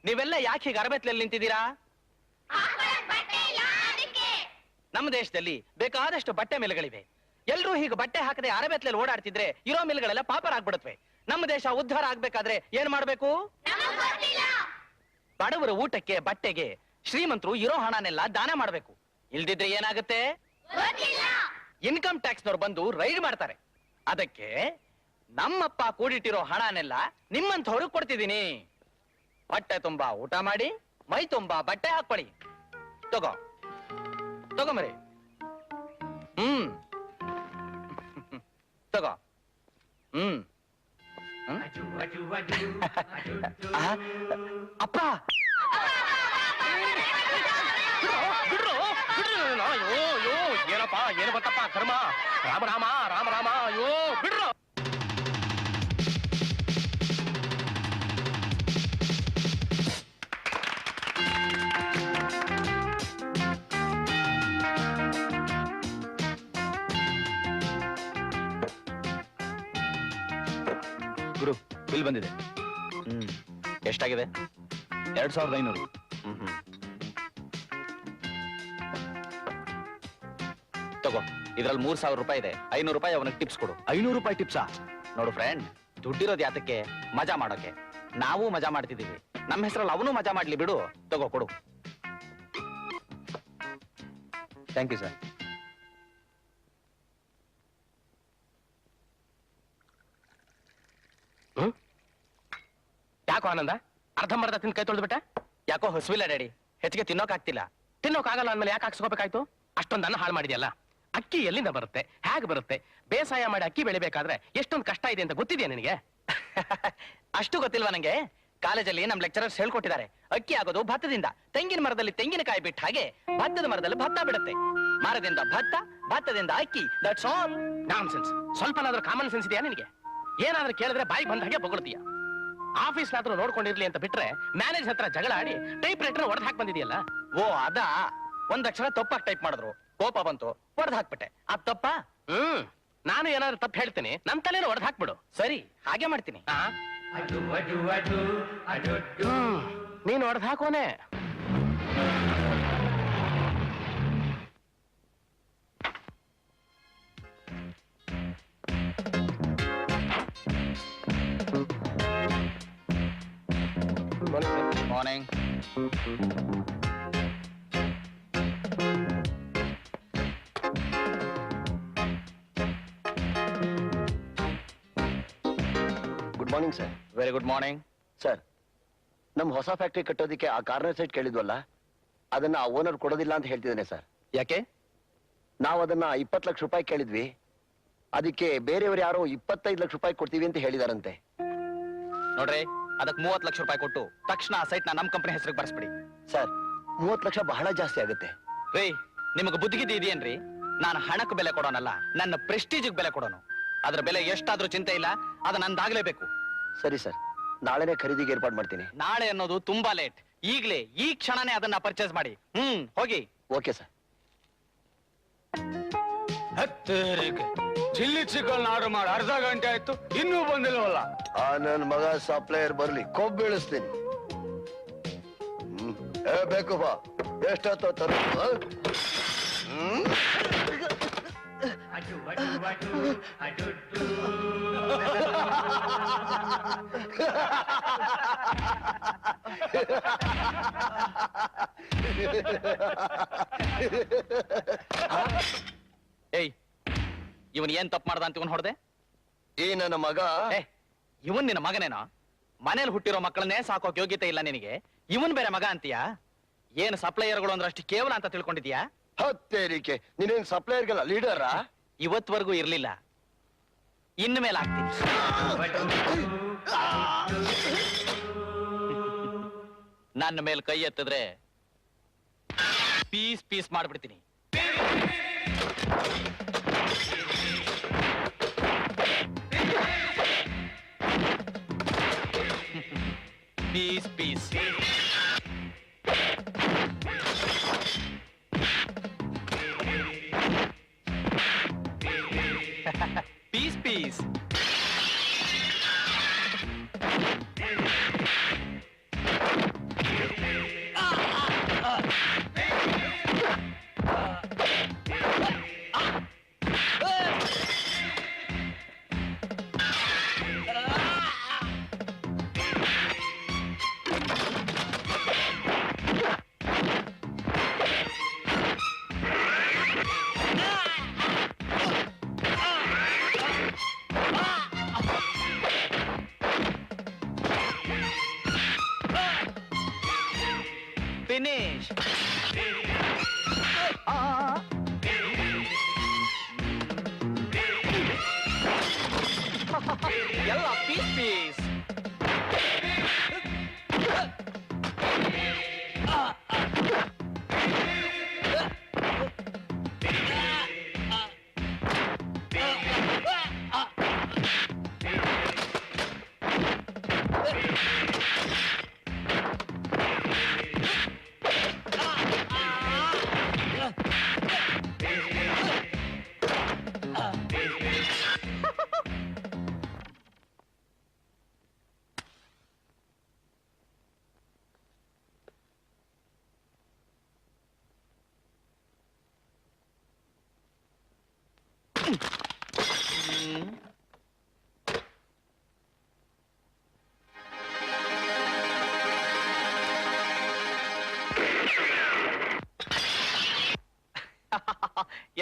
ನೀವೆಲ್ಲ ಯಾಕೆ ಹೀಗೆ ಅರಬೆತ್ತಲಲ್ಲಿ ನಿಂತಿದ್ದೀರಾ? ನಮ್ಮ ದೇಶದಲ್ಲಿ ಬೇಕಾದಷ್ಟು ಬಟ್ಟೆ ಮಿಲ್ಗಳಿವೆ. ಎಲ್ರೂ ಹೀಗೆ ಬಟ್ಟೆ ಹಾಕದೆ ಅರಬೆತ್ತಲಲ್ಲಿ ಓಡಾಡ್ತಿದ್ರೆ ಇರೋ ಮಿಲ್ಗಳೆಲ್ಲ ಪಾಪರಾಗ್ಬಿಡುತ್ತವೆ. ನಮ್ಮ ದೇಶ ಉದ್ಧಾರ ಆಗ್ಬೇಕಾದ್ರೆ ಏನ್ ಮಾಡ್ಬೇಕು? ಬಡವರ ಊಟಕ್ಕೆ ಬಟ್ಟೆಗೆ ಶ್ರೀಮಂತರು ಇರೋ ಹಣನೆಲ್ಲ ದಾನ ಮಾಡ್ಬೇಕು. ಇಲ್ದಿದ್ರೆ ಏನಾಗುತ್ತೆ? ಇನ್ಕಮ್ ಟ್ಯಾಕ್ಸ್ನವ್ರು ಬಂದು ರೈಡ್ ಮಾಡ್ತಾರೆ. ಅದಕ್ಕೆ ನಮ್ಮಪ್ಪ ಕೂಡಿಟ್ಟಿರೋ ಹಣನೆಲ್ಲ ನಿಮ್ಮಂಥವ್ರು ಕೊಡ್ತಿದ್ದೀನಿ. ಹೊಟ್ಟೆ ತುಂಬಾ ಊಟ ಮಾಡಿ ಮೈ ತುಂಬಾ ಬಟ್ಟೆ ಹಾಕೊಳ್ಳಿ. ತಗೋ ಮರಿ. ತಗೋ. ಅಪ್ಪ ಏನಪ್ಪ, ಏನು ಬತ್ತಪ್ಪ ಕರ್ಮ. ರಾಮ ರಾಮ ರಾಮ ರಾಮ. ಅಯ್ಯೋ ಬಿಡ್ರು. ಗುರು, ಬಿಲ್ ಬಂದಿದೆ. ಎಷ್ಟಾಗಿದೆ? 2500. ತಗೋ, ಇದ್ರಲ್ಲಿ 3000 ರೂಪಾಯಿ ಇದೆ. 500 ರೂಪಾಯಿ ಅವನಿಗೆ ಟಿಪ್ಸ್ ಕೊಡು. 500 ರೂಪಾಯಿ ಟಿಪ್ಸಾ? ನೋಡು ಫ್ರೆಂಡ್, ದುಡ್ಡಿರೋದು ಯಾತಕ್ಕೆ? ಮಜಾ ಮಾಡೋಕೆ. ನಾವು ಮಜಾ ಮಾಡ್ತಿದ್ದೀವಿ. ನಮ್ಮ ಹೆಸರಲ್ಲಿ ಅವನು ಮಜಾ ಮಾಡ್ಲಿ ಬಿಡು. ತಗೋ, ಕೊಡು. Thank you sir. ಯಾಕೋ ಆನಂದ, ಅರ್ಧಂಬರ್ಧ ತಿಂದು ಕೈ ತೊಳೆದ್ಬಿಟ್ಟ? ಯಾಕೋ ಹಸುವಿಲ್ಲ ಡ್ಯಾಡಿ, ಹೆಚ್ಚಿಗೆ ತಿನ್ನೋಕಾಗ್ತಿಲ್ಲ. ತಿನ್ನೋಕಾಗಲ್ಲ ಅಂದ್ಮೇಲೆ ಯಾಕೆ ಹಾಕ್ಸ್ಕೋಬೇಕಾಯ್ತು? ಅಷ್ಟೊಂದು ಅನ್ನ ಹಾಳು ಮಾಡಿದ್ಯಲ್ಲ. ಅಕ್ಕಿ ಎಲ್ಲಿಂದ ಬರುತ್ತೆ, ಹೇಗೆ ಬರುತ್ತೆ? ಬೇಸಾಯ ಮಾಡಿ ಅಕ್ಕಿ ಬೆಳಿಬೇಕಾದ್ರೆ ಎಷ್ಟೊಂದು ಕಷ್ಟ ಇದೆ ಅಂತ ಗೊತ್ತಿದೆಯಾ ನಿನಗೆ? ಅಷ್ಟು ಗೊತ್ತಿಲ್ವಾ ನಂಗೆ? ಕಾಲೇಜಲ್ಲಿ ನಮ್ ಲೆಕ್ಚರರ್ಸ್ ಹೇಳ್ಕೊಟ್ಟಿದ್ದಾರೆ. ಅಕ್ಕಿ ಆಗೋದು ಭತ್ತದಿಂದ. ತೆಂಗಿನ ಮರದಲ್ಲಿ ತೆಂಗಿನಕಾಯಿ ಬಿಟ್ಟ ಹಾಗೆ ಭತ್ತದ ಮರದಲ್ಲಿ ಭತ್ತ ಬಿಡುತ್ತೆ. ಮರದಿಂದ ಭತ್ತ, ಭತ್ತದಿಂದ ಅಕ್ಕಿ. That's all. ನಾನ್ಸೆನ್ಸ್. ಸ್ವಲ್ಪನಾದ್ರೂ ಕಾಮನ್ ಸೆನ್ಸ್ ಇದೆಯಾ ನಿನಗೆ? ಏನಾದ್ರೂ ಕೇಳಿದ್ರೆ ಬಾಯಿ ಬಂದ ಹಾಗೆ ಬೊಗಳ್ತೀಯ. ಆಫೀಸ್ನಾದ್ರೂ ನೋಡ್ಕೊಂಡಿರ್ಲಿ ಅಂತ ಬಿಟ್ರೆ ಮ್ಯಾನೇಜ್ ಹತ್ರ ಜಗಳ ಆಡಿ ಟೈಪ್ ರೈಟರ್ ಹೊಡೆದು ಹಾಕಿ ಬಂದಿದೆಯಲ್ಲ. ಓ ಅದಾ? ಒಂದ್ ಅಕ್ಷರ ತಪ್ಪಾಗಿ ಟೈಪ್ ಮಾಡಿದ್ರು, ಕೋಪ ಬಂತು, ಹೊಡೆದು ಹಾಕ್ಬಿಟ್ಟೆ. ಅದ್ ತಪ್ಪ? ನಾನು ಏನಾದ್ರು ತಪ್ಪು ಹೇಳ್ತೀನಿ, ನನ್ ತಲೆನೂ ಹೊಡೆದು ಹಾಕ್ಬಿಡು. ಸರಿ, ಹಾಗೆ ಮಾಡ್ತೀನಿ. ನೀನು ಹೊಡೆದು ಹಾಕೋನೆ. Morning. Good morning sir. Very good morning sir. ನಮ್ಮ ಹೊಸ ಫ್ಯಾಕ್ಟ್ರಿ ಕಟ್ಟೋದಿಕ್ಕೆ ಆ ಕಾರ್ನರ್ ಸೈಟ್ ಕೇಳಿದ್ವಲ್ಲ, ಅದನ್ನ ಆ ಓನರ್ ಕೊಡೋದಿಲ್ಲ ಅಂತ ಹೇಳ್ತಿದ್ದಾನೆ ಸರ್. ಯಾಕೆ? ನಾವು ಅದನ್ನ 20 ಲಕ್ಷ ರೂಪಾಯಿ ಕೇಳಿದ್ವಿ. ಅದಕ್ಕೆ ಬೇರೆಯವರು ಯಾರೋ 25 ಲಕ್ಷ ರೂಪಾಯಿ ಕೊಡ್ತೀವಿ ಅಂತ ಹೇಳಿದಾರಂತೆ. ನೋಡ್ರಿ, ಅದಕ್ಕೆ 30 ಲಕ್ಷ ರೂಪಾಯಿ ಕೊಟ್ಟು ತಕ್ಷಣ ಆ ಸೈಟ್ ನಮ್ ಕಂಪನಿ ಹೆಸರಿಗೆ ಬರ್ಸ್ಬಿಡಿ. ಸರ್, 30 ಲಕ್ಷ ಬಹಳ ಜಾಸ್ತಿ ಆಗುತ್ತೆ. ರೀ, ನಿಮಗೆ ಬುದ್ಧಿಗಿದ್ದಿ ಇದೆಯೇನ್ರಿ? ನಾನು ಹಣಕ್ಕೆ ಬೆಲೆ ಕೊಡೋನಲ್ಲ, ನನ್ನ ಪ್ರೆಸ್ಟೀಜಿಗೆ ಬೆಲೆ ಕೊಡೋನು. ಅದ್ರ ಬೆಲೆ ಎಷ್ಟಾದ್ರೂ ಚಿಂತೆ ಇಲ್ಲ, ಅದು ನಂದಾಗ್ಲೇಬೇಕು. ಸರಿ ಸರ್, ನಾಳೆನೇ ಖರೀದಿಗೆ ಏರ್ಪಾಡು ಮಾಡ್ತೀನಿ. ನಾಳೆ ಅನ್ನೋದು ತುಂಬಾ ಲೇಟ್. ಈಗ್ಲೇ, ಈ ಕ್ಷಣನೇ ಅದನ್ನ ಪರ್ಚೇಸ್ ಮಾಡಿ. ಹೋಗಿ. Okay sir. Chilli chicken order ಮಾಡಿ ಅರ್ಧ ಗಂಟೆ ಆಯ್ತು, ಇನ್ನೂ ಬಂದಿಲ್ವಲ್ಲ? ಆ ನನ್ ಮಗ ಸಪ್ಲೈಯರ್ ಬರ್ಲಿ, ಕೊಬ್ಬು ಬೀಳಿಸ್ತೀನಿ. ಬೇಕು ಬಾ, ಎಷ್ಟೊತ್ತೋ ತರ. ಏಯ್, ಇವನ್ ಏನ್ ತಪ್ಪು ಮಾಡ್ದ ಅಂತ ಇವನ್ ಹೊಡೆದೆ? ಈ ನನ್ನ ಮಗ. ಇವನ್ ನಿನ್ನ ಮಗನೇನೋ? ಮನೇಲಿ ಹುಟ್ಟಿರೋ ಮಕ್ಕಳನ್ನೇ ಸಾಕೋಕ್ ಯೋಗ್ಯತೆ ಇಲ್ಲ ನಿನಗೆ, ಇವನ್ ಬೇರೆ ಮಗ ಅಂತೀಯಾ? ಏನ್ ಸಪ್ಲೈಯರ್ಗಳು ಅಂದ್ರೆ ಅಷ್ಟು ಕೇವಲ ಅಂತ ತಿಳ್ಕೊಂಡಿದ್ಯಾ? ಹತ್ತೇರಿಕೆ, ನೀನೇನ್ ಸಪ್ಲೈಯರ್ಗೆಲ್ಲ ಲೀಡರಾ? ಇವತ್ವರೆಗೂ ಇರ್ಲಿಲ್ಲ, ಇನ್ನು ಮೇಲೆ ಆಗ್ತೀನಿ. ನನ್ನ ಮೇಲೆ ಕೈ ಎತ್ತಿದ್ರೆ ಪೀಸ್ ಪೀಸ್ ಮಾಡ್ಬಿಡ್ತೀನಿ. Piece piece. Piece piece. Finish. ಎಲ್ಲ ಪೀಸ್ ಪೀಸ್.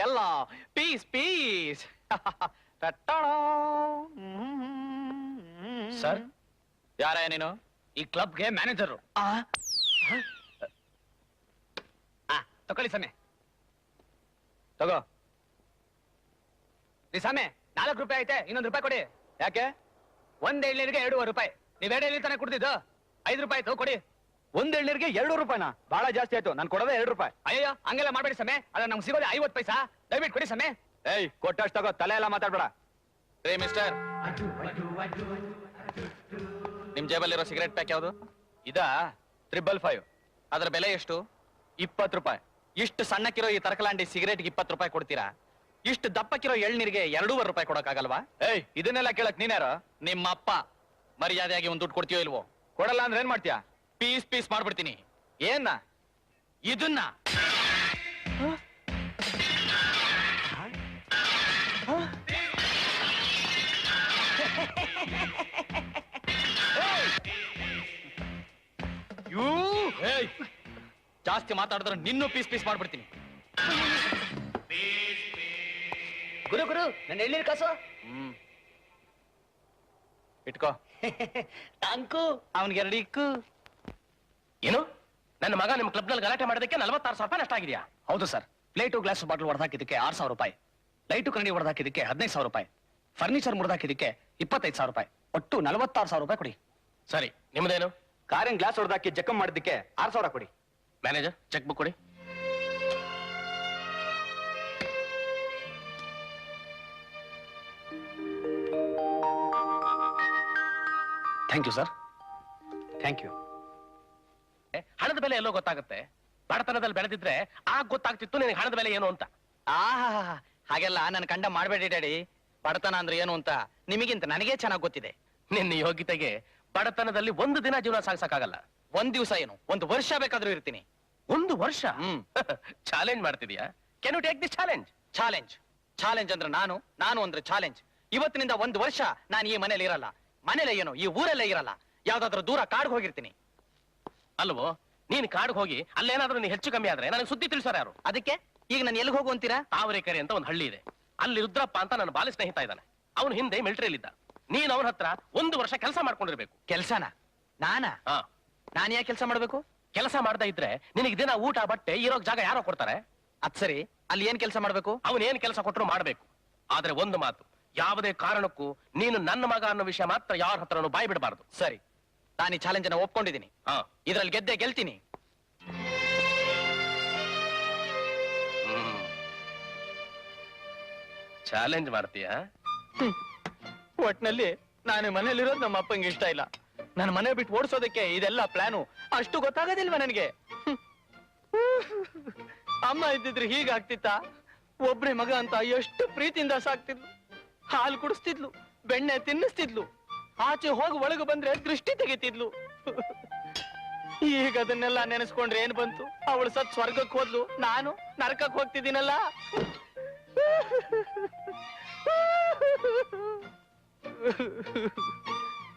ಎಲ್ಲ ಪೀಸ್ ಪೀಸ್. ಸರ್, ಯಾರ ನೀನು? ಈ ಕ್ಲಬ್ಗೆ ಮ್ಯಾನೇಜರ್. ತಗೊಳ್ಳಿ ಸಮಯ. ತಗೋ. ಸಮಯ 4 ರೂಪಾಯಿ ಐತೆ, ಇನ್ನೊಂದು ರೂಪಾಯಿ ಕೊಡಿ. ಯಾಕೆ? ಒಂದ್ ಎಳ್ನೀರಿಗೆ 2.5 ರೂಪಾಯಿ. ನೀವ್ 2 ಎಳ್ನೀರ್ ತಾನೇ ಕುಡ್ದಿದ್ದು? 5 ರೂಪಾಯಿ ಆಯ್ತು, ಕೊಡಿ. ಒಂದ್ ಎಳ್ನೀರಿಗೆ 2 ರೂಪಾಯಿನಾ? ಬಹಳ ಜಾಸ್ತಿ ಆಯ್ತು, ನಾನು ಕೊಡೋದೇ 2 ರೂಪಾಯಿ. ಅಯ್ಯೋ, ಹಂಗೆಲ್ಲ ಮಾಡ್ಬೇಡಿ ಸಮಯ. ಅದ್ರ ನಮ್ಗೆ ಸಿಗೋದೆ 50 ಪೈಸಾ. ದಯವಿಟ್ಟು ಕೊಡಿ ಸಮಯ. ಏಯ್, ಕೊಟ್ಟಷ್ಟು ತಗೋ, ತಲೆ ಎಲ್ಲ ಮಾತಾಡ್ಬೇಡ. ರೇ ಮಿಸ್ಟರ್, ನಿಮ್ ಜೇಬಲ್ಲಿರೋ ಸಿಗರೆಟ್ ಪ್ಯಾಕ್ ಯಾವುದು? ಇದಾ 555. ಅದರ ಬೆಲೆ ಎಷ್ಟು? 20 ರೂಪಾಯಿ. ಇಷ್ಟು ಸಣ್ಣಕ್ಕಿರೋ ಈ ತರಕಲಾಂಡಿ ಸಿಗರೇಟ್ಗೆ 20 ರೂಪಾಯಿ ಕೊಡ್ತೀರಾ? ಇಷ್ಟು ದಪ್ಪಕ್ಕಿರೋ ಎಳ್ನೀರಿಗೆ 2.5 ರೂಪಾಯಿ ಕೊಡಕ್ಕಾಗಲ್ವಾ? ಏಯ್, ಇದನ್ನೆಲ್ಲ ಕೇಳಕ್ ನೀನ್ಯಾರು? ನಿಮ್ಮಪ್ಪ. ಮರ್ಯಾದೆಯಾಗಿ ಒಂದು ದುಡ್ಡು ಕೊಡ್ತೀಯೋ ಇಲ್ವೋ? ಕೊಡಲ್ಲ ಅಂದ್ರೆ ಏನ್ ಮಾಡ್ತೀಯಾ? ಪೀಸ್ ಪೀಸ್ ಮಾಡ್ಬಿಡ್ತೀನಿ. ಏನ್ನ? ಇದನ್ನ. ಜಾಸ್ತಿ ಮಾತಾಡಿದ್ರೆ ನಿನ್ನೂ ಪೀಸ್ ಪೀಸ್ ಮಾಡ್ಬಿಡ್ತೀನಿ. ಗುರು ಗುರು, ನನ್ನ ಎಳ್ನೀರ್ ಕಾಸು. ಇಟ್ಕೋ. ಟ್ಯಾಂಕು. ಅವನಿಗೆ 2 ಇಕ್ಕು. ಏನು? ನನ್ನ ಮಗ ನಿಮ್ಮ ಕ್ಲಬ್ನಲ್ಲಿ ಗಲಾಟೆ ಮಾಡೋದಕ್ಕೆ 46,000 ರೂಪಾಯಿ ನಷ್ಟ ಆಗಿದೆಯಾ? ಹೌದು ಸರ್. ಪ್ಲೇಟು ಗ್ಲಾಸ್ ಬಾಟಲ್ ಹೊಡೆದಾಕಿದ್ದಕ್ಕೆ 6,000 ರೂಪಾಯಿ. ಲೈಟು ಕನ್ನಡಿ ಹೊಡೆದಾಕಿದ್ದಕ್ಕೆ 15,000 ರೂಪಾಯಿ. ಫರ್ನಿಚರ್ ಮುರಿದಾಕಿದ್ದಕ್ಕೆ 25,000 ರೂಪಾಯಿ. ಒಟ್ಟು 46,000 ರೂಪಾಯಿ ಕೊಡಿ. ಸರಿ, ನಿಮ್ದೇನು? ಕಾರಿನ ಗ್ಲಾಸ್ ಹೊಡೆದಾಕಿ ಜಖಂ ಮಾಡಿದ್ದಕ್ಕೆ 6,000 ಕೊಡಿ. ಮ್ಯಾನೇಜರ್, ಚೆಕ್ ಬುಕ್ ಕೊಡಿ. Thank you sir. Thank you. ಹಣದ ಬೆಲೆ ಎಲ್ಲೋ ಗೊತ್ತಾಗುತ್ತೆ. ಬಡತನದಲ್ಲಿ ಬೆಳೆದಿದ್ರೆ ಆಗ ಗೊತ್ತಾಗ್ತಿತ್ತು ನಿನಗೆ ಹಣದ ಬೆಲೆ ಏನು ಅಂತ. ಹಾಗೆಲ್ಲ ನನ್ನ ಕಂಡ ಮಾಡಬೇಡಿ ಡ್ಯಾಡಿ. ಬಡತನ ಅಂದ್ರೆ ಏನು ಅಂತ ನಿಮಗಿಂತ ನನಗೇ ಚೆನ್ನಾಗಿ ಗೊತ್ತಿದೆ. ನಿನ್ನ ಯೋಗ್ಯತೆಗೆ ಬಡತನದಲ್ಲಿ ಒಂದು ದಿನ ಜೀವನ ಸಾಗಿಸಕ್ಕಾಗಲ್ಲ. ಒಂದ್ ದಿವಸ ಏನು, 1 ವರ್ಷ ಬೇಕಾದ್ರೂ ಇರ್ತೀನಿ. 1 ವರ್ಷ? ಚಾಲೆಂಜ್ ಮಾಡ್ತಿದ್ಯಾ? Can you take this challenge? Challenge ಅಂದ್ರೆ ನಾನು ಅಂದ್ರೆ ಚಾಲೆಂಜ್. ಇವತ್ತಿನಿಂದ 1 ವರ್ಷ ನಾನು ಈ ಮನೇಲಿ ಇರಲ್ಲ. ಮನೇಲೆ ಏನು, ಈ ಊರಲ್ಲೇ ಇರಲ್ಲ. ಯಾವ್ದಾದ್ರೂ ದೂರ ಕಾಡ್ಗೆ ಹೋಗಿರ್ತೀನಿ. ಅಲ್ವೋ? ನೀನ್ ಕಾಡ್ಗೆ ಹೋಗಿ ಅಲ್ಲೇನಾದ್ರೂ ನೀ ಹೆಚ್ಚು ಕಮ್ಮಿ ಆದ್ರೆ ನನಗೆ ಸುದ್ದಿ ತಿಳಿಸೋರು ಯಾರು? ಅದಕ್ಕೆ ಈಗ ನಾನು ಎಲ್ಲಿಗೆ ಹೋಗು ಅಂತೀರಾ? ತಾವರೆಕೆರೆ ಅಂತ ಒಂದು ಹಳ್ಳಿ ಇದೆ. ಅಲ್ಲಿ ರುದ್ರಪ್ಪ ಅಂತ ನನ್ನ ಬಾಲ್ಯ ಸ್ನೇಹಿತ ಇದ್ದಾನೆ. ಅವನು ಹಿಂದೆ ಮಿಲಿಟರಿಯಲ್ಲಿದ್ದ. ನೀನ್ ಅವನ ಹತ್ರ 1 ವರ್ಷ ಕೆಲಸ ಮಾಡ್ಕೊಂಡಿರ್ಬೇಕು. ಕೆಲ್ಸನ? ನಾನಾ? ನಾನು ಯಾಕೆ ಕೆಲಸ ಮಾಡ್ಬೇಕು? ಕೆಲಸ ಮಾಡ್ತಾ ಇದ್ರೆ ನಿನಗೆ ದಿನ ಊಟ ಬಟ್ಟೆ ಇರೋಕ್ ಜಾಗ ಯಾರೋ ಕೊಡ್ತಾರೆ. ಅದ್ ಸರಿ, ಅಲ್ಲಿ ಏನ್ ಕೆಲಸ ಮಾಡ್ಬೇಕು? ಅವನ್ ಏನ್ ಕೆಲಸ ಕೊಟ್ಟರು ಮಾಡ್ಬೇಕು. ಆದ್ರೆ ಒಂದು ಮಾತು, ಯಾವುದೇ ಕಾರಣಕ್ಕೂ ನೀನು ನನ್ನ ಮಗ ಅನ್ನೋ ವಿಷಯ ಮಾತ್ರ ಯಾರ ಹತ್ರನೂ ಬಾಯ್ ಬಿಡಬಾರ್ದು. ಸರಿ, ನಾನು ಈ ಚಾಲೆಂಜ್ ಅನ್ನ ಒಪ್ಕೊಂಡಿದ್ದೀನಿ. ಇದ್ರಲ್ಲಿ ಗೆಲ್ತೀನಿ. ಚಾಲೆಂಜ್ ಮಾಡ್ತೀಯಾ? ಒಟ್ನಲ್ಲಿ ನಾನು ಮನೇಲಿರೋದು ನಮ್ಮ ಅಪ್ಪಂಗೆ ಇಷ್ಟ ಇಲ್ಲ. ನನ್ನ ಮನೆ ಬಿಟ್ಟು ಓಡಿಸೋದಕ್ಕೆ ಇದೆಲ್ಲ ಪ್ಲಾನು. ಅಷ್ಟು ಗೊತ್ತಾಗೋದಿಲ್ವಾ ನನಗೆ? ಅಮ್ಮ ಇದ್ದಿದ್ರೆ ಹೀಗಾಗ್ತಿತ್ತ? ಒಬ್ರೇ ಮಗ ಅಂತ ಎಷ್ಟು ಪ್ರೀತಿಯಿಂದ ಸಾಕ್ತಿದ್ಲು. ಹಾಲು ಕುಡಿಸ್ತಿದ್ಲು, ಬೆಣ್ಣೆ ತಿನ್ನಿಸ್ತಿದ್ಲು. ಆಚೆ ಹೋಗಿ ಒಳಗೆ ಬಂದ್ರೆ ದೃಷ್ಟಿ ತೆಗಿತಿದ್ಲು. ಈಗ ಅದನ್ನೆಲ್ಲ ನೆನೆಸ್ಕೊಂಡ್ರೆ ಏನ್ ಬಂತು? ಅವಳು ಸತ್ ಸ್ವರ್ಗಕ್ಕೆ ಹೋದ್ಲು, ನಾನು ನರಕಕ್ಕೆ ಹೋಗ್ತಿದ್ದೀನಲ್ಲ.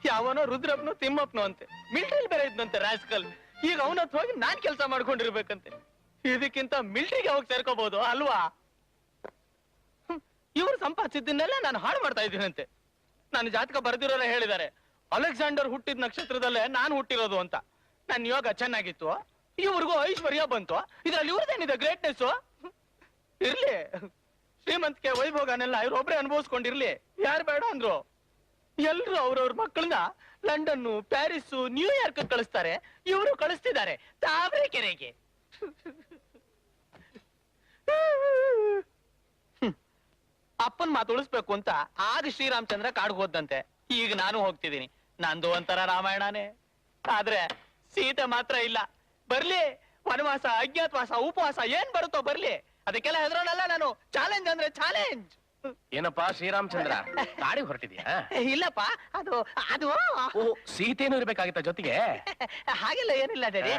ಯಾವನೋ ರುದ್ರಪ್ಪನು ತಿಮ್ಮಪ್ಪನು ಅಂತೆ, ಮಿಲಿಟರಿ ಬೇರೆ ಇದ್ನಂತೆ ರಾಸ್ಕಲ್. ಈಗ ಅವನತ್ ಹೋಗಿ ನಾನ್ ಕೆಲಸ ಮಾಡ್ಕೊಂಡಿರ್ಬೇಕಂತೆ. ಇದಕ್ಕಿಂತ ಮಿಲಿಟರಿಗೆ ಹೋಗಿ ಸೇರ್ಕೋಬಹುದು ಅಲ್ವಾ? ಇವ್ರು ಸಂಪಾದಿಸಿದ್ದನ್ನೆಲ್ಲ ನಾನು ಹಾಳು ಮಾಡ್ತಾ ಇದ್ದೀನಂತೆ. ನನ್ನ ಜಾತಕ ಬರೆದಿರೋರೇ ಹೇಳಿದ್ದಾರೆ, ಅಲೆಕ್ಸಾಂಡರ್ ಹುಟ್ಟಿದ ನಕ್ಷತ್ರದಲ್ಲೇ ನಾನು ಹುಟ್ಟಿರೋದು ಅಂತ. ನನ್ನ ಯೋಗ ಚೆನ್ನಾಗಿತ್ತು, ಇವ್ರಿಗೂ ಐಶ್ವರ್ಯ ಬಂತು, ಇದ್ರಲ್ಲಿ ಇವ್ರದೇನಿದೆ ಗ್ರೇಟ್ನೆಸ್? ಇರ್ಲಿ, ಶ್ರೀಮಂತಿಕೆ ವೈಭೋಗನೆಲ್ಲ ಇವ್ರೊಬ್ರೆ ಅನುಭವಿಸ್ಕೊಂಡಿರ್ಲಿ, ಯಾರು ಬೇಡ ಅಂದ್ರು. ಎಲ್ರು ಅವ್ರವ್ರ ಮಕ್ಕಳನ್ನ ಲಂಡನ್, ಪ್ಯಾರಿಸ್, ನ್ಯೂಯಾರ್ಕ್ ಕಳಿಸ್ತಾರೆ, ಇವರು ಕಳಿಸ್ತಿದ್ದಾರೆ ತಾವರೆಕೆರೆಗೆ. ಅಪ್ಪನ್ ಮಾತು ಉಳಿಸ್ಬೇಕು ಅಂತ ಆಗ ಶ್ರೀರಾಮಚಂದ್ರ ಕಾಡ್ಗೆ ಹೋದಂತೆ. ಈಗ ನಾನು ಹೋಗ್ತಿದ್ದೀನಿ, ನಂದು ಒಂಥರ ರಾಮಾಯಣನೇ. ಆದ್ರೆ ಸೀತೆ ಮಾತ್ರ ಇಲ್ಲ. ಬರ್ಲಿ, ವನವಾಸ, ಅಜ್ಞಾತವಾಸ, ಉಪವಾಸ ಏನ್ ಬರುತ್ತೋ ಬರ್ಲಿ, ಅದಕ್ಕೆಲ್ಲ ಹೆದರೋನಲ್ಲ ನಾನು. ಚಾಲೆಂಜ್ ಅಂದ್ರೆ ಚಾಲೆಂಜ್. ಏನಪ್ಪಾ ಶ್ರೀರಾಮಚಂದ್ರ, ಗಾಡಿಗೆ ಹೊರಟಿದ್ಯಾ? ಇಲ್ಲಪ್ಪ, ಅದು ಅದು ಓ, ಸೀತೆನೂ ಇರ್ಬೇಕಾಗಿತ್ತ ಜೊತೆಗೆ? ಹಾಗೆಲ್ಲ ಏನಿಲ್ಲ ಡ್ಯಾಡಿ,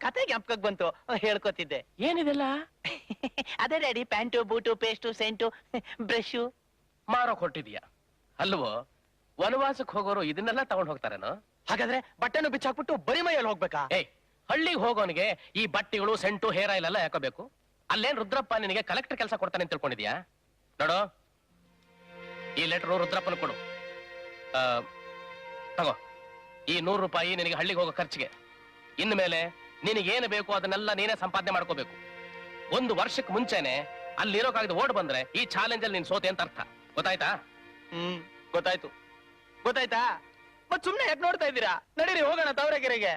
ಕತೆ ಜ್ಞಾಪಕಕ್ಕೆ ಬಂತು, ಹೇಳ್ಕೊತಿದ್ದೆ. ಏನಿದೆಲ್ಲ? ಅದೇ daddy, pant, boot, paste, scent, brush. ಮಾರೋಕ್ ಹೊರಟಿದ್ಯಾ ಅಲ್ವೋ? ವನವಾಸಕ್ಕೆ ಹೋಗೋರು ಇದನ್ನೆಲ್ಲ ತಗೊಂಡ್ ಹೋಗ್ತಾರೇನೋ? ಹಾಗಾದ್ರೆ ಬಟ್ಟೆನು ಬಿಚ್ಚಾಕ್ಬಿಟ್ಟು ಬರಿ ಮೈಯಲ್ಲಿ ಹೋಗ್ಬೇಕಾ? ಏಯ್, ಹಳ್ಳಿಗೆ ಹೋಗೋನಿಗೆ ಈ ಬಟ್ಟೆಗಳು, ಸೆಂಟು, ಹೇರ್ ಆಯಿಲ್ ಎಲ್ಲ ಯಾಕೋಬೇಕು? ಅಲ್ಲೇನ್ ರುದ್ರಪ್ಪ ನಿನಗೆ ಕಲೆಕ್ಟರ್ ಕೆಲಸ ಕೊಡ್ತಾನೆ ಅಂತ ತಿಳ್ಕೊಂಡಿದ್ಯಾ? ನೋಡು, ಈ ಲೆಟರ್ ರುದ್ರಪ್ಪನ ಕೊಡು. ತಗೋ, ಈ 100 ರೂಪಾಯಿ ನಿನಗೆ ಹಳ್ಳಿಗೆ ಹೋಗೋ ಖರ್ಚಿಗೆ. ಇನ್ಮೇಲೆ ನಿನಗೇನು ಬೇಕು ಅದನ್ನೆಲ್ಲ ನೀನೇ ಸಂಪಾದನೆ ಮಾಡ್ಕೋಬೇಕು. 1 ವರ್ಷಕ್ಕೆ ಮುಂಚೆನೆ ಅಲ್ಲಿರೋಕಾಗದ ಓಡ್ ಬಂದ್ರೆ ಈ ಚಾಲೆಂಜ್ ಅಲ್ಲಿ ನೀನ್ ಸೋತೆ ಅಂತ ಅರ್ಥ. ಗೊತ್ತಾಯ್ತಾ? ಗೊತ್ತಾಯ್ತು. ಗೊತ್ತಾಯ್ತಾ? ಮತ್ ಸುಮ್ನೆ ಯಾಕೆ ನೋಡ್ತಾ ಇದ್ದೀರಾ? ನಡೀರಿ ಹೋಗೋಣ ತಾವರೆಕೆರೆಗೆ.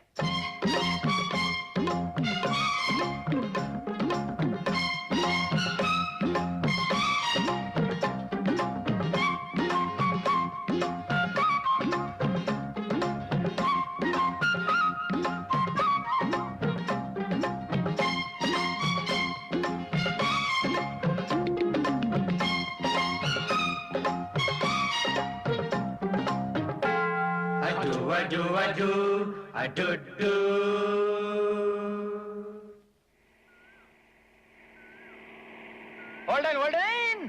ಹೋಲ್ಡನ್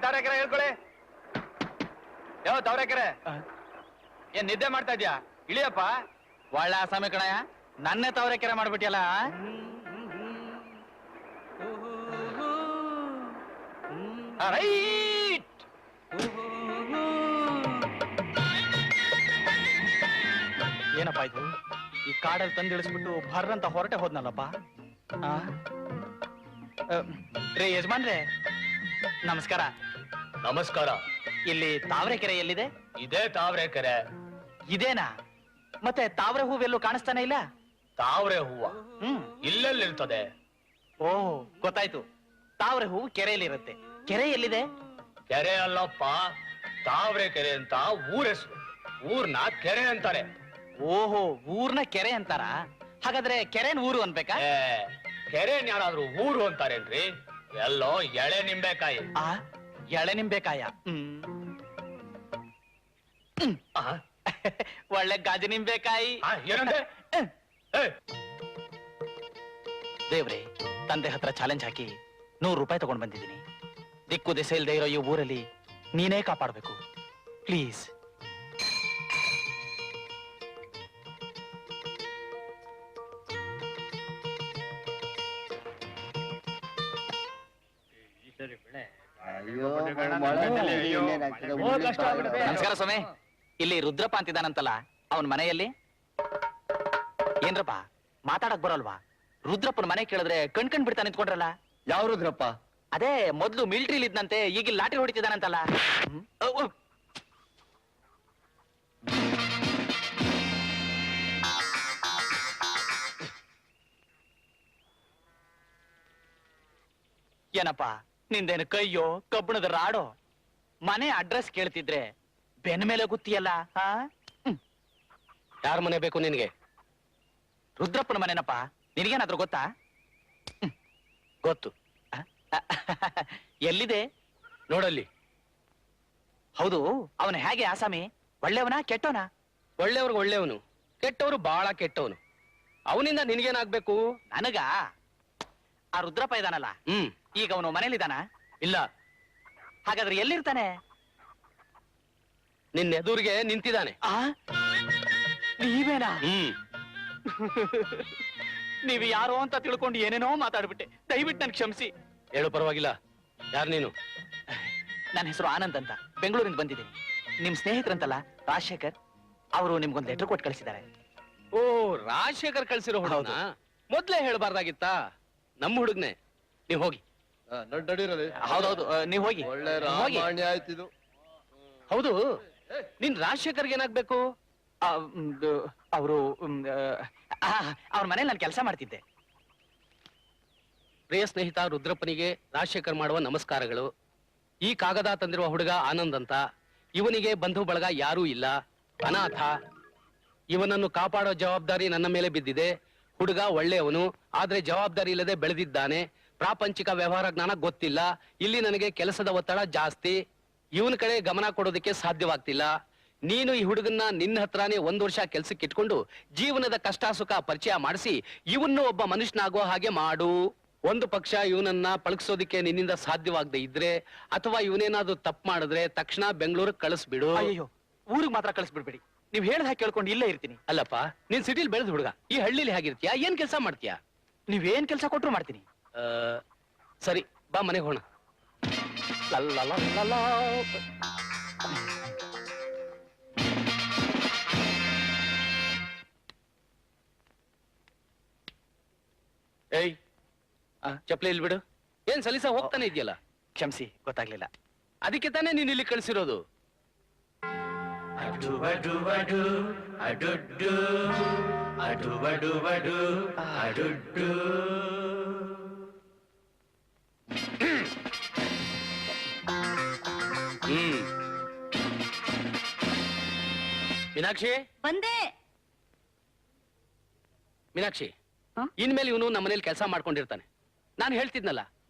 ತಾವರೆಕೆರೆ ಹೇಳ್ಕೊಳ್ಳಿ. ಯಾವ ತಾವರೆಕೆರೆ? ಏನ್ ನಿದ್ದೆ ಮಾಡ್ತಾ ಇದ್ಯಾ? ಇಳಿಯಪ್ಪ. ಒಳ್ಳೆ ಆಸಾಮಿ ಕಣಯ್ಯ, ನನ್ನೇ ತಾವರೆಕೆರೆ ಮಾಡ್ಬಿಟ್ಟಿಯಲ್ಲ. ರೈಟ್. ಏನಪ್ಪ ಇದು? ಈ ಕಾಡಲ್ಲಿ ತಂದಿಳಿಸ್ಬಿಟ್ಟು ಭರ್ರಂತ ಹೊರಟೆ ಹೋದ್ನಲ್ಲಪ್ಪ. ರೇ ಯಜಮಾನ್ರೆ, ನಮಸ್ಕಾರ. ನಮಸ್ಕಾರ. ಇಲ್ಲಿ ತಾವರೆಕೆರೆ ಎಲ್ಲಿದೆ? ಇದೇ ತಾವರೆಕೆರೆ. ಇದೇನಾ? ಮತ್ತೆ ತಾವರೆ ಹೂವೆಲ್ಲೂ ಕಾಣಿಸ್ತಾನೆ ಇಲ್ಲ. ತಾವರೆ ಹೂವ ಇಲ್ಲೆಲ್ಲಿರ್ತದೆ? ಓ, ಗೊತ್ತಾಯ್ತು. ತಾವರೆ ಹೂವು ಕೆರೆಯಲ್ಲಿರುತ್ತೆ. ಕೆರೆ ಎಲ್ಲಿದೆ? ಕೆರೆ ಅಲ್ಲಪ್ಪ, ತಾವರೆಕೆರೆ ಅಂತ ಊರ ಹೆಸರು. ಊರ್ನ ಕೆರೆ ಅಂತಾರೆ. ಓಹೋ, ಊರ್ನ ಕೆರೆ ಅಂತಾರ? ಹಾಗಾದ್ರೆ ಕೆರೆನ್ ಊರು ಅನ್ಬೇಕಾ? ಕೆರೆನ್ ಯಾರಾದ್ರೂ ಊರು ಅಂತಾರೇನ್ರಿ? ಎಲ್ಲೋ ಎಳೆ ನಿಂಬೆಕಾಯಿ. ಎಳೆ ನಿಂಬೆಕಾಯ. ಒಳ್ಳೆ ಗಾಜು ನಿಂಬೆಕಾಯಿ. ಏನಂದ್ರೆ? ದೇವ್ರೆ, ತಂದೆ ಹತ್ರ ಚಾಲೆಂಜ್ ಹಾಕಿ 100 ರೂಪಾಯಿ ತಗೊಂಡ್ ಬಂದಿದ್ದೀನಿ. ದಿಕ್ಕು ದಿಸೆ ಇಲ್ದೇ ಇರೋ ಈ ಊರಲ್ಲಿ ನೀನೇ ಕಾಪಾಡ್ಬೇಕು ಪ್ಲೀಸ್. ನಮಸ್ಕಾರ ಸ್ವಾಮಿ. ಇಲ್ಲಿ ರುದ್ರಪ್ಪ ಅಂತಿದ್ದಾನಂತಲ್ಲ, ಅವನ್ ಮನೆಯಲ್ಲಿ? ಏನ್ರಪ್ಪ ಮಾತಾಡಕ್ ಬರೋಲ್ವಾ? ರುದ್ರಪ್ಪನ ಮನೆ ಕೇಳಿದ್ರೆ ಕಣ್ ಬಿಡ್ತಾ ನಿಂತ್ಕೊಂಡ್ರಲ್ಲ. ಯಾವ ರುದ್ರಪ್ಪ? ಅದೇ ಮೊದ್ಲು ಮಿಲಿಟರಿಲಿ ಇದ್ನಂತೆ, ಈಗ ಲಾಟ್ರಿ ಹೊಡಿತಿದ್ದಾನಂತಲ್ಲ. ಏನಪ್ಪ ನಿಂದೇನು ಕೈಯೋ ಕಬ್ಬಣದ ರಾಡೋ? ಮನೆ ಅಡ್ರೆಸ್ ಕೇಳ್ತಿದ್ರೆ ಬೆನ್ನ ಮೇಲೆ ಗುತ್ತಿಯಲ್ಲ. ಯಾರ ಮನೆ ಬೇಕು ನಿನಗೆ? ರುದ್ರಪ್ಪನ ಮನೆನಪ್ಪ. ನಿನಗೇನಾದ್ರೂ ಗೊತ್ತಾ? ಗೊತ್ತು. ಎಲ್ಲಿದೆ? ನೋಡಲ್ಲಿ. ಹೌದು, ಅವನು ಹೇಗೆ ಆಸಾಮಿ? ಒಳ್ಳೆಯವನ ಕೆಟ್ಟವನ? ಒಳ್ಳೆಯವ್ರಿಗೆ ಒಳ್ಳೆಯವನು, ಕೆಟ್ಟವರು ಬಹಳ ಕೆಟ್ಟವನು. ಅವನಿಂದ ನಿನಗೇನಾಗ್ಬೇಕು? ನನಗ ಆ ರುದ್ರಪ್ಪ ಇದಾನಲ್ಲ, ಈಗ ಅವನು ಮನೇಲಿದ್ದಾನ? ಇಲ್ಲ. ಹಾಗಾದ್ರೆ ಎಲ್ಲಿರ್ತಾನೆ? ನಿನ್ನ ಎದುರಿಗೆ ನಿಂತಿದ್ದಾನೆ. ನೀವೇನಾ? ನೀವು ಯಾರೋ ಅಂತ ತಿಳ್ಕೊಂಡು ಏನೇನೋ ಮಾತಾಡ್ಬಿಟ್ಟೆ. ದಯವಿಟ್ಟು ನನ್ ಕ್ಷಮಿಸಿ. ಹೇಳು, ಪರವಾಗಿಲ್ಲ. ಯಾರು ನೀನು? ನನ್ನ ಹೆಸರು ಆನಂದ್ ಅಂತ, ಬೆಂಗಳೂರಿಂದ ಬಂದಿದ್ದೀನಿ. ನಿಮ್ ಸ್ನೇಹಿತರಂತಲ್ಲ ರಾಜಶೇಖರ್, ಅವರು ನಿಮ್ಗೊಂದು ಲೆಟರ್ ಕೊಟ್ಟು ಕಳಿಸಿದ್ದಾರೆ. ಓ ರಾಜಶೇಖರ್ ಕಳ್ಸಿರೋ ಹುಡುಗನ ಮೊದ್ಲೇ ಹೇಳ್ಬಾರ್ದಾಗಿತ್ತಾ? ನಮ್ಮ ಹುಡುಗ್ನೆ. ನೀವ್ ಹೋಗಿ. ನಡೀರಲ್ಲಿ ಹೌದೌದು ನೀವ್ ಹೋಗಿ. ಒಳ್ಳೆ ಹೋಗಿ. ರಾಮಾಯಣ ಆಯ್ತಿದು. ಹೌದು, ನೀನ್ ರಾಜಶೇಖರ್ಗೆ ಏನಾಗ್ಬೇಕು? ಅವರು ಅವ್ರ ಮನೇಲಿ ನಾನು ಕೆಲಸ ಮಾಡ್ತಿದ್ದೆ. ಪ್ರಿಯ ಸ್ನೇಹಿತ ರುದ್ರಪ್ಪನಿಗೆ ರಾಜಶೇಖರ್ ಮಾಡುವ ನಮಸ್ಕಾರಗಳು. ಈ ಕಾಗದ ತಂದಿರುವ ಹುಡುಗ ಆನಂದ್ ಅಂತ. ಇವನಿಗೆ ಬಂಧು ಬಳಗ ಯಾರೂ ಇಲ್ಲ, ಅನಾಥ. ಇವನನ್ನು ಕಾಪಾಡೋ ಜವಾಬ್ದಾರಿ ನನ್ನ ಮೇಲೆ ಬಿದ್ದಿದೆ. ಹುಡುಗ ಒಳ್ಳೆಯವನು, ಆದ್ರೆ ಜವಾಬ್ದಾರಿ ಇಲ್ಲದೆ ಬೆಳೆದಿದ್ದಾನೆ. ಪ್ರಾಪಂಚಿಕ ವ್ಯವಹಾರ ಜ್ಞಾನ ಗೊತ್ತಿಲ್ಲ. ಇಲ್ಲಿ ನನಗೆ ಕೆಲಸದ ಒತ್ತಡ ಜಾಸ್ತಿ. ಇವನ ಕಡೆ ಗಮನ ಕೊಡೋದಕ್ಕೆ ಸಾಧ್ಯವಾಗ್ತಿಲ್ಲ. ನೀನು ಈ ಹುಡುಗನ್ನ ನಿನ್ನ ಹತ್ರನೇ 1 ವರ್ಷ ಕೆಲ್ಸಕ್ಕೆ ಇಟ್ಕೊಂಡು ಜೀವನದ ಕಷ್ಟ ಸುಖ ಪರಿಚಯ ಮಾಡಿಸಿ ಇವನ್ನು ಒಬ್ಬ ಮನುಷ್ಯನಾಗೋ ಹಾಗೆ ಮಾಡು. ಒಂದು ಪಕ್ಷ ಇವನನ್ನ ಪಳಗಿಸೋದಿಕ್ಕೆ ನಿನ್ನಿಂದ ಸಾಧ್ಯವಾಗದೆ ಇದ್ರೆ, ಅಥವಾ ಇವನೇನಾದ್ರೂ ತಪ್ಪು ಮಾಡಿದ್ರೆ ತಕ್ಷಣ ಬೆಂಗಳೂರಿಗೆ ಕಳಿಸ್ಬಿಡು. ಅಯ್ಯೋ, ಊರಿಗೆ ಮಾತ್ರ ಕಳಿಸ್ಬಿಡ್ಬೇಡಿ. ನೀವ್ ಹೇಳ್ದ ಹಾಗೆ ಕೇಳ್ಕೊಂಡು ಇಲ್ಲೇ ಇರ್ತೀನಿ. ಅಲ್ಲಪ್ಪ, ನೀನ್ ಸಿಟಿಲಿ ಬೆಳೆದ ಹುಡುಗ, ಈ ಹಳ್ಳಿಲಿ ಹೇಗಿರ್ತೀಯಾ? ಏನ್ ಕೆಲಸ ಮಾಡ್ತೀಯಾ? ನೀವೇನ್ ಕೆಲಸ ಕೊಟ್ರು ಮಾಡ್ತೀನಿ. ಸರಿ, ಬಾ ಮನೆಗೆ ಹೋಣ. ಏಯ್, ಚಪ್ಲಿ ಇಲ್ಲಿ ಬಿಡು. ಏನ್ ಸಲೀಸ ಹೋಗ್ತಾನೆ ಇದೆಯಲ್ಲ? ಕ್ಷಮಿಸಿ, ಗೊತ್ತಾಗ್ಲಿಲ್ಲ. ಅದಕ್ಕೆ ತಾನೇ ನೀನ್ ಇಲ್ಲಿ ಕಳಿಸಿರೋದು. ಮೀನಾಕ್ಷಿ, ಬಂದೆ. ಮೀನಾಕ್ಷಿ, ಹ? ಇನ್ಮೇಲೆ ಇವನು ನಮ್ಮನೇಲಿ ಕೆಲಸ ಮಾಡ್ಕೊಂಡಿರ್ತಾನೆ. ನಾನು ಹೇಳ್ತಿದ್ನಲ್ಲ,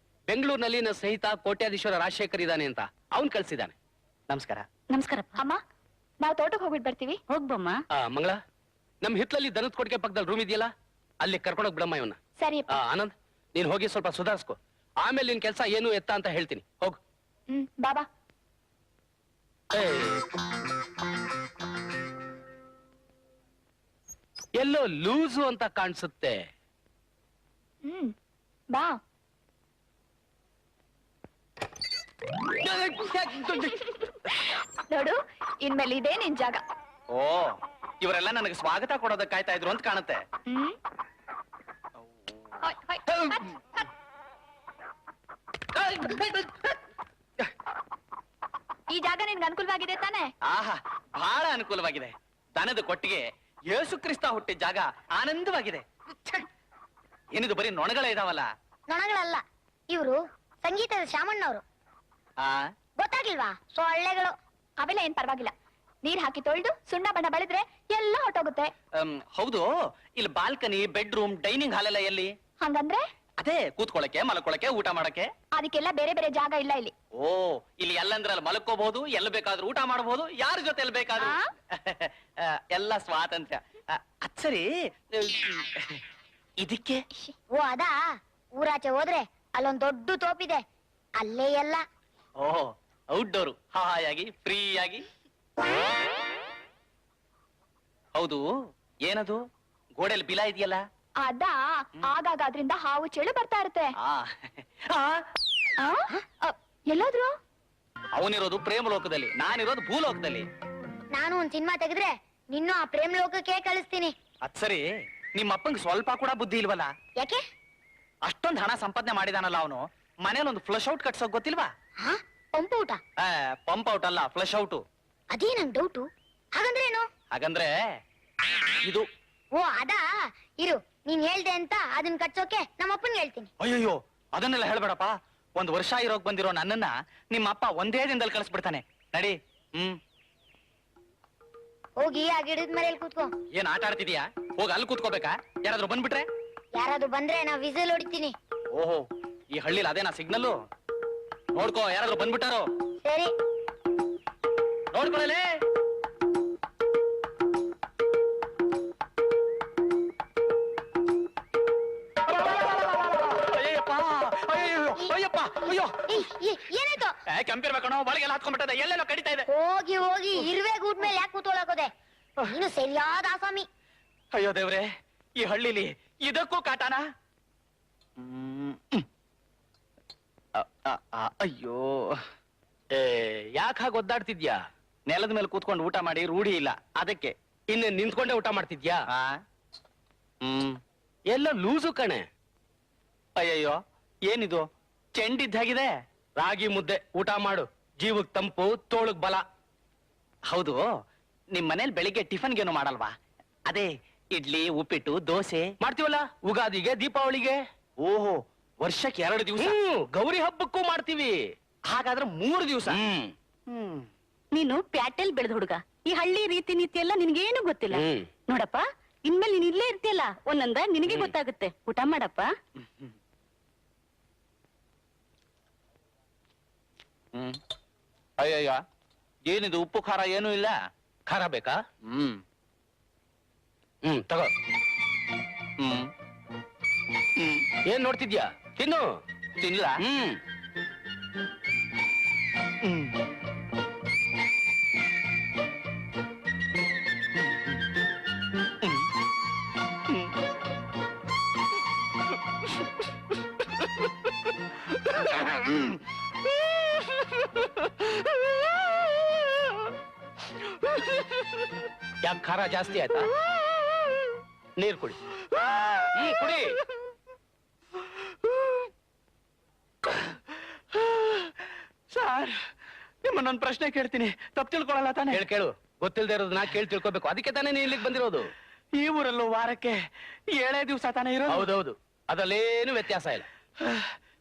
ಬೆಂಗಳೂರಿನಲ್ಲಿ ನನ್ನ ಸ್ನೇಹಿತ ಕೋಟ್ಯಾಧೀಶ್ವರ ರಾಜಶೇಖರ್ ಇದ್ದಾನೆ ಅಂತ, ಅವನ್ ಕಳ್ಸಿದ್ದಾನೆ. ನಮಸ್ಕಾರ. ನಮಸ್ಕಾರಪ್ಪ. ಅಮ್ಮ, ನಾವು ತೋಟಕ್ಕೆ ಹೋಗ್ಬಿಟ್ಟು ಬರ್ತೀವಿ. ಹೋಗ್ಬಮ್ಮ. ಮಂಗಳ, ನಮ್ ಹಿತ್ಲಲ್ಲಿ ದನದ ಕೊಟ್ಟಿಗೆ ಪಕ್ಕದಲ್ಲಿ ರೂಮ್ ಇದೆಯಲ್ಲ, ಅಲ್ಲಿ ಕರ್ಕೊಂಡೋಗ್ ಬಿಡಮ್ಮ ಇವನ್ನ. ಸರಿಯಪ್ಪ. ಆನಂದ್, ನೀನ್ ಹೋಗಿ ಸ್ವಲ್ಪ ಸುಧಾರಿಸ್ಕೊ. ಆಮೇಲೆ ನಿನ್ ಕೆಲಸ ಏನು ಎತ್ತ ಅಂತ ಹೇಳ್ತೀನಿ. ಹೋಗು. ಬಾಬಾ. ಎಲ್ಲೋ ಲೂಸು ಅಂತ ಕಾಣಿಸುತ್ತೆ. ಬಾ. ನೋಡು, ಇನ್ಮೇಲೆ ಇದೇ ನಿನ್ ಜಾಗ. ಓ, ಇವರೆಲ್ಲ ನನಗೆ ಸ್ವಾಗತ ಕೊಡೋದಕ್ಕೆ ಕಾಯ್ತಾ ಇದ್ರು ಅಂತ ಕಾಣುತ್ತೆ. ಹೊಯ್, ಹೊಯ್, ಈ ಜಾಗ ನಿನ್ಗೆ ಅನುಕೂಲವಾಗಿದೆ ತಾನೆ? ಆಹಾ, ಬಹಳ ಅನುಕೂಲವಾಗಿದೆ. ದನದ ಕೊಟ್ಟಿಗೆ ಯೇಸು ಕ್ರಿಸ್ತ ಹುಟ್ಟಿದ ಜಾಗ ಆನಂದವಾಗಿದೆ. ಛೆ, ಏನಿದು ಬರೀ ನೊಣಗಳೇ ಇದಾವಲ್ಲ? ನೊಣಗಳಲ್ಲ, ಇವರು ಸಂಗೀತದ ಶಾಮಣ್ಣವರು. ಆ ಗೊತ್ತಾಗಿಲ್ವಾ? ಸೊಳ್ಳೆಗಳು. ಅವೆಲ್ಲ ಏನ್ ಪರವಾಗಿಲ್ಲ. ನೀರ್ ಹಾಕಿ ತೊಳ್ದು ಸುಣ್ಣ ಬಣ್ಣ ಬಳಿದ್ರೆ ಎಲ್ಲ ಹೊಟ್ಟೋಗುತ್ತೆ. ಹೌದು, ಇಲ್ಲಿ ಬಾಲ್ಕನಿ, ಬೆಡ್ರೂಮ್, ಡೈನಿಂಗ್ ಹಾಲ್ ಎಲ್ಲ ಎಲ್ಲಿ? ಹಂಗಂದ್ರೆ ಅದೇ ಕೂತ್ಕೊಳಕ್ಕೆ, ಮಲ್ಕೊಳಕ್ಕೆ, ಊಟ ಮಾಡಕ್ಕೆ. ಅದಕ್ಕೆಲ್ಲ ಬೇರೆ ಬೇರೆ ಜಾಗ ಇಲ್ಲ ಇಲ್ಲಿ. ಓ, ಇಲ್ಲಿ ಎಲ್ಲಂದ್ರಲ್ಲಿ ಮಲ್ಕೋಬಹುದು, ಎಲ್ಲಿ ಬೇಕಾದ್ರೂ ಊಟ ಮಾಡಬಹುದು, ಯಾರ ಜೊತೆ ಎಲ್ಲಿ ಬೇಕಾದ್ರೂ. ಎಲ್ಲ ಸ್ವಾತಂತ್ರ್ಯ. ಅದ್ ಸರಿ, ಇದಕ್ಕೆ ಓ ಅದಾ, ಊರಾಚೆ ಹೋದ್ರೆ ಅಲ್ಲೊಂದ್ ದೊಡ್ಡ ತೋಪಿದೆ, ಅಲ್ಲೇ ಎಲ್ಲ. ಓ, ಔಟ್ಡೋರು, ಹಾಯಾಗಿ ಫ್ರೀ ಆಗಿ. ಹೌದು, ಏನದು ಗೋಡೆಯಲ್ಲಿ ಬಿಲ ಇದೆಯಲ್ಲ? ಅದ ಆಗಾಗ ಅದ್ರಿಂದ ಹಾವು ಚೇಳು ಬರ್ತಾ ಇರುತ್ತೆ. ಎಲ್ಲೋದ್ರು? ಅವನಿರೋದು ಪ್ರೇಮ ಲೋಕದಲ್ಲಿ, ನಾನಿರೋದು ಭೂಲೋಕದಲ್ಲಿ. ನಾನು ಒಂದ್ ಸಿನಿಮಾ ತೆಗೆದ್ರೆ ನಿನ್ನೂ ಆ ಪ್ರೇಮ ಲೋಕಕ್ಕೆ ಕಳಿಸ್ತೀನಿ. ಅದ್ ಸರಿ, ನಿಮ್ಮ ಅಪ್ಪಂಗೆ ಸ್ವಲ್ಪ ಕೂಡ ಬುದ್ಧಿ ಇಲ್ವಲ್ಲ? ಯಾಕೆ? ಅಷ್ಟೊಂದು ಹಣ ಸಂಪಾದನೆ ಮಾಡಿದಾನಲ್ಲ ಅವನು, ಮನೇಲಿ ಒಂದು ಫ್ಲಶ್ ಔಟ್ ಕಟ್ಸೋಕ್ ಗೊತ್ತಿಲ್ವಾ? ಪಂಪ್ ಊಟ? ಪಂಪ್ ಔಟ್ ಅಲ್ಲ, ಫ್ಲಶ್ ಔಟ್. ಅದೇ ನಂಗ್ ಡೌಟು. ಹಾಗಂದ್ರೆ ಏನು? ಹಾಗಂದ್ರೆ ಇದು. ಓ ಅದಾ, ಇರು, ನೀನ್ ಹೇಳ್ದೆ ಅಂತ ಅದನ್ನ ಕಟ್ಸೋಕೆ ನಮ್ಮಪ್ಪನ್ ಹೇಳ್ತೀನಿ. ಅಯ್ಯಯ್ಯೋ, ಅದನ್ನೆಲ್ಲ ಹೇಳ್ಬೇಡಪ್ಪ. 1 ವರ್ಷ ಇರೋಕ್ ಬಂದಿರೋ ನನ್ನನ್ನ ನಿಮ್ಮ ಅಪ್ಪ ಒಂದೇ ದಿನದಲ್ಲಿ ಕಳಿಸ್ಬಿಡ್ತಾನೆ. ನಡಿ. ಹೋಗಿ ಆ ಗಿಡದ ಮನೇಲಿ ಕೂತ್ಕೋ. ಏನ್ ಆಟ ಆಡ್ತಿದ್ಯಾ? ಹೋಗಿ ಅಲ್ಲಿ ಕೂತ್ಕೋಬೇಕಾ? ಯಾರಾದ್ರೂ ಬಂದ್ಬಿಟ್ರೆ? ಯಾರಾದ್ರೂ ಬಂದ್ರೆ ನಾ ವಿಸಿಲ್ ಹೊಡಿತೀನಿ. ಓಹೋ, ಈ ಹಳ್ಳಿಲಿ ಅದೇನಾ ಸಿಗ್ನಲ್ಲು? ನೋಡ್ಕೋ, ಯಾರಾದ್ರೂ ಬಂದ್ಬಿಟ್ಟಾರೋ? ಸರಿ. ನೋಡ್ಕೊಳ್ಳಲೇ. ಏನಾಯ್ತು? ಕೆಂಪಿರ್ಬೇಕಣೋ, ಒಳಗೆಲ್ಲ ಹಾಕೊಂಡ್ಬಿಟ್ಟದೆ, ಎಲ್ಲೆಲ್ಲೋ ಕಡಿತಾ ಇದೆ. ಹೋಗಿ ಹೋಗಿ ಇರುವೆ ಗೂಡ್ ಮೇಲೆ ಯಾಕೆ ಕೂತ್ಕೊಳ್ಳೋಕೋದೆ? ನೀನು ಸರಿಯಾದ ಆಸಾಮಿ. ಅಯ್ಯೋ ದೇವ್ರೆ, ಈ ಹಳ್ಳಿಲಿ ಇದಕ್ಕೂ ಕಾಟಾನ? ಅಯ್ಯೋ, ಯಾಕೆ ಹಾಗೆ ಒದ್ದಾಡ್ತಿದ್ಯಾ? ನೆಲದ ಮೇಲೆ ಕೂತ್ಕೊಂಡು ಊಟ ಮಾಡಿ ರೂಢಿ ಇಲ್ಲ, ಅದಕ್ಕೆ. ಇನ್ನು ನಿಂತ್ಕೊಂಡೆ ಊಟ ಮಾಡ್ತಿದ್ಯಾ? ಎಲ್ಲ ಲೂಸು ಕಣೆ. ಅಯ್ಯಯ್ಯೋ ಏನಿದು ಚೆಂಡಿದ್ದಾಗಿದೆ. ರಾಗಿ ಮುದ್ದೆ ಊಟ ಮಾಡು, ಜೀವಕ್ ತಂಪು, ತೋಳಗ್ ಬಲ. ಹೌದು, ನಿಮ್ ಮನೇಲಿ ಬೆಳಿಗ್ಗೆ ಟಿಫನ್ಗೇನು ಮಾಡಲ್ವಾ? ಅದೇ ಇಡ್ಲಿ, ಉಪ್ಪಿಟ್ಟು, ದೋಸೆ ಮಾಡ್ತೀವಲ್ಲ, ಉಗಾದಿಗೆ, ದೀಪಾವಳಿಗೆ. ಓಹೋ, ವರ್ಷಕ್ಕೆ 2 ದಿವಸ. ಗೌರಿ ಹಬ್ಬಕ್ಕೂ ಮಾಡ್ತೀವಿ. ಹಾಗಾದ್ರೆ 3 ದಿವಸ. ನೀನು ಪ್ಯಾಟೆಲ್ ಬೆಳೆದ ಹುಡುಗ, ಈ ಹಳ್ಳಿ ರೀತಿ ನೀತಿ ಎಲ್ಲ ನಿನ್ಗೇನು ಗೊತ್ತಿಲ್ಲ. ನೋಡಪ್ಪ, ಇನ್ಮೇಲೆ ನೀನ್ ಇಲ್ಲೇ ಇರ್ತೀಯಲ್ಲ, ಒಂದೊಂದ ನಿನಗೆ ಗೊತ್ತಾಗುತ್ತೆ. ಊಟ ಮಾಡಪ್ಪ. ಅಯ್ಯಯ್ಯ, ಏನಿದು ಉಪ್ಪು ಖಾರ ಏನೂ ಇಲ್ಲ? ಖಾರ ಬೇಕಾ? ತಗೋ. ಏನ್ ನೋಡ್ತಿದ್ಯಾ? ತಿನ್ನು. ತಿನ್ಲ? ಯಾಕೆ ಖಾರ ಜಾಸ್ತಿ ಆಯ್ತಾ? ನೀರ್ ಕುಡಿ. ಕುಡಿ. ಸರ್, ನಿಮ್ಮನ್ನೊಂದು ಪ್ರಶ್ನೆ ಕೇಳ್ತೀನಿ, ತಪ್ಪು ತಿಳ್ಕೊಳಲ್ಲ ತಾನೆ? ಕೇಳು. ಗೊತ್ತಿಲ್ದೇ ಇರೋದನ್ನ ಕೇಳಿ ತಿಳ್ಕೊಬೇಕು. ಅದಕ್ಕೆ ತಾನೇ ನೀ ಇಲ್ಲಿಗೆ ಬಂದಿರೋದು. ಈ ಊರಲ್ಲೂ ವಾರಕ್ಕೆ 7 ದಿವಸ ತಾನೇ ಇರೋದು? ಹೌದೌದು, ಅದರಲ್ಲೇನು ವ್ಯತ್ಯಾಸ ಇಲ್ಲ.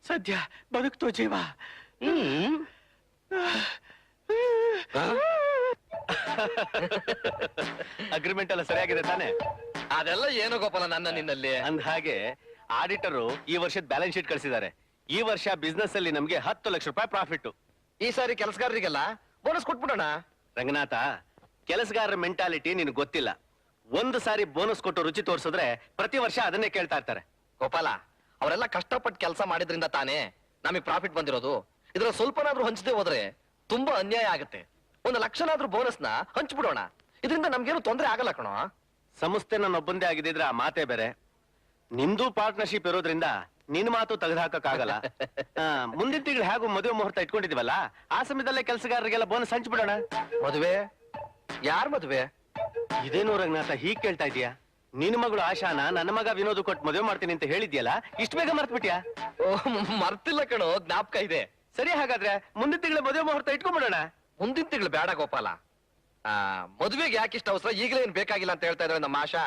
ಸದ್ಯ ಬದುಕ್ತು ಜೀವ. ಅಗ್ರಿಮೆಂಟ್ ಎಲ್ಲ ಸರಿಯಾಗಿದೆ ತಾನೆ? ಅದೆಲ್ಲ ಏನೋ ಗೋಪಾಲ ನನ್ನ ನಿನ್ನಲ್ಲಿ. ಅಂದ ಹಾಗೆ ಆಡಿಟರು ಈ ವರ್ಷದ ಬ್ಯಾಲೆನ್ಸ್ ಶೀಟ್ ಕಳಿಸಿದ್ದಾರೆ. ಈ ವರ್ಷ ಬಿಸ್ನೆಸ್ ಅಲ್ಲಿ ನಮ್ಗೆ 10 ಲಕ್ಷ ರೂಪಾಯಿ ಪ್ರಾಫಿಟ್. ಈ ಸಾರಿ ಕೆಲಸಗಾರರಿಗೆಲ್ಲ ಬೋನಸ್ ಕೊಟ್ಬಿಡೋಣ. ರಂಗನಾಥ, ಕೆಲಸಗಾರರ ಮೆಂಟಾಲಿಟಿ ನಿನಗೆ ಗೊತ್ತಿಲ್ಲ. ಒಂದು ಸಾರಿ ಬೋನಸ್ ಕೊಟ್ಟು ರುಚಿ ತೋರಿಸಿದ್ರೆ ಪ್ರತಿ ವರ್ಷ ಅದನ್ನೇ ಕೇಳ್ತಾ ಇರ್ತಾರೆ. ಗೋಪಾಲ, ಅವರೆಲ್ಲ ಕಷ್ಟಪಟ್ಟು ಕೆಲಸ ಮಾಡಿದ್ರಿಂದ ತಾನೇ ನಮಗೆ ಪ್ರಾಫಿಟ್ ಬಂದಿರೋದು. ಇದ್ರ ಸ್ವಲ್ಪನಾದ್ರೂ ಹಂಚದೆ ಹೋದ್ರೆ ತುಂಬಾ ಅನ್ಯಾಯ ಆಗುತ್ತೆ. 1 ಲಕ್ಷನಾದ್ರೂ ಬೋನಸ್ನ ಹಂಚ್ಬಿಡೋಣ. ಇದರಿಂದ ನಮ್ಗೇನು ತೊಂದರೆ ಆಗಲ್ಲ ಕಣೋ. ಸಂಸ್ಥೆ ನನ್ನೊಬ್ಬಂದೇ ಆಗಿದ್ರೆ ಆ ಮಾತೇ ಬೇರೆ. ನಿಮ್ದು ಪಾರ್ಟ್ನರ್ಶಿಪ್ ಇರೋದ್ರಿಂದ ನಿನ್ ಮಾತು ತೆಗೆದುಹಾಕಕ್ಕಾಗಲ್ಲ. ಮುಂದಿನ ತಿಂಗಳು ಹೇಗೂ ಮದುವೆ ಮುಹೂರ್ತ ಇಟ್ಕೊಂಡಿದೀವಲ್ಲ, ಆ ಸಮಯದಲ್ಲೇ ಕೆಲಸಗಾರರಿಗೆಲ್ಲ ಬೋನಸ್ ಹಂಚ್ಬಿಡೋಣ. ಮದುವೆ? ಯಾರ್ ಮದುವೆ? ಇದೇನು ರಂಗನಾಥ ಹೀಗ್ ಕೇಳ್ತಾ ಇದೀಯಾ? ನಿನ್ ಮಗಳು ಆಶಾನ ನನ್ನ ಮಗ ವಿನೋದ್ ಕೊಟ್ಟು ಮದುವೆ ಮಾಡ್ತೀನಿ ಅಂತ ಹೇಳಿದ್ಯಲ್ಲ, ಇಷ್ಟು ಬೇಗ ಮರ್ತ್ಬಿಟ್ಯಾ? ಮರ್ತಿಲ್ಲ ಕಣೋ, ಜ್ಞಾಪಕ ಇದೆ. ಸರಿ, ಹಾಗಾದ್ರೆ ಮುಂದಿನ ತಿಂಗಳ ಮದುವೆ ಮುಹೂರ್ತ ಇಟ್ಕೊಂಡ್ಬಿಡೋಣ. ಮುಂದಿನ ತಿಂಗಳು ಬೇಡ ಗೋಪಾಲ. ಮದುವೆಗೆ ಯಾಕಿಷ್ಟ ಅವಸರ? ಈಗಲೇ ಏನ್ ಬೇಕಾಗಿಲ್ಲ ಅಂತ ಹೇಳ್ತಾ ಇದ್ರೆ ನಮ್ಮ ಆಶಾ.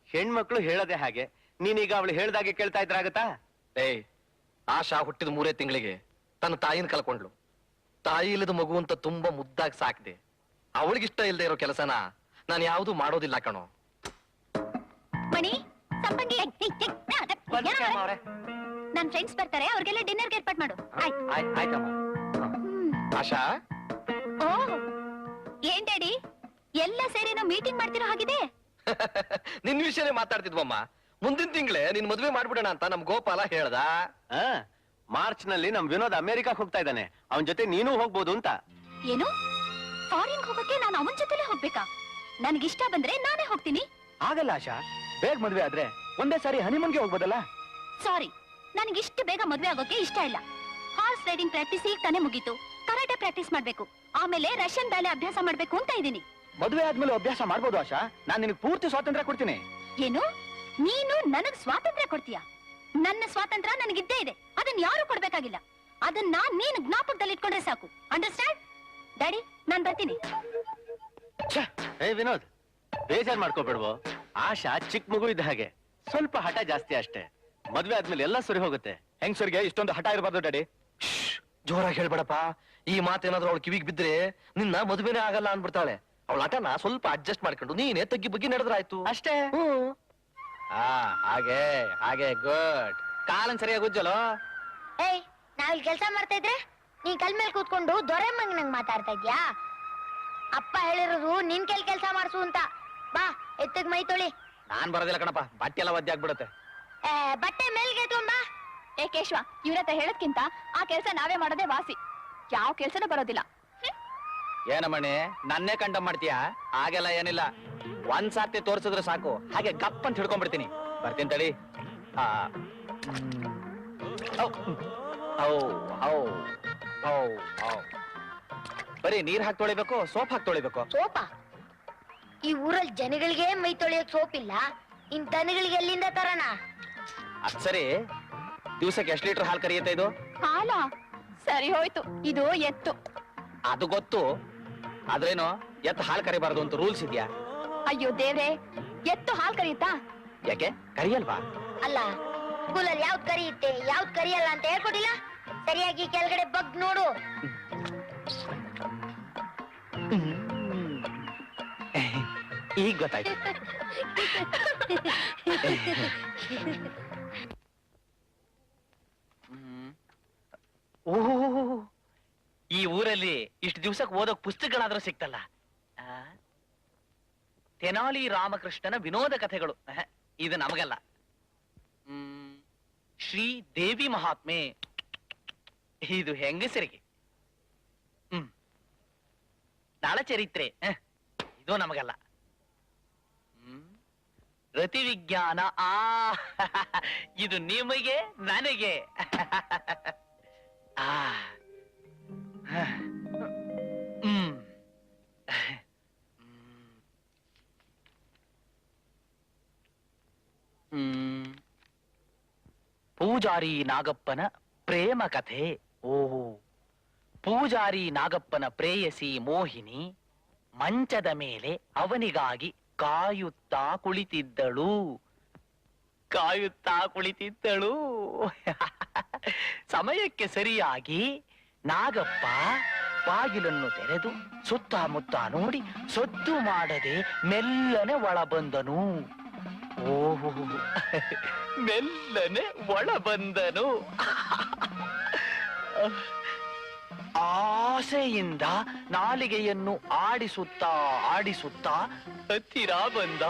ಹೆಣ್ಮಕ್ಳು ಹೇಳದೆ ಹಾಗೆ, ನೀನೀಗ ಅವಳು ಹೇಳ್ದಾಗೆ ಕೇಳ್ತಾ ಇದ್ರಾಗತ್ತಾ? ಏಯ್, ಆಶಾ ಹುಟ್ಟಿದ 3 ತಿಂಗಳಿಗೆ ತನ್ನ ತಾಯಿನ ಕಳ್ಕೊಂಡ್ಲು. ತಾಯಿ ಇಲ್ಲದ ಮಗು ಅಂತ ತುಂಬಾ ಮುದ್ದಾಗಿ ಸಾಕಿದೆ. ಅವಳಿಗಿಷ್ಟ ಇಲ್ಲದೆ ಇರೋ ಕೆಲಸನ ನಾನು ಯಾವ್ದು ಮಾಡೋದಿಲ್ಲ ಕಣೋ. ಮಣಿ, ಸಂಪಂಗಿ, ನನ್ ಫ್ರೆಂಡ್ಸ್ ಬರ್ತಾರೆ, ಅವ್ರಿಗೆಲ್ಲ ಡಿನ್ನರ್ಗೆ ಏರ್ಪಾಟ್ ಮಾಡು. ಆಯ್ತಮ್ಮ. ಆಶಾ, ಓ, ಏನ್ ಡ್ಯಾಡಿ ಎಲ್ಲ ಸೇರಿ ನಾವು ಮೀಟಿಂಗ್ ಮಾಡ್ತಿರೋ ಹಾಗಿದೆ. ನಿನ್ ವಿಷಯನೇ ಮಾತಾಡ್ತಿದ್ವಮ್ಮ. ಮುಂದಿನ ತಿಂಗಳೇ ನಿನ್ ಮದ್ವೆ ಮಾಡ್ಬಿಡೋಣ ಅಂತ ನಮ್ ಗೋಪಾಲ ಹೇಳ್ದ. ಮಾರ್ಚ್ ನಲ್ಲಿ ನಮ್ ವಿನೋದ್ ಅಮೆರಿಕಾಕ್ ಹೋಗ್ತಾ ಇದ್ದಾನೆ. ಅವನ್ ಜೊತೆ ನೀನು ಹೋಗ್ಬೋದು ಅಂತ. ಏನು, ಫಾರಿನ್ ಹೋಗಕ್ಕೆ ನಾನು ಅವನ ಜೊತೆಲೇ ಹೋಗ್ಬೇಕಾ? ನನ್ಗಿಷ್ಟ ಬಂದ್ರೆ ನಾನೇ ಹೋಗ್ತೀನಿ. ಆಗಲ್ಲ ಆಶಾ, ಬೇಗ ಮದ್ವೆ ಆದ್ರೆ ಒಂದೇ ಸಾರಿ ಹನಿಮೂನ್ಗೆ ಹೋಗ್ಬೋದಲ್ಲ? ಸಾರಿ, ನನಗಿಷ್ಟು ಬೇಗ ಮದ್ವೆ ಆಗೋಕೆ ಇಷ್ಟ ಇಲ್ಲ. ಹಾರ್ಸ್ ರೈಡಿಂಗ್ ಪ್ರಾಕ್ಟೀಸ್ ಈಗ ತಾನೇ ಮುಗೀತು. ಕರಾಟೆ ಪ್ರಾಕ್ಟೀಸ್ ಮಾಡ್ಬೇಕು, ಆಮೇಲೆ ರಷ್ಯನ್ ಬ್ಯಾಲೆ ಅಭ್ಯಾಸ ಮಾಡ್ಬೇಕು ಅಂತ ಇದೀನಿ. ಮದ್ವೆ ಆದ್ಮೇಲೆ ಅಭ್ಯಾಸ ಮಾಡ್ಬೋದು ಆಶಾ, ನಾನ್ ನಿನಗೆ ಪೂರ್ತಿ ಸ್ವಾತಂತ್ರ್ಯ ಕೊಡ್ತೀನಿ. ಏನು, ನೀನು ನನಗ್ ಸ್ವಾತಂತ್ರ್ಯ ಕೊಡ್ತೀಯಾ? ನನ್ನ ಸ್ವಾತಂತ್ರ್ಯ ನನಗಿದ್ದೇ ಇದೆ, ಅದನ್ನ ಯಾರು ಕೊಡ್ಬೇಕಾಗಿಲ್ಲ. ಅದನ್ನ ನೀನು ಜ್ಞಾಪಕದಲ್ಲಿ ಇಟ್ಕೊಂಡ್ರೆ ಸಾಕು. ಅಂಡರ್ಸ್ಟ್ಯಾಂಡ್? ಡ್ಯಾಡಿ, ನಾನ್ ಬರ್ತೀನಿ. ಏ ವಿನೋದ್, ಬೇಜಾರ್ ಮಾಡ್ಕೋಬೇಡ್ವೋ. ಆಶಾ ಚಿಕ್ಕ ಮಗು ಇದ್ದ ಹಾಗೆ, ಸ್ವಲ್ಪ ಹಠ ಜಾಸ್ತಿ ಅಷ್ಟೇ. ಮದ್ವೆ ಆದ್ಮೇಲೆ ಎಲ್ಲ ಸರಿ ಹೋಗುತ್ತೆ. ಹೆಂಗ್ಸರ್ಗೆ ಇಷ್ಟೊಂದು ಹಠ ಇರಬಾರ್ದು ಡ್ಯಾಡಿ. ಜೋರಾಗಿ ಹೇಳ್ಬೇಡಪ್ಪ. ಈ ಮಾತೇನಾದ್ರೂ ಅವಳು ಕಿವಿಗೆ ಬಿದ್ರೆ ನಿನ್ನ ಮದುವೆನೇ ಆಗಲ್ಲ ಅನ್ಬಿಡ್ತಾಳೆ. ಅವಳ ಹಠನ ಸ್ವಲ್ಪ ಅಡ್ಜಸ್ಟ್ ಮಾಡ್ಕೊಂಡು ನೀನೇ ತಗ್ಗಿ ಬಗ್ಗಿ ನಡೆದ್ರಾಯ್ತು ಅಷ್ಟೇ. ಹಾಗೆ ಹಾಗೆ, ಗುಡ್. ಕಾಲನ್ ಸರಿಯಾಗಿ ಉಜ್ಜಲೋ. ಏಯ್, ನಾವಿಲ್ಲಿ ಕೆಲಸ ಮಾಡ್ತಾ ಇದ್ರೆ ನೀನ್ ಕಲ್ ಮೇಲೆ ಕೂತ್ಕೊಂಡು ದೊರೆ ಮಂಗನಂಗ್ ಮಾತಾಡ್ತಾ ಇದ್ಯಾ? ಅಪ್ಪ ಹೇಳಿರೋದು ನಿನ್ ಕೆಲಸ ಮಾಡ್ಸು ಅಂತ. ಬಾ, ಎತ್ತಗ್ ಮೈ ತೊಳಿ. ನಾನ್ ಬರೋದಿಲ್ಲ ಕಣಪ್ಪ, ಬಟ್ಟೆ ಎಲ್ಲ ಒದ್ದೆ ಆಗ್ಬಿಡುತ್ತೆ. ಬಟ್ಟೆ ಮೇಲ್ಗೆ ಬಾ. ಏ ಕೇಶವ, ಇವ್ರ ಹತ್ರ ಹೇಳೋದ್ಕಿಂತ ಆ ಕೆಲ್ಸ ನಾವೇ ಮಾಡೋದೇ ವಾಸಿ. ಯಾವ ಕೆಲ್ಸನೂ ಬರೋದಿಲ್ಲ. ಏನಮ್ಮಣ್ಣಿ, ನನ್ನೇ ಕಂಡ ಮಾಡ್ತೀಯಾ? ಹಾಗೆಲ್ಲ ಏನಿಲ್ಲ, ಒಂದ್ ಸಾರ್ತಿ ತೋರ್ಸಿದ್ರೆ ಸಾಕು, ಹಾಗೆ ಗಪ್ ಅಂತ ಹಿಡ್ಕೊಂಡ್ಬಿಡ್ತೀನಿ. ಬರ್ತೀನಿ ತಡಿ. ಬರೀ ನೀರ್ ಹಾಕಿ ತೊಳಿಬೇಕು, ಸೋಪ್ ಹಾಕಿ ತೊಳಿಬೇಕು? ಸೋಪ? ಈ ಊರಲ್ಲಿ ಜನಗಳಿಗೆ ಮೈ ತೊಳೆಯೋಕ್ ಸೋಪ್ ಇಲ್ಲ, ಇನ್ ತನಗಳಿಗೆ ಎಲ್ಲಿಂದ ತರೋಣ? ಅದ್ ಸರಿ, ದಿವ್ಸಕ್ಕೆ ಎಷ್ಟು ಲೀಟರ್ ಹಾಲು ಕರಿಯುತ್ತೆ ಇದು? ಹಾಲ ಸರಿ ಹೋಯ್ತು, ಇದು ಎತ್ತು. ಅದು ಗೊತ್ತು, ಆದ್ರೇನು ಎತ್ತು ಹಾಲು ಕರಿಬಾರ್ದು ಅಂತ ರೂಲ್ಸ್ ಇದೆಯಾ? ಅಯ್ಯೋ ದೇವ್ರೆ, ಎತ್ತು ಹಾಲ್ ಕರಿಯುತ್ತಾ? ಯಾಕೆ ಕರಿಯಲ್ವಾ? ಅಲ್ಲ, ಸ್ಕೂಲಲ್ಲಿ ಯಾವ್ದ್ ಕರಿಯುತ್ತೆ ಯಾವ್ದ್ ಕರಿಯಲ್ಲ ಅಂತ ಹೇಳ್ಕೊಟ್ಟಿಲ್ಲ. ಸರಿಯಾಗಿ ಕೆಳಗಡೆ ಬಗ್ ನೋಡು. ಈಗ ಗೊತ್ತಾಯ್ತು. ಓಹ್, ಈ ಊರಲ್ಲಿ ಇಷ್ಟು ದಿವ್ಸಕ್ಕೆ ಓದೋಕ್ ಪುಸ್ತಕಗಳಾದ್ರೂ ಸಿಕ್ತಲ್ಲ. ತೆನಾಲಿ ರಾಮಕೃಷ್ಣನ ವಿನೋದ ಕಥೆಗಳು, ಇದು ನಮಗಲ್ಲ. ಶ್ರೀ ದೇವಿ ಮಹಾತ್ಮೆ, ಇದು ಹೆಂಗಸರಿಗೆ. ನಳಚರಿತ್ರೆ, ಇದು ನಮಗಲ್ಲ. ರತಿ ವಿಜ್ಞಾನ, ಇದು ನಿಮಗೆ ನನಗೆ. ಪೂಜಾರಿ ನಾಗಪ್ಪನ ಪ್ರೇಮ ಕಥೆ. ಓಹೋ, ಪೂಜಾರಿ ನಾಗಪ್ಪನ ಪ್ರೇಯಸಿ ಮೋಹಿನಿ ಮಂಚದ ಮೇಲೆ ಅವನಿಗಾಗಿ ಕಾಯುತ್ತಾ ಕುಳಿತಿದ್ದಳು. ಸಮಯಕ್ಕೆ ಸರಿಯಾಗಿ ನಾಗಪ್ಪ ಬಾಗಿಲನ್ನು ತೆರೆದು ಸುತ್ತಮುತ್ತ ನೋಡಿ ಸದ್ದು ಮಾಡದೆ ಮೆಲ್ಲನೆ ಒಳ ಬಂದನು. ಓಹೋ, ಮೆಲ್ಲನೆ ಒಳ ಬಂದನು. ಆಸೆಯಿಂದ ನಾಲಿಗೆಯನ್ನು ಆಡಿಸುತ್ತಾ ಹತ್ತಿರ ಬಂದ.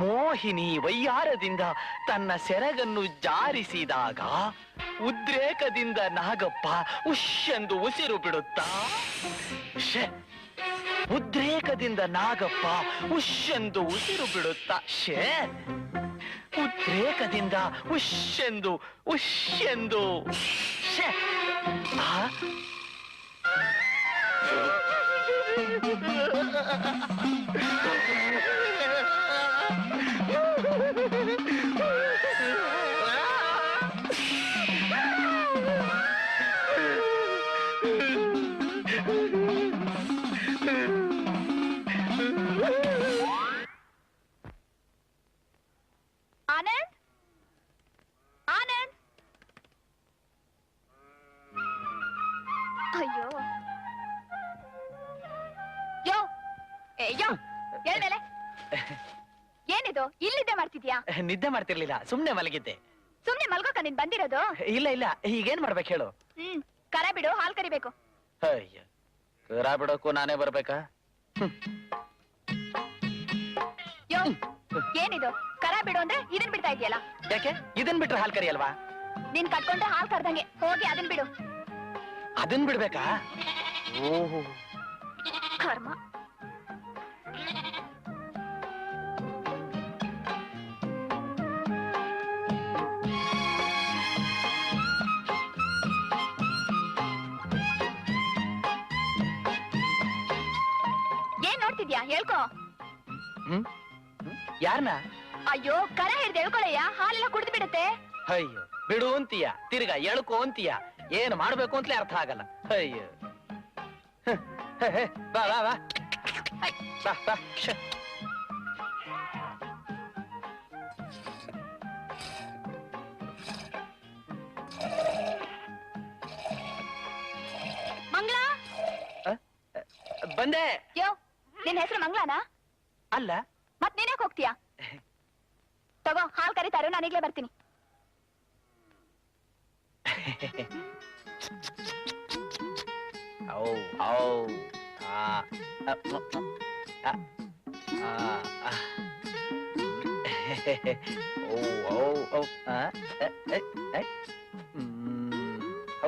ಮೋಹಿನಿ ವಯ್ಯಾರದಿಂದ ತನ್ನ ಸೆರಗನ್ನು ಜಾರಿಸಿದಾಗ ಉದ್ರೇಕದಿಂದ ನಾಗಪ್ಪ ಉಶ್ಯೆಂದು ಉಸಿರು ಬಿಡುತ್ತಾ ಉದ್ರೇಕದಿಂದ ನಾಗಪ್ಪ ಉಶ್ಯೆಂದು ಉಸಿರು ಬಿಡುತ್ತಾ ಉದ್ರೇಕದಿಂದ ಉಶ್ಯೆಂದು ಆನಂದ್, ಆನಂದ್, ಅಯ್ಯೋ ಯೋ ಯೋ ಹೇಳ್ಮೇಲೆ ಏನಿದು? ಇಲ್ಲಿದ್ದೆ ಮಾಡ್ತಿದ್ಯಾ? ನಿದ್ದೆ ಮಾಡ್ತಿರ್ಲಿಲ್ಲ, ಸುಮ್ನೆ ಮಲಗಿದ್ದೆ. ಸುಮ್ನೆ ಮಲ್ಗೋಕ ನೀನ್ ಬಂದಿರೋದು? ಇಲ್ಲ, ಈಗೇನ್ ಮಾಡ್ಬೇಕು ಹೇಳು? ಕರ ಬಿಡು, ಹಾಲ್ ಕರಿಬೇಕು. ಅಯ್ಯ, ಕರ ಬಿಡೋಕು ನಾನೇ ಬರ್ಬೇಕಾ? ಯೋ, ಏನಿದು? ಕರ ಬಿಡು ಅಂದ್ರೆ ಇದನ್ ಬಿಡ್ತಾ ಇದೆಯಲ್ಲ? ಯಾಕೆ? ಇದನ್ ಬಿಟ್ರೆ ಹಾಲ್ ಕರಿಯಲ್ವಾ? ನೀನ್ ಕಟ್ಕೊಂಡ್ರೆ ಹಾಲ್ ಕರ್ದಂಗೆ. ಹೋಗಿ ಅದನ್ ಬಿಡು. ಅದನ್ ಬಿಡ್ಬೇಕಾ? ಓಹೋ, ಕರ್ಮ. ಏನ್ ನೋಡ್ತಿದ್ಯಾ? ಹೇಳ್ಕೊ. ಯಾರನ್ನ? ಅಯ್ಯೋ, ಕರ ಹಿಡ್ದು ಹೇಳ್ಕೊಳಯ್ಯ, ಹಾಲೆಲ್ಲ ಕುಡ್ದು ಬಿಡುತ್ತೆ. ಅಯ್ಯೋ, ಬಿಡು ಅಂತೀಯ, ತಿರ್ಗಾ ಎಳ್ಕೊ ಅಂತೀಯ. ಏನ್ ಮಾಡ್ಬೇಕು ಅಂತಲೇ ಅರ್ಥ ಆಗಲ್ಲ. ಅಯ್ಯೋ, ಬಾ ಬಾ ಬಾ ಬಾ ಬಾ. ಮಂಗಳ, ಬಂದೆ. ಯೋ, ನಿನ್ ಹೆಸರು ಮಂಗಳನಾ? ಅಲ್ಲ, ಮತ್ ನೀನ್ಯಾಕ್ ಹೋಗ್ತೀಯಾ? ತಗೋ, ಹಾಲ್ ಕರಿತಾರೋ, ನಾನೀಗ್ಲೇ ಬರ್ತೀನಿ. ಔ ಔ ಆ ಓ ಓ ಓ ಆ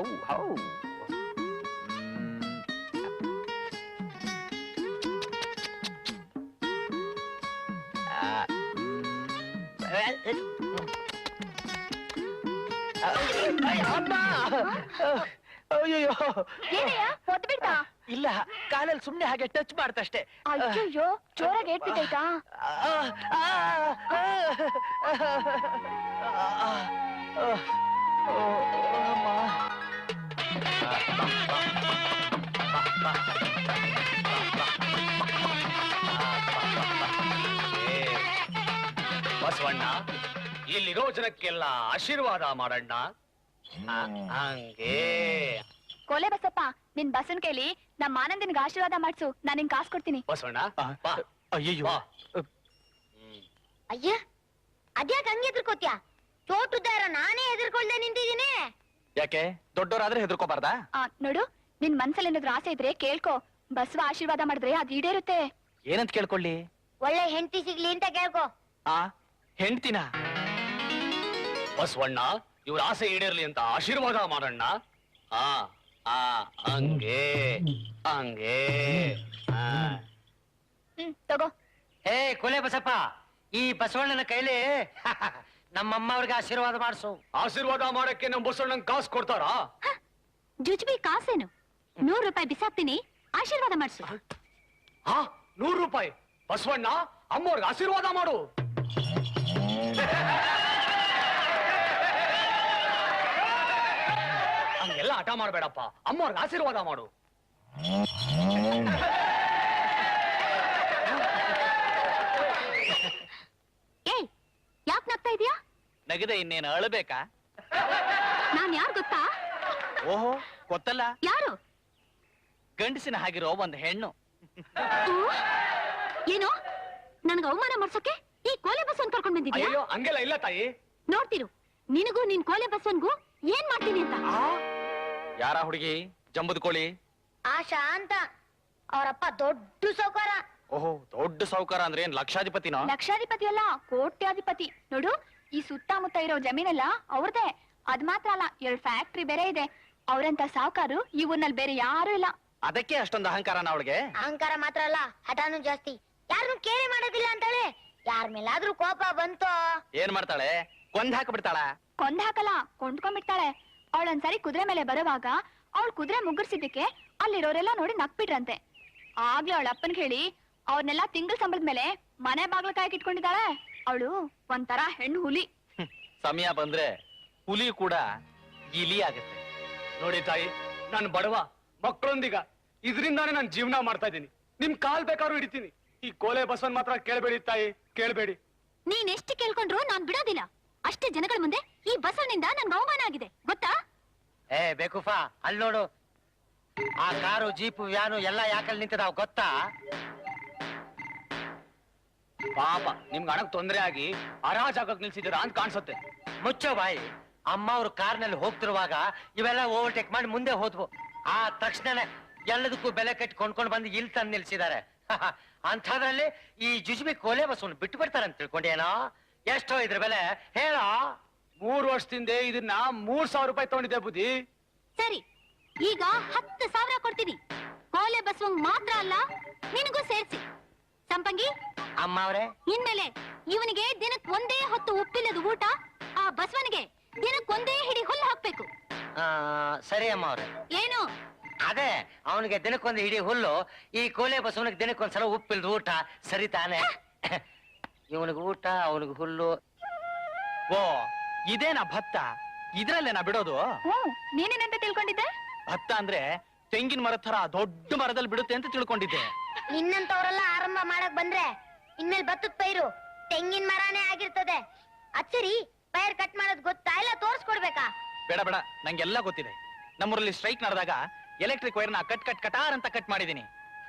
ಔ ಔ ಅಮ್ಮ, ಅಯ್ಯೋ, ಏನಯ್ಯ, ಒದ್ದು ಬಿಡ್ತಾ? ಇಲ್ಲ, ಕಾಲಲ್ಲಿ ಸುಮ್ನೆ ಹಾಗೆ ಟಚ್ ಮಾಡ್ತಷ್ಟೇ. ಅಯ್ಯೋ ಜೋರಾಗಿ ಏಟ್ಬಿಟ್ಟೈತಾ? ಬಸವಣ್ಣ, ಇಲ್ಲಿರೋ ಜನಕ್ಕೆಲ್ಲ ಆಶೀರ್ವಾದ ಮಾಡಣ್ಣ. ಹಂಗೆ ಕೋಲೆ ಬಸಪ್ಪ, ನಿನ್ ಬಸನ್ ಕೈಲಿ ನಮ್ಮ ಆನಂದಿನ್ಗೆ ಆಶೀರ್ವಾದ ಮಾಡ್ಸು, ನಾನು ನಿನ್ ಕಾಸು ಕೊಡ್ತೀನಿ. ಬಸವಣ್ಣ, ಬಾ. ಅಯ್ಯಯ್ಯೋ. ಬಾ. ಅಯ್ಯ ಅದ್ಯಾಕೆ ಹಂಗೆ ಹೆದರ್ಕೋತ್ಯಾ? ಚೋಟುದ್ದಾರ ನಾನೇ ಹೆದರ್ಕೊಳ್ದೆ ನಿಂತಿದ್ದೀನಿ. ಯಾಕೆ ದೊಡ್ಡವರಾದ್ರೆ ಹೆದರ್ಕೋಬಾರ್ದಾ? ನೋಡು, ನಿನ್ ಮನ್ಸಲ್ಲಿ ಏನಾದ್ರು ಆಸೆ ಇದ್ರೆ ಕೇಳ್ಕೊ. ಬಸವ ಆಶೀರ್ವಾದ ಮಾಡಿದ್ರೆ ಅದು ಈಡೇರುತ್ತೆ. ಏನಂತ ಕೇಳ್ಕೊಳ್ಳಿ? ಒಳ್ಳೆ ಹೆಂಡತಿ ಸಿಗ್ಲಿ ಅಂತ ಕೇಳ್ಕೊ. ಆ ಹೆಂಡ್ತಿನ? ಬಸವಣ್ಣ, ಇವ್ರ ಆಸೆ ಈಡೇರ್ಲಿ ಅಂತ ಆಶೀರ್ವಾದ ಮಾಡಣ್ಣ. ಆ ಆ ಹಂಗೆ ಹಂಗೆ. ತಗೋ. ಹೇ ಕೊಲೆ ಬಸಪ್ಪ, ಈ ಬಸವಣ್ಣನ ಕೈಲಿ ನಮ್ಮಮ್ಮ ಅವ್ರಿಗೆ ಆಶೀರ್ವಾದ ಮಾಡಿಸು. ಆಶೀರ್ವಾದ ಮಾಡಕ್ಕೆ ನಮ್ ಬಸವಣ್ಣಂಗ್ ಕಾಸು ಕೊಡ್ತಾರಾ? ಜುಜ್ಬಿ ಕಾಸೇನು? 100 ರೂಪಾಯಿ ಬಿಸಾಕ್ತೀನಿ, ಆಶೀರ್ವಾದ ಮಾಡ್ಸು. ಹಾ, 100 ರೂಪಾಯಿ? ಬಸವಣ್ಣ, ಅಮ್ಮವ್ರಿಗೆ ಆಶೀರ್ವಾದ ಮಾಡು. ಹಂಗೆಲ್ಲ ಹಠ ಮಾಡ್ಬೇಡಪ್ಪ, ಅಮ್ಮವ್ರಿಗೆ ಆಶೀರ್ವಾದ ಮಾಡು. ಏಯ್, ಯಾಕ್ ನಗ್ತಾ ಇದೀಯಾ? ನಗದೆ ಇನ್ನೇನು ಅಳಬೇಕಾ? ನಾನ್ ಯಾರು ಗೊತ್ತಾ? ಓಹೋ, ಗೊತ್ತಲ್ಲ, ಯಾರು? ಗಂಡಸಿನ ಹಾಗಿರೋ ಒಂದು ಹೆಣ್ಣು. ಏನು, ನನ್ಗೆ ಅವಮಾನ ಮಾಡ್ಸೋಕೆ ಈ ಕೋಲೆ ಬಸವನ್ ಕರ್ಕೊಂಡ್ ಬಂದಿದ್ಯಾ? ಅಯ್ಯೋ, ಹಂಗೆಲ್ಲ ಇಲ್ಲ ತಾಯಿ. ನೋಡ್ತಿರು, ನಿನಗೂ ನಿನ್ ಕೋಲೆ ಬಸವನ್ಗೂ ಏನ್ ಮಾಡ್ತೀನಿ ಅಂತ. ಯಾರ ಹುಡುಗಿ? ಜಂಬದ ಕೋಳಿ? ಆಶಾ ಅಂತ, ಅವರಪ್ಪ ದೊಡ್ಡ ಸೌಕಾರ. ಓಹೋ, ದೊಡ್ಡ ಸಾಹುಕಾರ ಅಂದ್ರೆ ಏನ್ ಲಕ್ಷಾಧಿಪತಿನೋ? ಲಕ್ಷಾಧಿಪತಿ ಅಲ್ಲ, ಕೋಟ್ಯಾಧಿಪತಿ. ನೋಡು, ಈ ಸುತ್ತಮುತ್ತ ಇರೋ ಜಮೀನೆಲ್ಲ ಅವ್ರದೇ. ಅದ್ ಮಾತ್ರ ಅಲ್ಲ, 2 ಫ್ಯಾಕ್ಟ್ರಿ ಬೇರೆ ಇದೆ. ಅವ್ರಂತ ಸಾವುಕಾರು ಈ ಊರ್ನಲ್ಲಿ ಬೇರೆ ಯಾರು ಇಲ್ಲ. ಅದಕ್ಕೆ ಅಷ್ಟೊಂದು ಅಹಂಕಾರನ ಅವಳಿಗೆ? ಅಹಂಕಾರ ಮಾತ್ರ ಅಲ್ಲ, ಹಠಾನು ಜಾಸ್ತಿ. ಯಾರನ್ನು ಕೇಳಿ ಮಾಡೋದಿಲ್ಲ ಅಂತಾಳೆ. ಯಾರ ಮೇಲಾದ್ರೂ ಕೋಪ ಬಂತೋ ಏನ್ ಮಾಡ್ತಾಳೆ? ಕೊಂದ್ ಹಾಕ್ಬಿಡ್ತಾಳ? ಕೊಂದ್ ಹಾಕಲ್ಲ, ಕೊಂಡ್ಕೊಂಡ್ಬಿಡ್ತಾಳೆ. ಅವಳೊಂದ್ಸರಿ ಕುದುರೆ ಮೇಲೆ ಬರುವಾಗ ಅವಳು ಕುದುರೆ ಮುಗ್ಗರ್ಸಿದ್ದಕ್ಕೆ ಅಲ್ಲಿರೋರೆಲ್ಲ ನೋಡಿ ನಕ್ಬಿಟ್ರಂತೆ. ಆಗ್ಲೇ ಅವಳ ಅಪ್ಪನ್ ಹೇಳಿ ಅವ್ರನ್ನೆಲ್ಲ ತಿಂಗಳ ಸಂಬಳದ ಮೇಲೆ ಮನೆ ಬಾಗ್ಲ ಕಾಯಕ್ ಇಟ್ಕೊಂಡಿದ್ದಾಳೆ. ಅವಳು ಒಂಥರ ಹೆಣ್ಣು ಹುಲಿ. ಸಮಯ ಬಂದ್ರೆ ಹುಲಿ ಕೂಡ ಇಲಿ ಆಗತ್ತೆ. ನೋಡಿ ತಾಯಿ, ನಾನು ಬಡವ, ಮಕ್ಕಳೊಂದಿಗ ಇದರಿಂದಾನೇ ನಾನು ಜೀವನ ಮಾಡ್ತಾ ಇದ್ದೀನಿ. ನಿಮ್ ಕಾಲ್ ಬೇಕಾದ್ರೂ ಹಿಡಿತೀನಿ. ಈ ಕೋಲೆ ಬಸವನ್ ಮಾತ್ರ ಕೇಳ್ಬೇಡಿ ತಾಯಿ, ಕೇಳ್ಬೇಡಿ. ನೀನ್ ಎಷ್ಟು ಕೇಳ್ಕೊಂಡ್ರು ನಾನ್ ಬಿಡೋದಿಲ್ಲ. ಅಷ್ಟೇ ಜನಗಳ ಮುಂದೆ ಈ ಬಸವನಿಂದ ನನ್ಗೆ ಅವಮಾನ ಆಗಿದೆ, ಗೊತ್ತಾ? ಏ ಬೇಕುಫಾ, ಅಲ್ಲಿ ನೋಡು, ಆ ಕಾರು ಜೀಪು ವ್ಯಾನು ಎಲ್ಲ ಯಾಕಲ್ಲಿ ನಿಂತಿದಾವ್ ಗೊತ್ತಾ? ಪಾಪ, ನಿಮ್ಗೆ ಹಣಕ್ ತೊಂದರೆ ಆಗಿ ಅರಾಜಾಗಕ್ಕೆ ನಿಲ್ಸಿದ್ದೀರಾ ಅಂತ ಕಾಣಿಸುತ್ತೆ. ಮುಚ್ಚೋ ಬಾಯಿ. ಅಮ್ಮ ಅವ್ರು ಕಾರ್ನಲ್ಲಿ ಹೋಗ್ತಿರುವಾಗ ಇವೆಲ್ಲ ಓವರ್ಟೇಕ್ ಮಾಡಿ ಮುಂದೆ ಹೋದ್ವು. ಆ ತಕ್ಷಣನೇ ಎಲ್ಲದಕ್ಕೂ ಬೆಲೆ ಕಟ್ಟಿ ಕೊಂಡ್ಕೊಂಡು ಬಂದು ಇಲ್ಲಿ ತಂದು ನಿಲ್ಸಿದ್ದಾರೆ. ಅಂಥದ್ರಲ್ಲಿ ಈ ಜುಜುಬಿ ಕೋಲೆ ಬಸವನ್ನ ಬಿಟ್ಟು ಬಿಡ್ತಾರೆ ಅಂತ ತಿಳ್ಕೊಂಡೇನೋ? ಎಷ್ಟೋ ಇದ್ರ ಬೆಲೆ ಹೇಳೋ? 3 ವರ್ಷದಿಂದ ಇದನ್ನ 3000 ರೂಪಾಯಿ ತಗೊಂಡಿದ್ದೆ ಬುದ್ಧಿ. ಸರಿ, ಈಗ 10,000 ಕೊಡ್ತೀನಿ. ಕೋಲೆ ಬಸವಂಗ್ ಮಾತ್ರ ಅಲ್ಲ, ನಿನಗೂ ಸೇರ್ಸಿ. ಸಂಪಂಗಿ, ಅಮ್ಮ ಅವ್ರೆ, ಇನ್ಮೇಲೆ ಇವನಿಗೆ ದಿನಕ್ ಒಂದೇ ಹೊತ್ತು ಉಪ್ಪಿಲ್ಲದ ಊಟ, ಆ ಬಸವನಿಗೆ ದಿನಕ್ಕೊಂದೇ ಹಿಡಿ ಹುಲ್ಲು ಹಾಕ್ಬೇಕು. ಸರಿ ಅಮ್ಮ ಅವ್ರೆ. ಏನು? ಅದೇ, ಅವನಿಗೆ ದಿನಕ್ಕೊಂದು ಹಿಡಿ ಹುಲ್ಲು, ಈ ಕೋಲೆ ಬಸವನಿಗೆ ದಿನಕ್ಕೊಂದ್ಸಲ ಉಪ್ಪಿಲ್ದ ಊಟ, ಸರಿ ತಾನೆ? ಇವನಿಗೆ ಊಟ, ಅವನಿಗೆ ಹುಲ್ಲು. ಓ, ಇದೇನಾ ಭತ್ತ? ಇದ್ರಲ್ಲೇನಾ ಬಿಡೋದು? ನೀನೇನಂತ ತಿಳ್ಕೊಂಡಿದ್ದೆ? ಭತ್ತ ಅಂದ್ರೆ ತೆಂಗಿನ ಮರದ ತರ ದೊಡ್ಡ ಮರದಲ್ಲಿ ಬಿಡುತ್ತೆ ಅಂತ ತಿಳ್ಕೊಂಡಿದ್ದೆ. ನಿನ್ನಂತವ್ರೆಲ್ಲ ಆರಂಭ ಮಾಡಕ್ ಬಂದ್ರೆ ಇನ್ಮೇಲೆ ಭತ್ತದ ಪೈರು ತೆಂಗಿನ ಮರಾನೇ ಆಗಿರ್ತದೆ. ಅಚ್ಚರಿ, ಪೈರ್ ಕಟ್ ಮಾಡೋದ್ ಗೊತ್ತಾ ಇಲ್ಲ ತೋರ್ಸ್ಕೊಡ್ಬೇಕಾ? ಬೇಡ ಬೇಡ, ನಂಗೆಲ್ಲ ಗೊತ್ತಿದೆ. ನಮ್ಮೂರಲ್ಲಿ ಸ್ಟ್ರೈಕ್ ನಡೆದಾಗ ಎಲೆಕ್ಟ್ರಿಕ್ ವೈರ್ನ ಕಟಾರ್ ಅಂತ ಕಟ್ ಮಾಡಿದೀನಿ.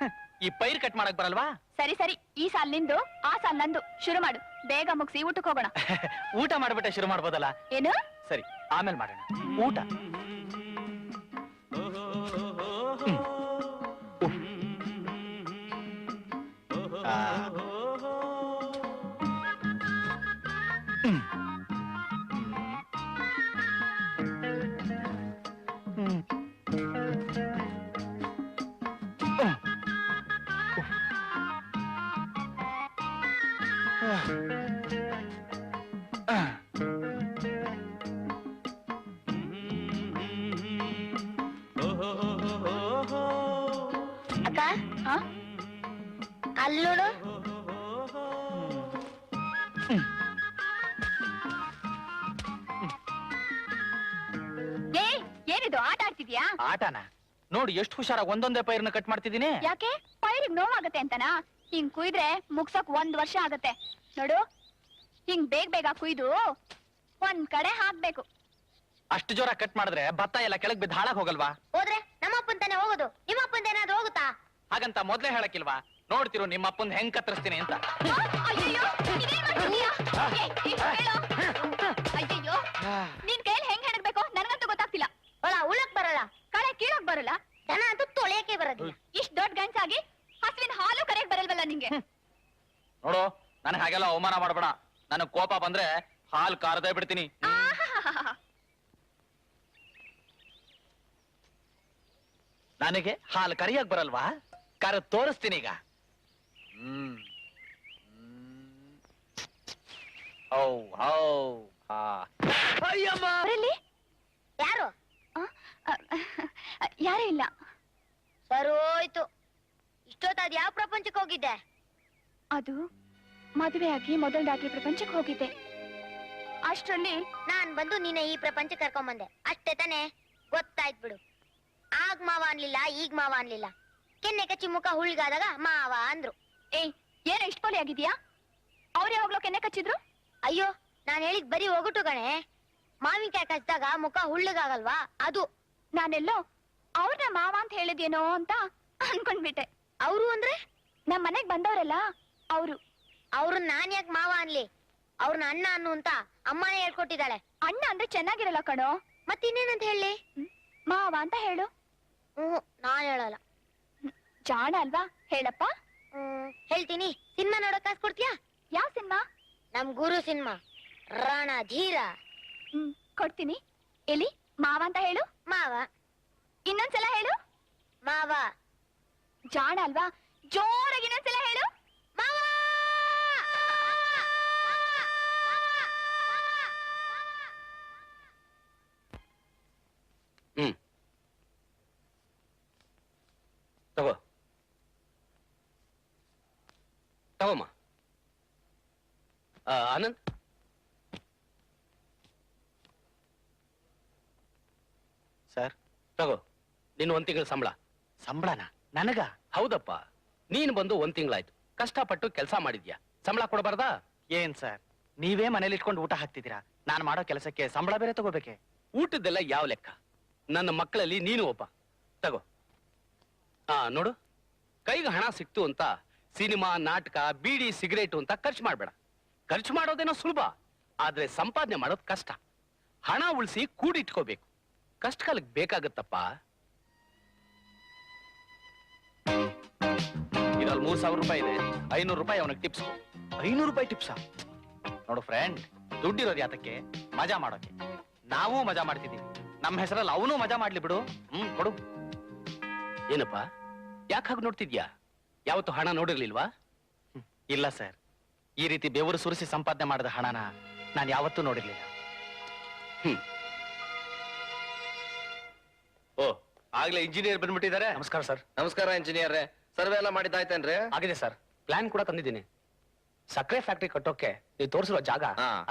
ಈ ಪೈರ್ ಕಟ್ ಮಾಡಕ್ ಬರಲ್ವಾ? ಸರಿ ಸರಿ, ಈ ಸಾಲ್ ನಿಂದು, ಆ ಸಾಲ್ ನಂದು. ಶುರು ಮಾಡು, ಬೇಗ ಮುಗಿಸಿ ಊಟಕ್ಕೆ ಹೋಗೋಣ. ಊಟ ಮಾಡ್ಬಿಟ್ಟೆ ಶುರು ಮಾಡ್ಬೋದಲ್ಲ? ಏನು? ಸರಿ, ಆಮೇಲೆ ಮಾಡೋಣ ಊಟ. ಅಲ್ಲೋಡು. ಏನಿದು ಆಟ ಆಡ್ತಿದ್ಯಾ? ಆಟನ ನೋಡಿ ಎಷ್ಟು ಹುಷಾರಾಗಿ ಒಂದೊಂದೇ ಪೈರ್ನ ಕಟ್ ಮಾಡ್ತಿದ್ದೀನಿ. ಯಾಕೆ ಪೈರಿಗೆ ನೋವಾಗತ್ತೆ ಅಂತನಾ? ಹಿಂಗ್ ಕುಯ್ದ್ರೆ ಮುಗ್ಸಕ್ 1 ವರ್ಷ ಆಗತ್ತೆ ನೋಡು. ಹಿಂಗ್ ಬೇಗ ಕುಯ್ದು ಒಂದ್ ಕಡೆ ಹಾಕ್ಬೇಕು. ಅಷ್ಟು ಜೋರ ಕಟ್ ಮಾಡಿದ್ರೆ ಭತ್ತ ಎಲ್ಲ ಕೆಳಗ್ ಬಿದ್ದು ಹಾಳಾಗ್ ಹೋಗಲ್ವಾ? ಹೋದ್ರೆ ನಮ್ಮಪ್ಪನ್ ತಾನೆ ಹೋಗೋದು, ನಿಮ್ಮಪ್ಪನ್ ಏನಾದ್ರು ಹೋಗುತ್ತಾ? ಹಾಗಂತ ಮೊದ್ಲೇ ಹೇಳಕ್ಕಿಲ್ವಾ? ನೋಡ್ತಿರು ನಿಮ್ಮ ಅಪ್ಪನ್ ಹೆಂಗ್ ಕತ್ತರಿಸ್ತೀನಿ ಅಂತ. ಅಯ್ಯಯ್ಯೋ, ಇದೇನ್ ಮಾಡ್ತಿದೀಯಾ? ಹೇಳು. ಅಯ್ಯಯ್ಯೋ, ನಿನ್ ಕೈಯಲ್ಲಿ ಹೆಂಗ್ ಹೆಣಗ್ಬೇಕು ನನಗಂತೂ ಗೊತ್ತಾಗ್ತಿಲ್ಲ. ಉಳಕ್ ಬರಲ್ಲ, ಕಳೆ ಕೀಳಕ್ ಬರಲ್ಲ, ದನ ಅಂತೂ ತೊಳೆಯಕ್ಕೆ ಬರೋದಿಲ್ಲ. ಇಷ್ಟ್ ದೊಡ್ಡ ಗಂಟಾಗಿ ಹಸುವಿನ ಹಾಲು ಕರೆಯಕ್ ಬರಲ್ವಲ್ಲ ನಿಂಗೆ? ನೋಡು ನನಗೆ ಹಾಗೆಲ್ಲ ಅವಮಾನ ಮಾಡಬೇಡ. ನನಗ್ ಕೋಪ ಬಂದ್ರೆ ಹಾಲ್ ಕಾರದೇ ಬಿಡ್ತೀನಿ. ನನಗೆ ಹಾಲು ಕರಿಯಕ್ ಬರಲ್ವಾ? ಕರ ತೋರಿಸ್ತೀನಿ ಈಗ. ಅವರಲ್ಲಿ ಯಾರು? ಯಾರೂ ಇಲ್ಲ. ಸರೋಯ್ತು. ಇಷ್ಟೊತ್ತಾದ್ ಯಾವ ಪ್ರಪಂಚಕ್ಕೆ ಹೋಗಿದ್ದೆ? ಅದು ಮದುವೆಯಾಗಿ ಮೊದಲ ರಾತ್ರಿ ಪ್ರಪಂಚಕ್ಕೆ ಹೋಗಿದ್ದೆ. ಅಷ್ಟ್ರಲ್ಲಿ ನಾನ್ ಬಂದು ನಿನ್ನ ಈ ಪ್ರಪಂಚಕ್ಕೆ ಕರ್ಕೊಂಬಂದೆ ಅಷ್ಟೇ ತಾನೆ? ಗೊತ್ತಾಯ್ತು ಬಿಡು. ಆಗ್ ಮಾವ ಅನ್ಲಿಲ್ಲ, ಈಗ ಮಾವ ಅನ್ಲಿಲ್ಲ. ಕೆನ್ನೆ ಕಚ್ಚಿ ಮುಖ ಹುಳ್ಗಾದಾಗ ಮಾವ ಅಂದ್ರು. ಏಯ್, ಏನೋ ಇಷ್ಟ ಪೋಲಿ ಆಗಿದ್ಯಾ? ಅವ್ರು ಯಾವಾಗ್ಲೋ ಕೆನ್ನೆ ಕಚ್ಚಿದ್ರು? ಅಯ್ಯೋ, ನಾನ್ ಹೇಳಿದ್ ಬರೀ ಒಗಟು ಕಣೆ. ಮಾವಿನಕಾಯಿ ಕಚ್ಚಿದಾಗ ಮುಖ ಹುಳ್ಳಗಾಗಲ್ವಾ ಅದು. ನಾನೆಲ್ಲೋ ಅವ್ರನ್ನ ಮಾವ ಅಂತ ಹೇಳಿದ್ಯೇನೋ ಅಂತ ಅನ್ಕೊಂಡ್ಬಿಟ್ಟೆ. ಅವ್ರು ಅಂದ್ರೆ ನಮ್ ಮನೆಗ್ ಬಂದವರಲ್ಲ ಅವ್ರು. ಅವ್ರನ್ನ ನಾನ್ ಯಾಕೆ ಮಾವ ಅನ್ಲಿ? ಅವ್ರನ್ನ ಅಣ್ಣ ಅನ್ನು ಅಂತ ಅಮ್ಮನೇ ಹೇಳ್ಕೊಟ್ಟಿದ್ದಾಳೆ. ಅಣ್ಣ ಅಂದ್ರೆ ಚೆನ್ನಾಗಿರಲ್ಲ ಕಣೋ. ಮತ್ತಿನ್ನೇನಂತ ಹೇಳಿ? ಮಾವ ಅಂತ ಹೇಳು. ನಾನ್ ಹೇಳಲ್ಲ. ಜಾಣ ಅಲ್ವಾ? ಹೇಳಪ್ಪ. ಹೇಳ್ತೀನಿ. ಸಿನಿಮಾ ನೋಡಕ್ ಕಾಸು ಕೊಡ್ತೀಯಾ? ಯಾವ ಸಿನಿಮಾ? ನಮ್ ಗುರು ಸಿನಿಮಾ, ರಾಣ ಧೀರ. ಕೊಡ್ತೀನಿ. ಎಲ್ಲಿ ಮಾವ ಅಂತ ಹೇಳು. ಮಾವ. ಇನ್ನೊಂದ್ಸಲ ಹೇಳು. ಮಾವ. ಜಾಣ ಅಲ್ವಾ? ಜೋರಾಗಿ ಇನ್ನೊಂದ್ಸಲ ಹೇಳು. ಮಾವ. ತಗೋ ತಗೋಮ್ಮ. ಆನಂದ್, ಸರ್ ತಗೋ ನಿನ್ನ 1 ತಿಂಗಳ ಸಂಬಳ. ಸಂಬಳನ ನನಗ? ಹೌದಪ್ಪ, ನೀನ್ ಬಂದು 1 ತಿಂಗಳಾಯ್ತು. ಕಷ್ಟಪಟ್ಟು ಕೆಲಸ ಮಾಡಿದ್ಯಾ, ಸಂಬಳ ಕೊಡಬಾರ್ದಾ? ಏನ್ ಸರ್, ನೀವೇ ಮನೇಲಿ ಇಟ್ಕೊಂಡು ಊಟ ಹಾಕ್ತಿದ್ದೀರಾ, ನಾನ್ ಮಾಡೋ ಕೆಲಸಕ್ಕೆ ಸಂಬಳ ಬೇರೆ ತಗೋಬೇಕೆ? ಊಟದ್ದೆಲ್ಲ ಯಾವ ಲೆಕ್ಕ? ನನ್ನ ಮಕ್ಕಳಲ್ಲಿ ನೀನು ಒಬ್ಬ. ತಗೋ. ನೋಡು, ಕೈಗೆ ಹಣ ಸಿಕ್ತು ಅಂತ ಸಿನಿಮಾ, ನಾಟಕ, ಬೀಡಿ, ಸಿಗರೇಟು ಅಂತ ಖರ್ಚು ಮಾಡ್ಬೇಡ. ಖರ್ಚು ಮಾಡೋದೇನೋ ಸುಲಭ, ಆದ್ರೆ ಸಂಪಾದನೆ ಮಾಡೋದು ಕಷ್ಟ. ಹಣ ಉಳಿಸಿ ಕೂಡಿಟ್ಕೋಬೇಕು. ಕಷ್ಟ ಕಾಲಕ್ಕೆ ಬೇಕಾಗತ್ತಪ್ಪ. ಇದ್ರಲ್ಲಿ 3000 ರೂಪಾಯಿ ಇದೆ. 500 ರೂಪಾಯಿ ಅವನಿಗೆ ಟಿಪ್ಸ್. 500 ರೂಪಾಯಿ ಟಿಪ್ಸಾ? ನೋಡು ಫ್ರೆಂಡ್, ದುಡ್ಡಿರೋದು ಯಾತಕ್ಕೆ? ಮಜಾ ಮಾಡೋಕೆ. ನಾವು ಮಜಾ ಮಾಡ್ತಿದ್ದೀವಿ, ನಮ್ಮ ಹೆಸರಲ್ಲಿ ಅವನು ಮಜಾ ಮಾಡ್ಲಿ ಬಿಡು. ಕೊಡು. ಏನಪ್ಪ, ಯಾಕೆ ಹಾಗೆ ನೋಡ್ತಿದ್ಯಾ? ಯಾವತ್ತು ಹಣ ನೋಡಿರ್ಲಿಲ್ವಾ? ಇಲ್ಲ ಸರ್, ಈ ರೀತಿ ಬೆವರು ಸುರಿಸಿ ಸಂಪಾದನೆ ಮಾಡಿದ ಹಣನ ನಾನು ಯಾವತ್ತೂ ನೋಡಿರ್ಲಿಲ್ಲ. ಓ, ಆಗ್ಲೇ ಇಂಜಿನಿಯರ್ ಬಂದ್ಬಿಟ್ಟಿದ್ದಾರೆ. ನಮಸ್ಕಾರ ಸರ್. ನಮಸ್ಕಾರ ಇಂಜಿನಿಯರ್. ಸರ್ವೆ ಎಲ್ಲ ಮಾಡಿದ್ದಾಯ್ತೇನ್ರಿ? ಆಗಿದೆ ಸರ್. ಪ್ಲಾನ್ ಕೂಡ ತಂದಿದ್ದೀನಿ. ಸಕ್ಕರೆ ಫ್ಯಾಕ್ಟ್ರಿ ಕಟ್ಟೋಕೆ ನೀವು ತೋರಿಸಿರೋ ಜಾಗ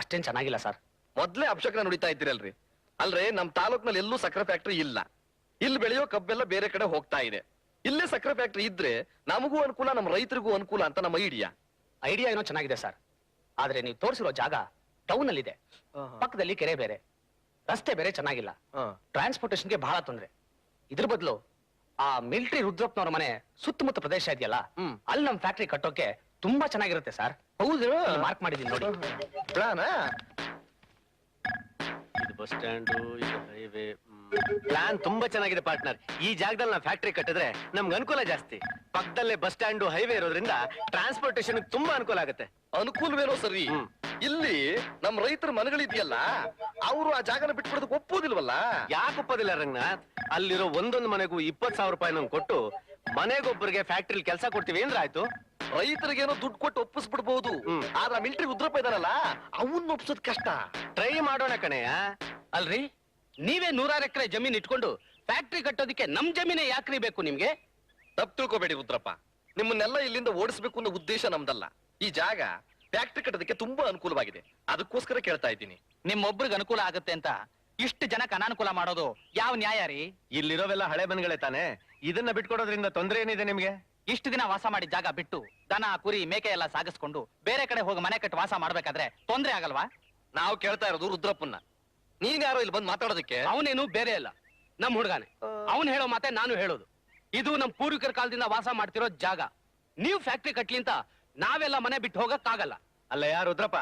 ಅಷ್ಟೇನ್ ಚೆನ್ನಾಗಿಲ್ಲ ಸರ್. ಮೊದ್ಲೇ ಅಪಶಕನ ನುಡಿತಾ ಇದ್ದೀರಲ್ರಿ. ಅಲ್ರಿ, ನಮ್ ತಾಲೂಕ್ನಲ್ಲಿ ಎಲ್ಲೂ ಸಕ್ಕರೆ ಫ್ಯಾಕ್ಟ್ರಿ ಇಲ್ಲ. ಇಲ್ಲಿ ಬೆಳೆಯೋ ಕಬ್ಬೆಲ್ಲ ಬೇರೆ ಕಡೆ ಹೋಗ್ತಾ ಇದೆ. ಇಲ್ಲೇ ಸಕ್ಕರೆ ಫ್ಯಾಕ್ಟ್ರಿ ಇದ್ರೆ ನಮಗೂ ಅನುಕೂಲ, ನಮ್ಮ ರೈತರಿಗೂ ಅನುಕೂಲ ಅಂತ ನಮ್ಮ ಐಡಿಯಾ. ಐಡಿಯಾ ಏನೋ ಚೆನ್ನಾಗಿದೆ ಸರ್, ಆದ್ರೆ ನೀವು ತೋರಿಸಿರೋ ಜಾಗ ಟೌನ್ ಅಲ್ಲಿ ಇದೆ. ಪಕ್ಕದಲ್ಲಿ ಕೆರೆ ಬೇರೆ, ರಸ್ತೆ ಬೇರೆ ಚೆನ್ನಾಗಿಲ್ಲ. ಟ್ರಾನ್ಸ್ಪೋರ್ಟೇಷನ್ಗೆ ಬಹಳ ತೊಂದ್ರೆ. ಇದ್ರ ಬದಲು ಆ ಮಿಲಿಟರಿ ರುದ್ರಪ್ಪನವ್ರ ಮನೆ ಸುತ್ತಮುತ್ತ ಪ್ರದೇಶ ಇದೆಯಲ್ಲ, ಅಲ್ಲಿ ನಮ್ ಫ್ಯಾಕ್ಟ್ರಿ ಕಟ್ಟೋಕೆ ತುಂಬಾ ಚೆನ್ನಾಗಿರುತ್ತೆ ಸರ್. ಹೌದು, ಮಾರ್ಕ್ ಮಾಡಿದೀನಿ ನೋಡಿ. ಇದು ಬಸ್ ಸ್ಟ್ಯಾಂಡ್, ಇದು ಹೈವೇ. ಪ್ಲಾನ್ ತುಂಬಾ ಚೆನ್ನಾಗಿದೆ ಪಾರ್ಟ್ನರ್. ಈ ಜಾಗದಲ್ಲಿ ನಾವು ಫ್ಯಾಕ್ಟ್ರಿ ಕಟ್ಟಿದ್ರೆ ನಮ್ಗೆ ಅನುಕೂಲ ಜಾಸ್ತಿ. ಪಕ್ಕದಲ್ಲೇ ಬಸ್ ಸ್ಟ್ಯಾಂಡ್, ಹೈವೇ ಇರೋದ್ರಿಂದ ಟ್ರಾನ್ಸ್ಪೋರ್ಟೇಷನ್ ತುಂಬಾ ಅನುಕೂಲ ಆಗುತ್ತೆ. ಅನುಕೂಲವೇನೋ ಸರಿ, ಇಲ್ಲಿ ನಮ್ ರೈತರ ಮನೆಗಳಿದೆಯಲ್ಲ, ಅವರು ಆ ಜಾಗನ ಬಿಟ್ಬಿಡೋದಕ್ಕೆ ಒಪ್ಪೋದಿಲ್ವಲ್ಲ. ಯಾಕೆ ಒಪ್ಪೋದಿಲ್ಲ ರಂಗನಾಥ್? ಅಲ್ಲಿರೋ ಒಂದೊಂದು ಮನೆಗೂ 20,000 ರೂಪಾಯಿ ನಮ್ಗೆ ಕೊಟ್ಟು ಮನೆಗೊಬ್ಬರಿಗೆ ಫ್ಯಾಕ್ಟ್ರಿ ಕೆಲಸ ಕೊಡ್ತೀವಿ ಅಂದ್ರೆ ಆಯ್ತು. ರೈತರಿಗೇನೋ ದುಡ್ಡು ಕೊಟ್ಟು ಒಪ್ಪಿಸ್ಬಿಡ್ಬಹುದು, ಆದ್ರೆ ಮಿಲಿಟರಿ ಉದ್ರಪ್ಪ ಇದಾರಲ್ಲ, ಅವನ್ನ ಒಪ್ಸೋದ್ ಕಷ್ಟ. ಟ್ರೈ ಮಾಡೋಣ ಕಣೆಯ. ಅಲ್ರಿ, ನೀವೇ 100 ಎಕರೆ ಜಮೀನ್ ಇಟ್ಕೊಂಡು ಫ್ಯಾಕ್ಟ್ರಿ ಕಟ್ಟೋದಕ್ಕೆ ನಮ್ ಜಮೀನೇ ಯಾಕ್ರಿ ಬೇಕು ನಿಮ್ಗೆ? ತಪ್ಪು ತಿಳ್ಕೊಬೇಡಿ ರುದ್ರಪ್ಪ. ನಿಮ್ಮನ್ನೆಲ್ಲ ಇಲ್ಲಿಂದ ಓಡಿಸ್ಬೇಕು ಅನ್ನೋ ಉದ್ದೇಶ ನಮ್ದಲ್ಲ. ಈ ಜಾಗ ಫ್ಯಾಕ್ಟ್ರಿ ಕಟ್ಟೋದಕ್ಕೆ ತುಂಬಾ ಅನುಕೂಲವಾಗಿದೆ, ಅದಕ್ಕೋಸ್ಕರ ಕೇಳ್ತಾ ಇದ್ದೀನಿ. ನಿಮ್ಮೊಬ್ರಿಗೆ ಅನುಕೂಲ ಆಗುತ್ತೆ ಅಂತ ಇಷ್ಟು ಜನಕ್ಕೆ ಅನಾನುಕೂಲ ಮಾಡೋದು ಯಾವ ನ್ಯಾಯ ರೀ? ಇಲ್ಲಿರೋವೆಲ್ಲ ಹಳೆ ಮನೆಗಳೇ ತಾನೆ, ಇದನ್ನ ಬಿಟ್ಕೊಡೋದ್ರಿಂದ ತೊಂದ್ರೆ ಏನಿದೆ ನಿಮ್ಗೆ? ಇಷ್ಟು ದಿನ ವಾಸ ಮಾಡಿ ಜಾಗ ಬಿಟ್ಟು ದನ ಕುರಿ ಮೇಕೆ ಎಲ್ಲ ಸಾಗಿಸ್ಕೊಂಡು ಬೇರೆ ಕಡೆ ಹೋಗಿ ಮನೆ ಕಟ್ಟಿ ವಾಸ ಮಾಡ್ಬೇಕಾದ್ರೆ ತೊಂದ್ರೆ ಆಗಲ್ವಾ? ನಾವು ಕೇಳ್ತಾ ಇರೋದು ರುದ್ರಪ್ಪನ್ನ. ನೀನ್ ಯಾರೋ ಇಲ್ಲಿ ಬಂದು ಮಾತಾಡೋದಕ್ಕೆ? ಅವನೇನು ಬೇರೆ ಅಲ್ಲ, ನಮ್ ಹುಡುಗಾನೆ. ಅವನು ಹೇಳೋ ಮಾತೆ ನಾನು ಹೇಳೋದು. ಇದು ನಮ್ ಪೂರ್ವಿಕರ ಕಾಲದಿಂದ ವಾಸ ಮಾಡ್ತಿರೋ ಜಾಗ. ನೀವು ಫ್ಯಾಕ್ಟ್ರಿ ಕಟ್ಲಿ ಅಂತ ನಾವೆಲ್ಲ ಮನೆ ಬಿಟ್ಟು ಹೋಗಕ್ಕಾಗಲ್ಲ. ಅಲ್ಲ ಯಾರು ರುದ್ರಪ್ಪ,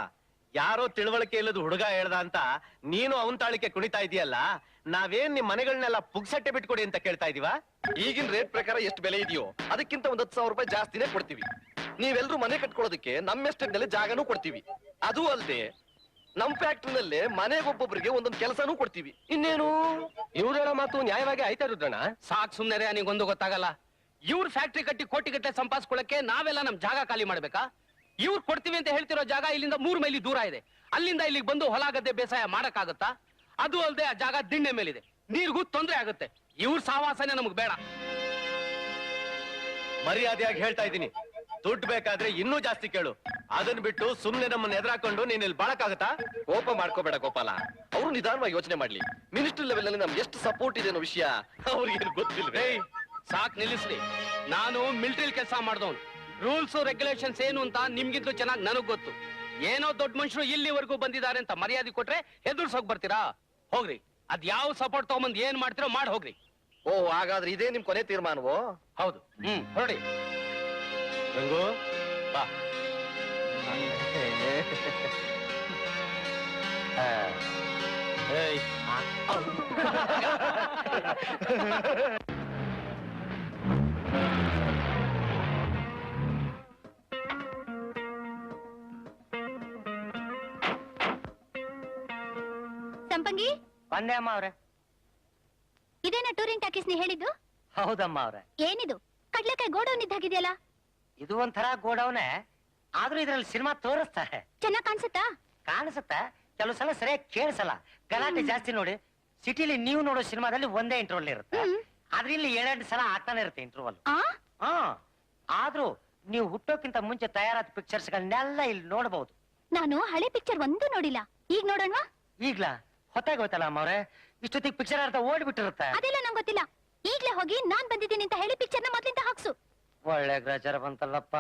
ಯಾರೋ ತಿಳುವಳಿಕೆ ಇಲ್ಲದ ಹುಡುಗ ಹೇಳ್ದ ಅಂತ ನೀನು ಅವನ್ ತಾಳಿಕೆ ಕುಣಿತಾ ಇದೀಯಲ್ಲ. ನಾವೇನ್ ನಿಮ್ ಮನೆಗಳನ್ನೆಲ್ಲ ಪುಗ್ಸಟ್ಟೆ ಬಿಟ್ಕೊಡಿ ಅಂತ ಕೇಳ್ತಾ ಇದೀವ? ಈಗಿನ ರೇಟ್ ಪ್ರಕಾರ ಎಷ್ಟು ಬೆಲೆ ಇದೆಯೋ ಅದಕ್ಕಿಂತ 10,000 ರೂಪಾಯಿ ಜಾಸ್ತಿನೇ ಕೊಡ್ತೀವಿ. ನೀವೆಲ್ರೂ ಮನೆ ಕಟ್ಕೊಳ್ಳೋದಕ್ಕೆ ನಮ್ಮ ಎಸ್ಟೇಟ್ ನಲ್ಲಿ ಜಾಗನೂ ಕೊಡ್ತೀವಿ. ಅದು ಅಲ್ಲದೆ ನಮ್ ಫ್ಯಾಕ್ಟ್ರಿನಲ್ಲೇ ಮನೆಗೊಬ್ಬೊಬ್ಬರಿಗೆ ಒಂದೊಂದು ಕೆಲಸನೂ ಕೊಡ್ತೀವಿ. ಇನ್ನೇನು? ಇವ್ರು ಹೇಳೋ ಮಾತು ನ್ಯಾಯವಾಗಿ ಆಯ್ತಾ ರುದ್ರಣ್ಣ? ಸಾಕ್ ಸುಮ್ನೆ ನಿಗೊಂದು ಗೊತ್ತಾಗಲ್ಲ. ಇವ್ರ ಫ್ಯಾಕ್ಟ್ರಿ ಕಟ್ಟಿ ಕೋಟಿಗಟ್ಟಲೆ ಸಂಪಾದಿಸ್ಕೊಳ್ಳಕ್ಕೆ ನಾವೆಲ್ಲ ನಮ್ ಜಾಗ ಖಾಲಿ ಮಾಡ್ಬೇಕಾ? ಇವ್ರು ಕೊಡ್ತೀವಿ ಅಂತ ಹೇಳ್ತಿರೋ ಜಾಗ ಇಲ್ಲಿಂದ 3 ಮೈಲಿ ದೂರ ಇದೆ. ಅಲ್ಲಿಂದ ಇಲ್ಲಿಗೆ ಬಂದು ಹೊಲ ಗದ್ದೆ ಬೇಸಾಯ ಮಾಡಕ್ಕಾಗತ್ತಾ? ಅದು ಅಲ್ಲದೆ ಆ ಜಾಗ ದಿಣ್ಣೆ ಮೇಲಿದೆ, ನೀರಿಗೂ ತೊಂದ್ರೆ ಆಗುತ್ತೆ. ಇವ್ರ ಸಹವಾಸನೆ ನಮಗ್ ಬೇಡ. ಮರ್ಯಾದೆಯಾಗಿ ಹೇಳ್ತಾ ಇದ್ದೀನಿ, ದುಡ್ಡು ಬೇಕಾದ್ರೆ ಇನ್ನೂ ಜಾಸ್ತಿ ಕೇಳು. ಅದನ್ನ ಬಿಟ್ಟು ಸುಮ್ನೆ ನಮ್ಮನ್ನ ಎದುರಾಕೊಂಡು ನೀನ್ ಇಲ್ಲಿ ಬಾಳಕ್ಕಾಗತ್ತಾ? ಕೋಪ ಮಾಡ್ಕೋಬೇಡ ಗೋಪಾಲ, ಅವರು ನಿಧಾನವಾಗಿ ಯೋಚನೆ ಮಾಡ್ಲಿ. ಮಿನಿಸ್ಟ್ರಿ ಲೆವೆಲ್ ನಲ್ಲಿ ನಮ್ಗೆ ಎಷ್ಟು ಸಪೋರ್ಟ್ ಇದೆ ಅನ್ನೋ ವಿಷಯ ಅವ್ರಿಗೆ ಗೊತ್ತಿಲ್ವೇ? ಸಾಕ್ ನಿಲ್ಲಿಸ್ಲಿ. ನಾನು ಮಿಲಿಟರಿ ಕೆಲಸ ಮಾಡ್ದವನು. ರೂಲ್ಸ್ ರೆಗ್ಯುಲೇಷನ್ಸ್ ಏನು ಅಂತ ನಿಮ್ಗಿಂತೂ ಚೆನ್ನಾಗಿ ನನಗ್ ಗೊತ್ತು. ಏನೋ ದೊಡ್ಡ ಮನುಷ್ಯರು ಇಲ್ಲಿವರೆಗೂ ಬಂದಿದ್ದಾರೆ ಅಂತ ಮರ್ಯಾದೆ ಕೊಟ್ರೆ ಹೆದರ್ಸೋಕ್ ಬರ್ತೀರಾ? ಹೋಗ್ರಿ, ಅದ್ ಯಾವ ಸಪೋರ್ಟ್ ತಗೊಂಬಂದ್ ಏನ್ ಮಾಡ್ತಿರೋ ಮಾಡಿ ಹೋಗ್ರಿ. ಓ, ಹಾಗಾದ್ರೆ ಇದೇ ನಿಮ್ ಕೊನೆ ತೀರ್ಮಾನವೋ? ಹೌದು. ಹೊರಡಿ. ರಂಗು ಬಾ. ಸಂಪಂಗಿ, ಬಂದೆ ಅಮ್ಮ ಅವ್ರೆ. ಇದೇನ ಟೂರಿಂಗ್ ಟಾಕೀಸ್ ನೀ ಹೇಳಿದ್ದು? ಹೌದಮ್ಮ ಅವ್ರೆ. ಏನಿದು ಕಡ್ಲೆಕಾಯಿ ಗೋಡೌನ್ ಇದ್ದಾಗಿದೆಯಲ್ಲ? ಇದು ಒಂಥರ ಗೋಡೌನೆ, ಆದ್ರೂ ಇದ್ರಲ್ಲಿ ಸಿನಿಮಾ ತೋರಿಸ್ತಾರೆ. ಚೆನ್ನಾಗ್ ಕಾಣಿಸುತ್ತಾ? ಕಾಣಿಸುತ್ತೆ, ಕೆಲವು ಸಲ ಸರಿಯಾಗಿ ಕೇಳಿಸಲ್ಲ. ಗಲಾಟೆ ಜಾಸ್ತಿ ನೋಡಿ. ಸಿಟಿಲಿ ನೀವು ನೋಡೋ ಸಿನಿಮಾದಲ್ಲಿ ಒಂದೇ ಇಂಟರ್ವಲ್ ಇರುತ್ತೆ, ಆದ್ರೆ ಇಲ್ಲಿ 7 ಸಲ ಆಗ್ತಾನೆ ಇರುತ್ತೆ ಇಂಟರ್ವಲ್. ಆದ್ರೂ ನೀವು ಹುಟ್ಟೋಕ್ಕಿಂತ ಮುಂಚೆ ತಯಾರಾದ ಪಿಕ್ಚರ್ಸ್ ಗಳನ್ನೆಲ್ಲ ಇಲ್ಲಿ ನೋಡಬಹುದು. ನಾನು ಹಳೆ ಪಿಕ್ಚರ್ ಒಂದು ನೋಡಿಲ್ಲ, ಈಗ ನೋಡೋಣವಾ? ಈಗ್ಲಾ? ಹೊತ್ತಾಗೋಯ್ತಲ್ಲ ಅಮ್ಮ ಅವ್ರೆ, ಇಷ್ಟೊತ್ತಿಗೆ ಪಿಕ್ಚರ್ ಅರ್ಧ ಓಡ್ಬಿಟ್ಟಿರುತ್ತೆ. ಅದೆಲ್ಲ ನಂಗೆ ಗೊತ್ತಿಲ್ಲ. ಈಗ್ಲೇ ಹೋಗಿ ನಾನ್ ಬಂದಿದ್ದೀನಿ ಅಂತ ಹೇಳಿ ಪಿಕ್ಚರ್ನ ಮೊದ್ಲಿಂದ ಹಾಕ್ಸು. ಒಳ್ಳೆ ಗ್ರಾಚಾರ ಬಂತಲ್ಲಪ್ಪ.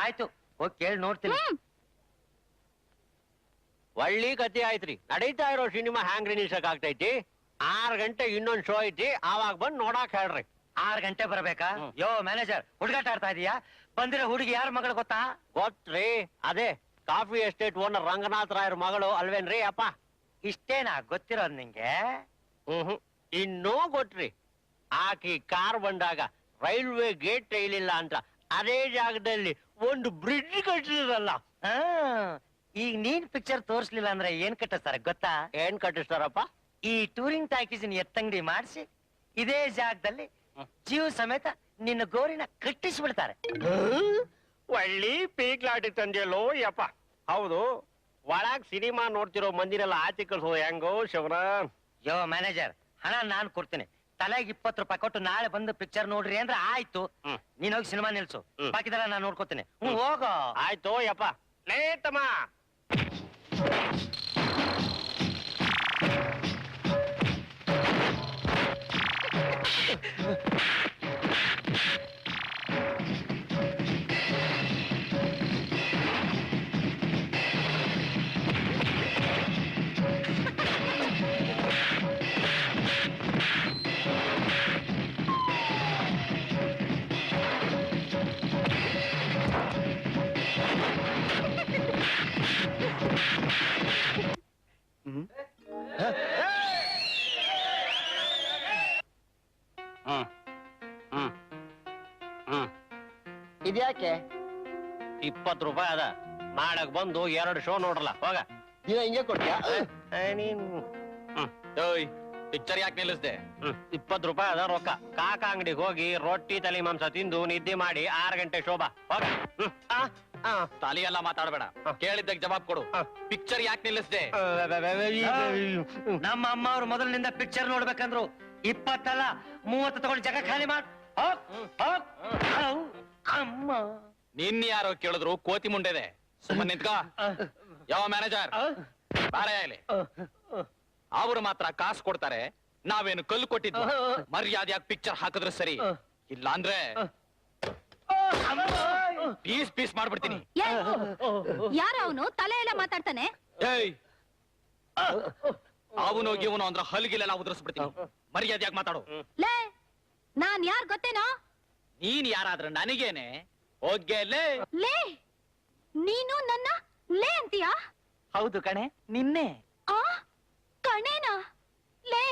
ಆಯ್ತು, ಹೋಗಿ ಕೇಳಿ ನೋಡ್ತೀನಿ. ಒಳ್ಳೆ ಕತೆ ಆಯ್ತ್ರಿ. ನಡೀತಾ ಇರೋ ಸಿನಿಮಾ ಹ್ಯಾಂಗ್ ರಿಲೀಸಕ್ ಆಗ್ತೈತಿ? 6 ಗಂಟೆ ಇನ್ನೊಂದ್ ಶೋ ಐತಿ, ಆವಾಗ ಬಂದ್ ನೋಡಾಕ್ ಹೇಳ್ರಿ. 6 ಗಂಟೆ ಬರ್ಬೇಕಾ? ಯೋ ಮ್ಯಾನೇಜರ್, ಹುಡುಗಾಟ ಆಡ್ತಾ ಇದೀಯಾ? ಬಂದಿರೋ ಹುಡುಗಿ ಯಾರ ಮಗಳು ಗೊತ್ತಾ? ಗೊತ್ತ್ರಿ, ಅದೇ ಕಾಫಿ ಎಸ್ಟೇಟ್ ಓನರ್ ರಂಗನಾಥ್ ರಾಯರ್ ಮಗಳು ಅಲ್ವೇನ್ರಿ ಅಪ್ಪ? ಇಷ್ಟೇನಾ ಗೊತ್ತಿರೋದ್ ನಿಂಗೆ? ಇನ್ನೂ ಗೊತ್ತ್ರಿ, ಆಕಿ ಕಾರ್ ಬಂದಾಗ ರೈಲ್ವೆ ಗೇಟ್ ಇಳಿಲ್ಲ ಅಂತ ಅದೇ ಜಾಗದಲ್ಲಿ ಒಂದು ಬ್ರಿಡ್ಜ್ ಕಟ್ಟಿದ್ರಲ್ಲ. ಈಗ ನೀನ್ ಪಿಕ್ಚರ್ ತೋರ್ಸ್ಲಿಲ್ಲ ಅಂದ್ರೆ ಏನ್ ಕಟ್ಟಿಸ್ತಾರೆ ಗೊತ್ತಾ? ಏನ್ ಕಟ್ಟಿಸ್ತಾರಪ್ಪ? ಈ ಟೂರಿಂಗ್ ಟಾಕೀಸಿನ ಎತ್ತಂಗಡಿ ಮಾಡಿಸಿ ಇದೇ ಜಾಗದಲ್ಲಿ ಜೀವ ಸಮೇತ ನಿನ್ನ ಗೋರಿನ ಕಟ್ಟಿಸ್ಬಿಡ್ತಾರೆ. ಒಳ್ಳಿ ಪೀಕ್ಲಾಟಿ ತಂದೆಯಲ್ಲೋ ಯಪ್ಪ. ಹೌದು, ಒಳಗ್ ಸಿನಿಮಾ ನೋಡ್ತಿರೋ ಮಂದಿನೆಲ್ಲ ಆಚೆ ಕಳ್ಸೋ ಹೆಂಗೋ ಶಿವನ? ಯೋ ಮ್ಯಾನೇಜರ್, ಹಣ ನಾನ್ ಕೊಡ್ತೀನಿ. ತಲೆಗೆ 20 ರೂಪಾಯಿ ಕೊಟ್ಟು ನಾಳೆ ಬಂದು ಪಿಕ್ಚರ್ ನೋಡ್ರಿ ಅಂದ್ರೆ ಆಯ್ತು. ನೀನ್ ಹೋಗಿ ಸಿನಿಮಾ ನಿಲ್ಸು, ಬಾಕಿದೆಲ್ಲ ನಾನ್ ನೋಡ್ಕೋತೀನಿ. ಹೋಗೋ. ಆಯ್ತು ಯಪ್ಪ. ಲೇತಮ್ಮ, ಇದ್ಯಾಕೆ? 20 ರೂಪಾಯಿ ಅದ. ನಾಳೆಗ್ ಬಂದು 2 ಶೋ ನೋಡ್ರಲ್ಲ, ಹೋಗ. ದಿನ ಹಿಂಗೆ ಕೊಡ್ತೀಯಾ? ಪಿಕ್ಚರ್ ಯಾಕೆ ನಿಲ್ಲಿಸ್ದೆ? 20 ರೂಪಾಯಿ ಅದ ರೊಕ್ಕ. ಕಾಕ ಅಂಗಡಿಗೆ ಹೋಗಿ ರೊಟ್ಟಿ ತಲೆ ಮಾಂಸ ತಿಂದು ನಿದ್ದೆ ಮಾಡಿ 6 ಗಂಟೆ ಶೋಭಾ, ಹೋಗ. ತಾಲಿ ಎಲ್ಲ ಮಾತಾಡಬೇಡ, ಕೇಳಿದ್ದಕ್ಕೆ ಜವಾಬ್ ಕೊಡು. ಪಿಕ್ಚರ್ ಯಾಕೆ ನಿಲ್ಲಿಸ್ದೆ? ನಮ್ಮ ಅಮ್ಮ ಅವ್ರು ಮೊದಲಿನಿಂದ ಪಿಕ್ಚರ್ ನೋಡ್ಬೇಕಂದ್ರು 20 ಅಲ್ಲ 30 ತಗೊಂಡು ಜಾಗ ಖಾಲಿ ಮಾಡ್. ಅಮ್ಮ ನಿನ್ ಯಾರೋ ಕೇಳಿದ್ರು ಕೋತಿ ಮುಂಡೆದೆ ಸುಮ್ಮನೆ ನಿಂತ್ಕ. ಯಾವ ಮ್ಯಾನೇಜರ್ ಬಾರಯ್ಯ ಇಲ್ಲಿ. ಅವರು ಮಾತ್ರ ಕಾಸು ಕೊಡ್ತಾರೆ, ನಾವೇನು ಕಲ್ಲು ಕೊಟ್ಟಿದ್ವು. ಮರ್ಯಾದೆಯಾಗಿ ಪಿಕ್ಚರ್ ಹಾಕಿದ್ರೆ ಸರಿ, ಇಲ್ಲ ಅಂದ್ರೆ ಪೀಸ್ ಪೀಸ್ ಮಾಡ್ಬಿಡ್ತೀನಿ. ಯಾರ ಅವನು ತಲೆ ಎಲ್ಲ ಮಾತಾಡ್ತಾನೆ? ಏಯ್ ಅವನೋಗಿ ಇವನು ಅಂದ್ರೆ ಹಲ್ಗಿಲೆಲ್ಲ ಉದುರಿಸ್ಬಿಡ್ತೀನಿ. ಮರ್ಯಾದೆಯಾಗಿ ಮಾತಾಡು. ಲೇ ನಾನ್ ಯಾರ್ ಗೊತ್ತೇನೋ? ನೀನ್ ಯಾರಾದ್ರೂ ನನಗೇನೆ ಹೋಗ್ಗೆ ಲೇ. ಲೇ ನೀನು ನನ್ನ ಲೇ ಅಂತೀಯಾ? ಹೌದು ಕಣೆ, ನಿನ್ನೆ. ಆ ಕಣೇನಾ? ಲೇ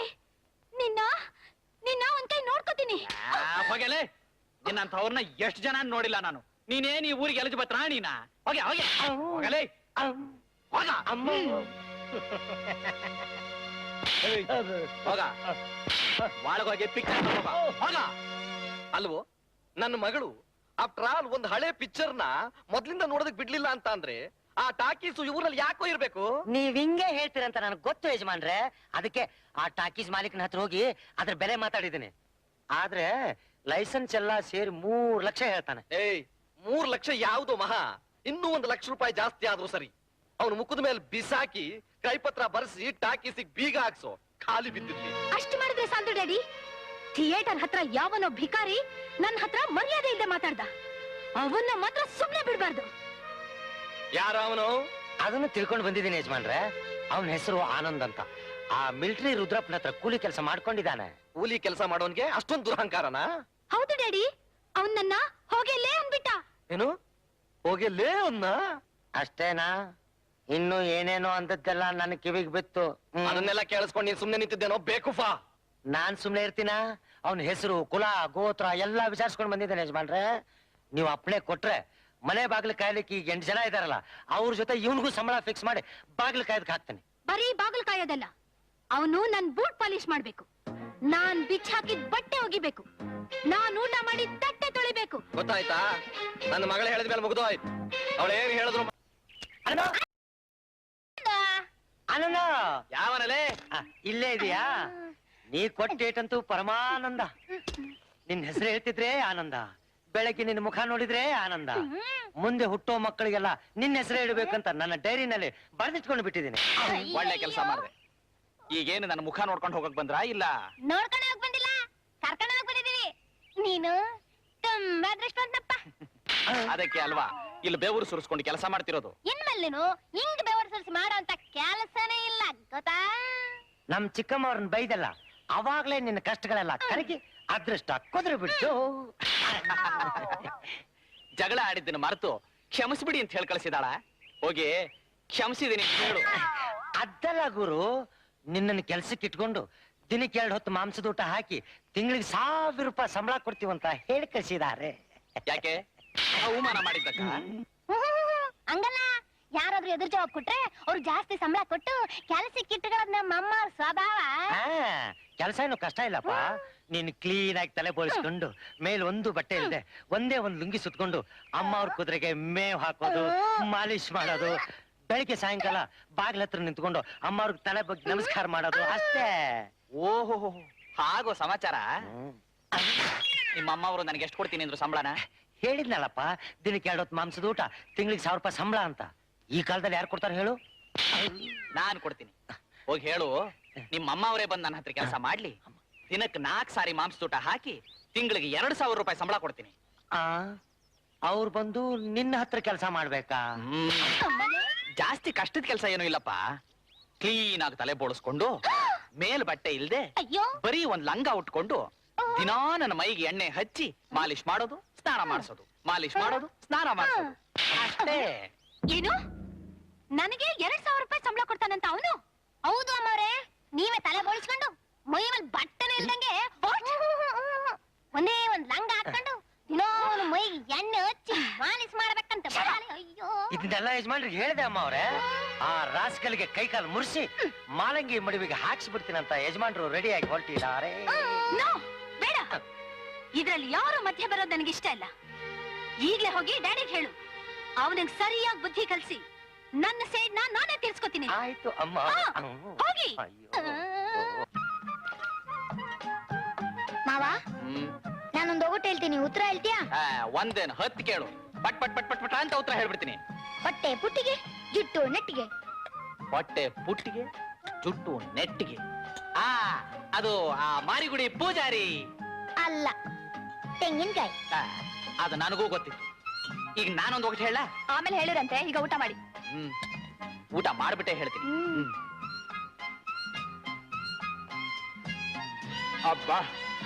ನಿನ್ನ ನಿನ್ನ ಒಂದ್ ಕೈ ನೋಡ್ಕೋತೀನಿ. ಹೋಗಲೇ, ನಿನ್ನಂಥವ್ರನ್ನ ಎಷ್ಟು ಜನ ನೋಡಿಲ್ಲ ನಾನು. ನೀನೇನ್ ಈ ಊರಿಗೆ ಎಲಜ್ ಬತ್ರ ನೀನಾ? ಹೋಗೆ ಹೋಗೆ ಹೋಗಲೇ ಹೋಗ. ಹೋಗ ಒಳಗೋಗಿ ಪಿಕ್ಚರ್ ಹೋಗ. ಅಲ್ವೋ ನನ್ನ ಮಗಳು ಆಫ್ಟರ್ ಆಲ್ ಒಂದ್ ಹಳೆ ಪಿಕ್ಚರ್ ನ ಮೊದ್ಲಿಂದ ನೋಡೋದಕ್ ಬಿಡ್ಲಿಲ್ಲ ಅಂತ ಅಂದ್ರೆ ಆ ಟಾಕೀಸು ಇವ್ರಲ್ಲಿ ಯಾಕೋ ಇರ್ಬೇಕು? ನೀವ್ ಹಿಂಗೆ ಹೇಳ್ತೀರಂತ ನನಗೆ ಗೊತ್ತು ಯಜಮಾನ್ರೆ. ಅದಕ್ಕೆ ಆ ಟಾಕೀಸ್ ಮಾಲೀಕನ ಹತ್ರ ಹೋಗಿ ಅದ್ರ ಬೆಲೆ ಮಾತಾಡಿದ್ದೀನಿ. ಆದ್ರೆ ಲೈಸೆನ್ಸ್ ಎಲ್ಲ ಸೇರಿ 3 ಲಕ್ಷ ಹೇಳ್ತಾನೆ. ಏಯ್ 3 ಲಕ್ಷ ಯಾವ್ದು ಮಹಾ? ಇನ್ನೂ 1 ಲಕ್ಷ ರೂಪಾಯಿ ಜಾಸ್ತಿ ಆದ್ರೂ ಸರಿ. ಅವನು ಮುಖದ ಮೇಲೆ ಬಿಸಾಕಿ ಕೈಪತ್ರ ಬರ್ಸಿ ಟಾಕೀಸಿಗೆ ಬೀಗ ಹಾಕ್ಸೋ, ಖಾಲಿ ಬಿದ್ದಿರ್ಲಿ. ಅಷ್ಟು ಮಾಡಿದ್ರೆ ಸಾಲದು ಡ್ಯಾಡಿ. ಥಿಯೇಟರ್ ಹತ್ರ ಯಾವನೋ ಭಿಕಾರಿ ನನ್ನ ಹತ್ರ ಮರ್ಯಾದೆ ಇಲ್ಲದೆ ಮಾತಾಡ್ದ, ಅವನ್ನ ಮಾತ್ರ ಸುಮ್ನೆ ಬಿಡ್ಬಾರ್ದು. ಯಾರ ಅವನು? ಅದನ್ನು ತಿಳ್ಕೊಂಡು ಬಂದಿದ್ದೀನಿ ಯಜಮಾನ್ರೆ. ಅವನ ಹೆಸರು ಆನಂದ್ ಅಂತ. ಆ ಮಿಲಿಟರಿ ರುದ್ರಪ್ಪನ ಹತ್ರ ಕೂಲಿ ಕೆಲಸ ಮಾಡ್ಕೊಂಡಿದ್ದಾನೆ. ಕೂಲಿ ಕೆಲಸ ಮಾಡೋನ್ಗೆ ಅಷ್ಟೊಂದು ದುರಹಂಕಾರನ? ಹೌದು ಡ್ಯಾಡಿ, ಅವನ್ ನನ್ನ ಹೋಗೆಲ್ಲೇ ಅನ್ಬಿಟ್ಟ. ಏನು ಹೋಗಿಲ್ಲೇ ಅವನ್ನ? ಅಷ್ಟೇನಾ? ಇನ್ನು ಏನೇನೋ ಅಂದದ್ದೆಲ್ಲ ನನ್ನ ಕಿವಿಗೆ ಬಿತ್ತು. ಅದನ್ನೆಲ್ಲ ಕೇಳಿಸ್ಕೊಂಡು ನೀನ್ ಸುಮ್ನೆ ನಿಂತಿದ್ದೇನೋ ಬೇಕುಫಾ? ನಾನ್ ಸುಮ್ನೆ ಇರ್ತೀನ? ಅವನ ಹೆಸರು ಕುಲ ಗೋತ್ರ ಎಲ್ಲಾ ವಿಚಾರಿಸ್ಕೊಂಡು ಬಂದಿದ್ದಾನೆ ಯಜಮಾನ್ರೆ. ನೀವು ಅಪ್ಲೈ ಕೊಟ್ರೆ ಮನೆ ಬಾಗಿಲು ಕಾಯ್ಲಿಕ್ಕೆ ಈಗ 8 ಜನ ಇದಾರಲ್ಲ, ಅವ್ರ ಜೊತೆ ಇವನ್ಗೂ ಸಂಬಳ ಫಿಕ್ಸ್ ಮಾಡಿ ಬಾಗಿಲು ಕಾಯ್ದಕ್ಕೆ ಹಾಕ್ತೇನೆ. ಬರೀ ಬಾಗಿಲು ಕಾಯೋದಲ್ಲ, ಅವನು ನನ್ ಬೂಟ್ ಪಾಲಿಶ್ ಮಾಡ್ಬೇಕು, ನಾನ್ ಬಿಚ್ ಹಾಕಿದ್ ಬಟ್ಟೆ ಒಗಿಬೇಕು, ನಾನ್ ಊಟ ಮಾಡಿ ತಟ್ಟೆ ತೊಳಿಬೇಕು. ಗೊತ್ತಾಯ್ತಾ? ನನ್ನ ಮಗಳ ಹೇಳಿದ್ಮೇಲೆ ಮುಗ್ದು ಆಯ್ತು. ಅವಳೇನ್ ಹೇಳಿದ್ರು? ಆನಂದ ಯಾವನಲೇ? ಇಲ್ಲೇ ಇದೆಯಾ? ನೀ ಕೊಟ್ಟೇಟಂತೂ ಪರಮಾನಂದ. ನಿನ್ ಹೆಸರು ಹೇಳ್ತಿದ್ರೆ ಆನಂದ, ಬೆಳಗ್ಗೆ ನಿನ್ನ ಮುಖ ನೋಡಿದ್ರೆ ಆನಂದ. ಮುಂದೆ ಹುಟ್ಟೋ ಮಕ್ಕಳಿಗೆಲ್ಲ ನಿನ್ನ ಹೆಸರೇ ಇಡಬೇಕಂತ ನನ್ನ ಡೈರಿನಲ್ಲಿ ಬರೆದಿಟ್ಕೊಂಡು ಬಿಟ್ಟಿದ್ದೀನಿ. ಒಳ್ಳೆ ಕೆಲಸ ಮಾಡಿದೆ. ಈಗೇನು ನನ್ನ ಮುಖ ನೋಡ್ಕೊಂಡು ಹೋಗಕ್ ಬಂದ್ರಾ ಇಲ್ಲ? ನೋಡ್ಕೊಂಡು ಹೋಗ್ ಬಂದಿಲ್ಲ, ಕರ್ಕೊಂಡು ಹೋಗ್ ಬಂದಿದೀವಿ. ನೀನು ತುಂಬಾ ಅದೃಷ್ಟವಂತಪ್ಪ. ಅದಕ್ಕೆ ಅಲ್ವಾ ಇಲ್ಲಿ ಬೆವರು ಸುರಿಸ್ಕೊಂಡು ಕೆಲಸ ಮಾಡ್ತಿರೋದು. ಇನ್ಮೇಲೆ ನೀನು ಹಿಂಗ್ ಬೆವರು ಸುರಿಸಿ ಮಾಡೋ ಅಂತ ಕೆಲಸನೇ ಇಲ್ಲ, ಗೊತ್ತಾ? ನಮ್ ಚಿಕ್ಕಮ್ಮವ್ರನ್ನ ಬೈದಲ್ಲ, ಅವಾಗ್ಲೇ ನಿನ್ನ ಕಷ್ಟಗಳೆಲ್ಲ ಕರಗಿ ಅದೃಷ್ಟ ಕುದುರೆ ಬಿಟ್ಟು ಜಗಳ ಆಡಿದ್ದನ್ನು ಮರೆತು ಕ್ಷಮಿಸ್ಬಿಡಿ ಅಂತ ಹೇಳಿ ಕಳಿಸಿದಾಳ. ಹೋಗಿ ಕ್ಷಮಿಸಿದೀನಿ ಹೇಳು. ಅದಲ್ಲ ಗುರು, ನಿನ್ನನ್ನು ಕೆಲ್ಸಕ್ಕೆ ಇಟ್ಕೊಂಡು ದಿನಕ್ಕೆ 2 ಹೊತ್ತು ಮಾಂಸದ ಊಟ ಹಾಕಿ ತಿಂಗಳಿಗೆ 1000 ರೂಪಾಯಿ ಸಂಬಳ ಕೊಡ್ತೀವಂತ ಹೇಳಿ ಕಳಿಸಿದ್ದಾರೆ. ಯಾಕೆ? ಅವಮಾನ ಮಾಡಿದ್ದಕ್ಕ? ಹಂಗಲ್ಲ, ಯಾರಾದ್ರೂ ಎದುರು ಜವಾಬ್ ಕೊಟ್ರೆ ಅವ್ರು ಜಾಸ್ತಿ ಸಂಬಳ ಕೊಟ್ಟು ಕೆಲಸಕ್ಕೆ ಇಟ್ಟುಕೊಳ್ಳೋದು ನಮ್ಮ ಅಮ್ಮ ಸ್ವಭಾವ. ಕೆಲಸ ಏನು ಕಷ್ಟ ಇಲ್ಲಪ್ಪ. ನೀನು ಕ್ಲೀನ್ ಆಗಿ ತಲೆ ಬೋಳಿಸ್ಕೊಂಡು ಮೇಲೆ ಒಂದು ಬಟ್ಟೆ ಇಲ್ಲದೆ ಒಂದೇ ಒಂದು ಲುಂಗಿ ಸುತ್ಕೊಂಡು ಅಮ್ಮ ಅವ್ರ ಕುದುರೆಗೆ ಮೇವ್ ಹಾಕೋದು, ಮಾಲಿಶ್ ಮಾಡೋದು, ಬೆಳಿಗ್ಗೆ ಸಾಯಂಕಾಲ ಬಾಗ್ಲ ಹತ್ರ ನಿಂತ್ಕೊಂಡು ಅಮ್ಮ ಅವ್ರಿಗೆ ತಲೆ ಬಗ್ಗೆ ನಮಸ್ಕಾರ ಮಾಡೋದು ಅಷ್ಟೇ. ಓಹೋ, ಹಾಗೋ ಸಮಾಚಾರ. ನಿಮ್ಮ ಅಮ್ಮ ಅವರು ನನಗೆ ಎಷ್ಟು ಕೊಡ್ತೀನಿ ಅಂದ್ರು ಸಂಬಳನ? ಹೇಳಿದ್ನಲ್ಲಪ್ಪ, ದಿನಕ್ಕೆ 2 ಹೊತ್ತು ಮಾಂಸದ ಊಟ, ತಿಂಗಳಿಗೆ 1000 ರೂಪಾಯಿ ಸಂಬಳ ಅಂತ. ಈ ಕಾಲದಲ್ಲಿ ಯಾರು ಕೊಡ್ತಾರೆ ಹೇಳು? ನಾನ್ ಕೊಡ್ತೀನಿ. ಹೋಗಿ ಹೇಳು ನಿಮ್ಮ ಅಮ್ಮ ಅವರೇ ಬಂದು ನನ್ನ ಹತ್ರ ಕೆಲಸ ಮಾಡ್ಲಿ, ದಿನಕ್ಕೆ 4 ಸಾರಿ ಮಾಂಸದ ಊಟ ಹಾಕಿ ತಿಂಗಳಿಗೆ 2000 ರೂಪಾಯಿ ಸಂಬಳ ಕೊಡ್ತೀನಿ. ಅವ್ರು ಬಂದು ನಿನ್ನ ಹತ್ರ ಕೆಲಸ ಮಾಡ್ಬೇಕಾ? ಜಾಸ್ತಿ ಕಷ್ಟದ ಕೆಲಸ ಏನೂ ಇಲ್ಲಪ್ಪ. ಕ್ಲೀನ್ ಆಗಿ ತಲೆ ಬೋಳಿಸ್ಕೊಂಡು ಮೇಲ್ ಬಟ್ಟೆ ಇಲ್ದೆ ಬರೀ ಒಂದ್ ಲಂಗ ಉಟ್ಕೊಂಡು ದಿನಾ ನನ್ನ ಮೈಗೆ ಎಣ್ಣೆ ಹಚ್ಚಿ ಮಾಲಿಶ್ ಮಾಡೋದು, ಸ್ನಾನ ಮಾಡಿಸೋದು, ಮಾಲಿಶ್ ಮಾಡೋದು, ಸ್ನಾನ ಮಾಡಿಸೋದು ಅಷ್ಟೇ. ಏನು? ನನಗೆ 2000 ರೂಪಾಯಿ ಸಂಬಳ ಕೊಡ್ತಾನಂತ ಅವನು? ಹೌದು ಅಮ್ಮವ್ರೆ, ನೀವೇ ತಲೆ ಬೋಳಿಸ್ಕೊಂಡು ಮೈ ಮೇಲೆ ಬಟ್ಟೆನೇ ಇಲ್ದಂಗೆ ಒಂದೇ ಒಂದ್ ಲಂಗ ಹಾಕೊಂಡು ದಿನೋ ಮೈಗೆ ಎಣ್ಣೆ ಹಚ್ಚಿ ಮಾಲಿಶ್ ಮಾಡ್ಬೇಕಂತ. ಅಯ್ಯೋ, ಇದನ್ನೆಲ್ಲ ಯಜಮಾನ್ರಿಗೆ ಹೇಳಿದೆ ಅಮ್ಮ ಅವ್ರೆ. ಆ ರಾಸ್ಕಲ್ಗೆ ಕೈ ಕಾಲು ಮುರಿಸಿ ಮಾಲಂಗಿ ಮಡುವಿಗೆ ಹಾಕ್ಸ್ಬಿಡ್ತೀನಂತ ಯಜಮಾನ್ರು ರೆಡಿಯಾಗಿ ಹೊರಟಿದ್ದಾರೆ. ಬೇಡ, ಇದ್ರಲ್ಲಿ ಯಾರು ಮಧ್ಯೆ ಬರೋದು ನನಗೆ ಇಷ್ಟ ಇಲ್ಲ. ಈಗ್ಲೇ ಹೋಗಿ ಡ್ಯಾಡಿಗೆ ಹೇಳು, ಅವನಿಗೆ ಸರಿಯಾಗಿ ಬುದ್ಧಿ ಕಲ್ಸಿ ನನ್ನ ಸೈಡ್ ನಾನೇ ತೀರ್ಸ್ಕೊತೀನಿ. ಆಯ್ತು ಅಮ್ಮ. ಹೋಗಿ. ಮಾವ, ನಾನೊಂದು ಒಗಟು ಹೇಳ್ತೀನಿ, ಉತ್ತರ ಹೇಳ್ತೀಯಾ? ಒಂದೇನು 10 ಕೇಳು, ಪಟ್ ಪಟ್ ಪಟ್ ಪಟ್ ಪಟ್ ಅಂತ ಉತ್ತರ ಹೇಳ್ಬಿಡ್ತೀನಿ. ಹೊಟ್ಟೆ ಪುಟ್ಟಿಗೆ, ಜುಟ್ಟು ನೆಟ್ಟಿಗೆ. ಹೊಟ್ಟೆ ಪುಟ್ಟಿಗೆ, ಜುಟ್ಟು ನೆಟ್ಟಿಗೆ. ಅದು ಆ ಮಾರಿಗುಡಿ ಪೂಜಾರಿ. ಅಲ್ಲ, ತೆಂಗಿನಕಾಯಿ. ಅದು ನನಗೂ ಗೊತ್ತಿತ್ತು. ಈಗ ನಾನೊಂದು ಒಗಟು ಹೇಳ. ಆಮೇಲೆ ಹೇಳಿರಂತೆ, ಈಗ ಊಟ ಮಾಡಿ. ಊಟ ಮಾಡ್ಬಿಟ್ಟೆ ಹೇಳ್ತೀನಿ. ಅಬ್ಬಾ,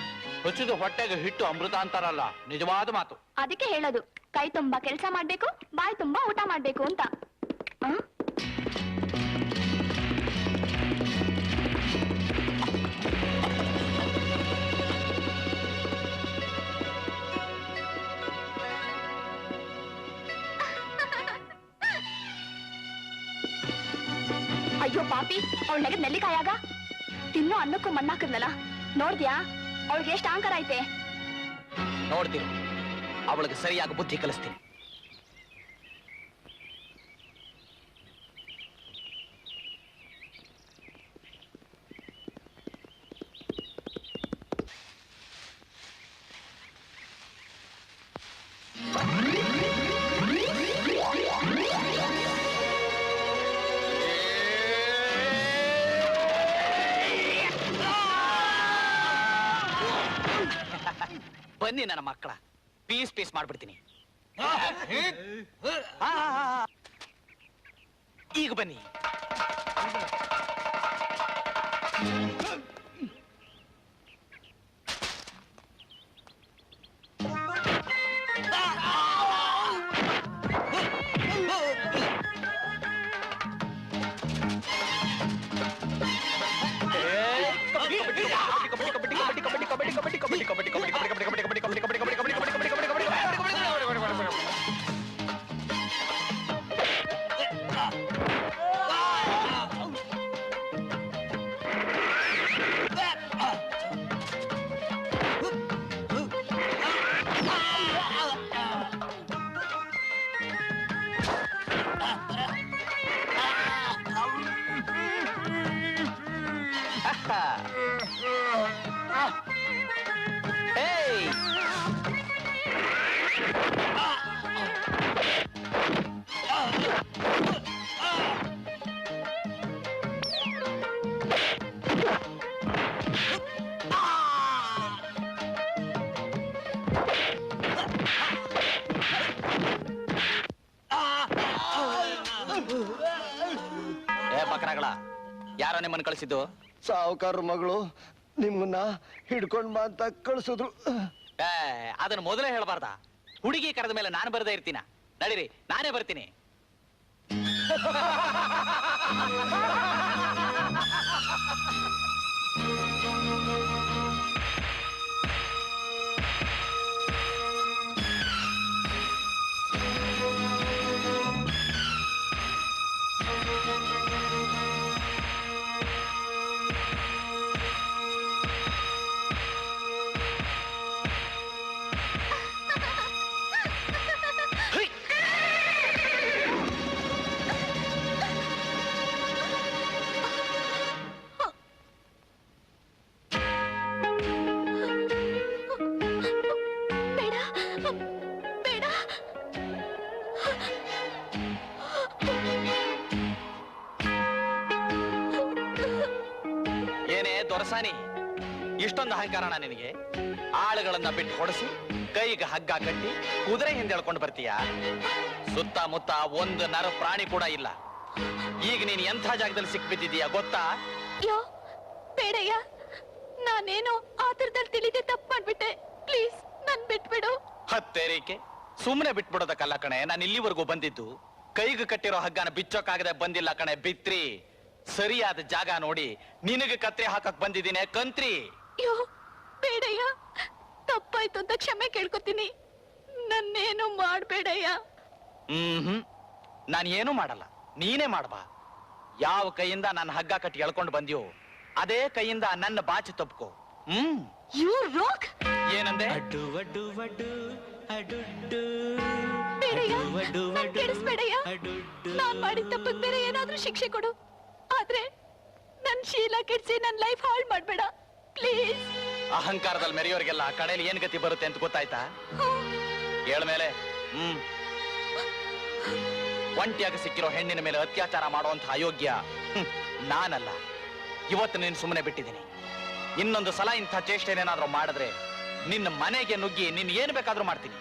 ಹೊಚ್ಚಿದ ಹೊಟ್ಟೆಗೆ ಹಿಟ್ಟು ಅಮೃತ ಅಂತಾರಲ್ಲ, ನಿಜವಾದ ಮಾತು. ಅದಕ್ಕೆ ಹೇಳೋದು, ಕೈ ತುಂಬಾ ಕೆಲಸ ಮಾಡ್ಬೇಕು, ಬಾಯಿ ತುಂಬಾ ಊಟ ಮಾಡ್ಬೇಕು ಅಂತ. ಅಯ್ಯೋ ಪಾಪಿ, ಅವಳ ನೆಗದ್ ನೆಲ್ಲಿಕಾಯಾಗ ತಿನ್ನೋ ಅನ್ನಕ್ಕೂ ಮಣ್ಣಾಕದ್ಲಲ್ಲ, ನೋಡ್ದ್ಯಾ? ಅವಳಿಗೆ ಎಷ್ಟು ಅಹಂಕಾರ ಐತೆ. ನೋಡ್ತೀನಿ, ಅವಳಿಗೆ ಸರಿಯಾಗಿ ಬುದ್ಧಿ ಕಲಿಸ್ತೀನಿ. ಬನ್ನಿ ನನ್ನ ಮಕ್ಕಳ, ಪೀಸ್ ಪೀಸ್ ಮಾಡ್ಬಿಡ್ತೀನಿ. ಈಗ ಬನ್ನಿ. ಬಕರಗಳ, ಯಾರೋ ನಿಮ್ಮನ್ನು ಕಳಿಸಿದ್ದು? ಸಾವುಕಾರ ಮಗಳು ನಿಮ್ಮನ್ನ ಹಿಡ್ಕೊಂಡ್ ಬಾ ಅಂತ ಕಳ್ಸಿದ್ರು. ಅದನ್ನ ಮೊದಲೇ ಹೇಳ್ಬಾರ್ದ? ಹುಡುಗಿ ಕರೆದ ಮೇಲೆ ನಾನು ಬರದೇ ಇರ್ತೀನ? ನಡೀರಿ, ನಾನೇ ಬರ್ತೀನಿ. ದೊರಸಾನಿ, ಇಷ್ಟೊಂದು ಅಹಂಕಾರಣ ನಿನಗೆ? ಆಳುಗಳನ್ನ ಬಿಟ್ಟು ಹೊಡೆಸಿ, ಕೈಗೆ ಹಗ್ಗ ಕಟ್ಟಿ ಕುದುರೆ ಹಿಂದೆ ಎಳ್ಕೊಂಡು ಬರ್ತೀಯ? ಸುತ್ತಮುತ್ತ ಒಂದು ನರ ಪ್ರಾಣಿ ಕೂಡ ಇಲ್ಲ. ಈಗ ನೀನ್ ಎಂಥ ಜಾಗದಲ್ಲಿ ಸಿಕ್ಬಿದ್ದಿದೀಯ ಗೊತ್ತಾ? ಯೋ ಬೇಡಯ್ಯ, ನಾನೇನೋ ಆತರದಲ್ಲಿ ತಿಳಿದೆ ತಪ್ಪು ಮಾಡ್ಬಿಟ್ಟೆ. ಪ್ಲೀಸ್ ನನ್ ಬಿಟ್ಬಿಡು. ಹತ್ತೇರಿಕೆ, ಸುಮ್ಮನೆ ಬಿಟ್ಬಿಡೋದಕ್ಕಲ್ಲ ಕಣೆ ನಾನು ಇಲ್ಲಿವರೆಗೂ ಬಂದಿದ್ದು. ಕೈಗೆ ಕಟ್ಟಿರೋ ಹಗ್ಗನ ಬಿಚ್ಚೋಕಾಗದೆ ಬಂದಿಲ್ಲ ಕಣೆ ಬಿತ್ರಿ. ಸರಿಯಾದ ಜಾಗ ನೋಡಿ ನಿನಗೆ ಕತ್ರೆ ಹಾಕಕ್ ಬಂದಿದ್ದೀನಿ ಕಂತ್ರಿ. ಯೋ ಬೇಡಯ್ಯ, ತಪ್ಪಾಯ್ತು ಅಂತ ಕ್ಷಮೆ ಕೇಳ್ಕೊತೀನಿ. ನನ್ನೇನು ಮಾಡ್ಬೇಡಯ್ಯ. ನಾನು ಏನು ಮಾಡಲ್ಲ, ನೀನೇ ಮಾಡ್ಬಾ. ಯಾವ ಕೈಯಿಂದ ನನ್ನ ಹಗ್ಗ ಕಟ್ಟಿ ಎಳ್ಕೊಂಡು ಬಂದ್ಯೋ ಅದೇ ಕೈಯಿಂದ ನನ್ನ ಬಾಚಿ ತಪ್ಕೋ. You rock. ಏನಂದೆ? ಬೇಡಯ್ಯ, ನನ್ ಕೆಡಿಸ್ಬೇಡಯ್ಯ. ನಾನ್ ಮಾಡಿದ ತಪ್ಪಿಗೆ ಬೇರೆ ಏನಾದ್ರೂ ಶಿಕ್ಷೆ ಕೊಡು, ಆದ್ರೆ ನನ್ ಶೀಲ ಕೆಡ್ಸಿ ನನ್ ಲೈಫ್ ಹಾಳು ಮಾಡ್ಬೇಡ ಪ್ಲೀಸ್. ಅಹಂಕಾರದಲ್ಲಿ ಮೆರೆಯೋರಿಗೆಲ್ಲ ಕಡೆಯಲ್ಲಿ ಏನ್ ಗತಿ ಬರುತ್ತೆ ಅಂತ ಗೊತ್ತಾಯ್ತಾ? ಮೇಲೆ ಒಂಟಿಯಾಗಿ ಸಿಕ್ಕಿರೋ ಹೆಣ್ಣಿನ ಮೇಲೆ ಅತ್ಯಾಚಾರ ಮಾಡುವಂತಹ ಅಯೋಗ್ಯ ನಾನಲ್ಲ. ಇವತ್ತು ನೀನು ಸುಮ್ಮನೆ ಬಿಟ್ಟಿದ್ದೀನಿ. ಇನ್ನೊಂದು ಸಲ ಇಂಥ ಚೇಷ್ಟೆನೇನಾದ್ರೂ ಮಾಡಿದ್ರೆ ನಿನ್ನ ಮನೆಗೆ ನುಗ್ಗಿ ನಿನ್ ಏನ್ ಬೇಕಾದ್ರೂ ಮಾಡ್ತೀನಿ.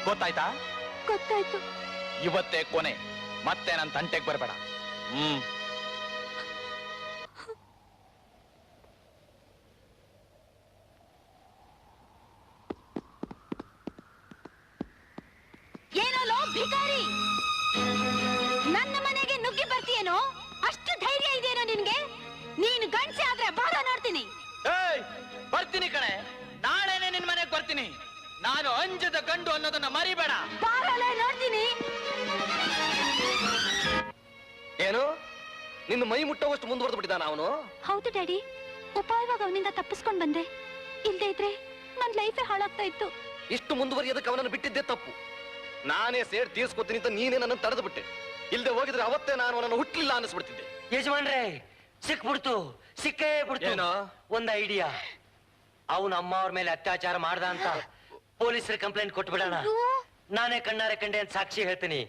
ಗೊತ್ತಾಯ್ತಾ? ಗೊತ್ತಾಯ್ತು. ಇವತ್ತೇ ಕೊನೆ. ಮತ್ತೆ ನನ್ನ ತಂಟೆಗೆ ಬರಬೇಡ. ಏನೋ ಭಿಕಾರಿ, ನನ್ನ ಮನೆಗೆ ನುಗ್ಗಿ ಬರ್ತೀಯೇನೋ? ಅಷ್ಟು ಧೈರ್ಯ ಇದೆಯೇನೋ ನಿನ್ಗೆ? ನೀನು ಗಂಡಸೆ ಆದ್ರೆ ಬಾರ ನೋಡ್ತೀನಿ. ಬರ್ತೀನಿ ಕಣೆ, ನಾಳೆನೆ ನಿನ್ ಮನೆಗೆ ಬರ್ತೀನಿ. ನಾನು ಅಂಜದ ಗಂಡು ಅನ್ನೋದನ್ನ ಮರಿಬೇಡ. ಬಾರಲೇ ನೋಡ್ತೀನಿ. ಏನು ನಿನ್ನ ಮೈ ಮುಟ್ಟೋವಷ್ಟು ಮುಂದುವರೆದು ಬಿಟ್ಟಿದ್ದಾನ ಅವನು? ಹೌದು ಡ್ಯಾಡಿ, ಉಪಾಯವಾಗಿ ಅವನಿಂದ ತಪ್ಪಿಸ್ಕೊಂಡ್ ಬಂದೆ. ಇಲ್ದೇ ಇದ್ರೆ ನನ್ ಲೈಫೇ ಹಾಳಾಗ್ತಾ ಇತ್ತು. ಇಷ್ಟು ಮುಂದುವರಿಯೋದಕ್ಕೆ ಅವನನ್ನು ಬಿಟ್ಟಿದ್ದೆ ತಪ್ಪು. ನಾನೇ ಸೇಡ್ ತೀರ್ಸ್ಕೊತೀನಿ ಅಂತ ನೀನೇ ನನ್ನ ತಡೆದು ಬಿಟ್ಟೆ. ಇಲ್ದೆ ಹೋಗಿದ್ರೆ ಅವತ್ತೇ ನಾನು ಅವನನ್ನು ಹುಟ್ಟಲಿಲ್ಲ ಅನ್ನಿಸ್ಬಿಡ್ತಿದ್ದೆ. ಯಜಮಾನ್ರೆ, ಸಿಕ್ಬಿಡ್ತು, ಸಿಕ್ಕೇ ಬಿಡ್ತು. ಒಂದ್ ಐಡಿಯಾ. ಅವನ ಅಮ್ಮ ಅವ್ರ ಮೇಲೆ ಅತ್ಯಾಚಾರ ಮಾಡ್ದ ಅಂತ ಪೊಲೀಸರ ಕಂಪ್ಲೇಂಟ್ ಕೊಟ್ಬಿಡೋಣ. ನಾನೇ ಕಣ್ಣಾರೆ ಕಂಡೆ ಅಂತ ಸಾಕ್ಷಿ ಹೇಳ್ತೀನಿ.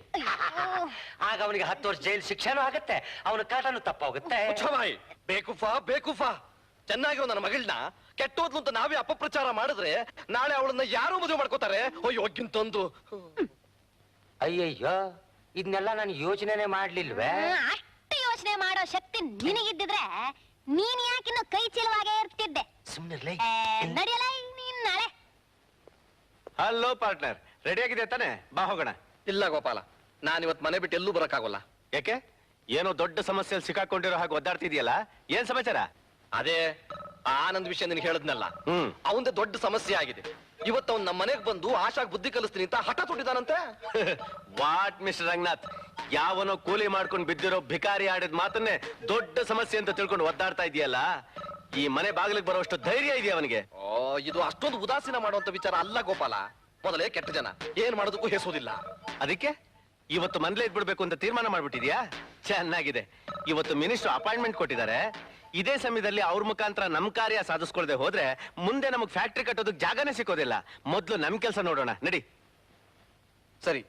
ಆಗ ಅವನಿಗೆ 10 ವರ್ಷ ಜೈಲು ಶಿಕ್ಷೆನೂ ಆಗತ್ತೆ, ಅವನ ಕಾಟನೂ ತಪ್ಪಾಗುತ್ತೆ. ಬೇಕುಫಾ ಚೆನ್ನಾಗಿರೋ ನನ್ನ ಮಗಳನ್ನ ಕೆಟ್ಟೋದ್ಲು ಅಂತ ನಾವೇ ಅಪಪ್ರಚಾರ ಮಾಡಿದ್ರೆ ನಾಳೆ ಅವಳನ್ನ ಯಾರೋ ಮದುವೆ ಮಾಡ್ಕೋತಾರೆ. ಅಯ್ಯೋಗಿಂತೊಂದು. ಅಯ್ಯಯ್ಯೋ, ಇದನ್ನೆಲ್ಲ ನಾನು ಯೋಚನೆನೆ ಮಾಡ್ಲಿಲ್ವೇ? ಅಷ್ಟು ಯೋಚನೆ ಮಾಡೋ ಶಕ್ತಿ ನಿನಗಿದ್ದಿದ್ರೆ ನೀನ್ ಯಾಕಿನ್ನು ಕೈ ಚೀಲವಾಗೇ ಇರ್ತಿದ್ದೆ. ಸುಮ್ಮನೆ ನಡೆಯಲ್ಲ ನೀನ್ ನಾಳೆ. ಹಲೋ ಪಾರ್ಟ್ನರ್, ರೆಡಿ ಆಗಿದೆ ತಾನೆ? ಬಾ ಹೋಗೋಣ. ಇಲ್ಲ ಗೋಪಾಲ, ನಾನಿವತ್ ಮನೆ ಬಿಟ್ಟು ಎಲ್ಲೂ ಬರಕ್ಕಾಗಲ್ಲ. ಯಾಕೆ? ಏನೋ ದೊಡ್ಡ ಸಮಸ್ಯೆಯಲ್ಲಿ ಸಿಕ್ಕಾಕೊಂಡಿರೋ ಹಾಗೆ ಒದ್ದಾಡ್ತಿದ್ಯಲ್ಲ, ಏನ್ ಸಮಾಚಾರ? ಅದೇ ಆನಂದ್ ವಿಷಯ ನಿನ್ಗೆ ಹೇಳದ್ನಲ್ಲ, ಅವಂದೇ ದೊಡ್ಡ ಸಮಸ್ಯೆ ಆಗಿದೆ. ಇವತ್ತು ಅವ್ನು ನಮ್ಮ ಮನೆಗೆ ಬಂದು ಆಶಾಗ್ ಬುದ್ಧಿ ಕಲಿಸ್ತೀನಿ ಅಂತ ಹಠ ತೊಟ್ಟಿದ್ದಾನಂತೆ. ವಾಟ್ ಮಿಸ್ಟರ್ ರಂಗನಾಥ್, ಯಾವನೋ ಕೂಲಿ ಮಾಡ್ಕೊಂಡು ಬಿದ್ದಿರೋ ಭಿಕಾರಿ ಆಡಿದ ಮಾತನ್ನೇ ದೊಡ್ಡ ಸಮಸ್ಯೆ ಅಂತ ತಿಳ್ಕೊಂಡು ಒದ್ದಾಡ್ತಾ ಇದೆಯಲ್ಲ, ಈ ಮನೆ ಬಾಗಿಲಿಗೆ ಬರೋಷ್ಟು ಧೈರ್ಯ ಇದೆಯಾ ಅವನಿಗೆ? ಇದು ಅಷ್ಟೊಂದು ಉದಾಸೀನ ಮಾಡುವಂತ ವಿಚಾರ ಅಲ್ಲ ಗೋಪಾಲ. ಮೊದಲೇ ಕೆಟ್ಟ ಜನ, ಏನ್ ಮಾಡೋದಕ್ಕೂ ಹೆಸೋದಿಲ್ಲ. ಅದಕ್ಕೆ ಇವತ್ತು ಮನೇಲೆ ಇದ್ಬಿಡ್ಬೇಕು ಅಂತ ತೀರ್ಮಾನ ಮಾಡ್ಬಿಟ್ಟಿದ್ಯಾ? ಚೆನ್ನಾಗಿದೆ. ಇವತ್ತು ಮಿನಿಸ್ಟರ್ ಅಪಾಯಿಂಟ್ಮೆಂಟ್ ಕೊಟ್ಟಿದ್ದಾರೆ. ಇದೇ ಸಮಯದಲ್ಲಿ ಅವ್ರ ಮುಖಾಂತರ ನಮ್ ಕಾರ್ಯ ಸಾಧಿಸ್ಕೊಳ್ದೆ ಹೋದ್ರೆ ಮುಂದೆ ನಮಗ್ ಫ್ಯಾಕ್ಟ್ರಿ ಕಟ್ಟೋದಕ್ಕೆ ಜಾಗನೇ ಸಿಕ್ಕೋದಿಲ್ಲ. ಮೊದ್ಲು ನಮ್ ಕೆಲಸ ನೋಡೋಣ, ನಡಿ. ಸರಿ,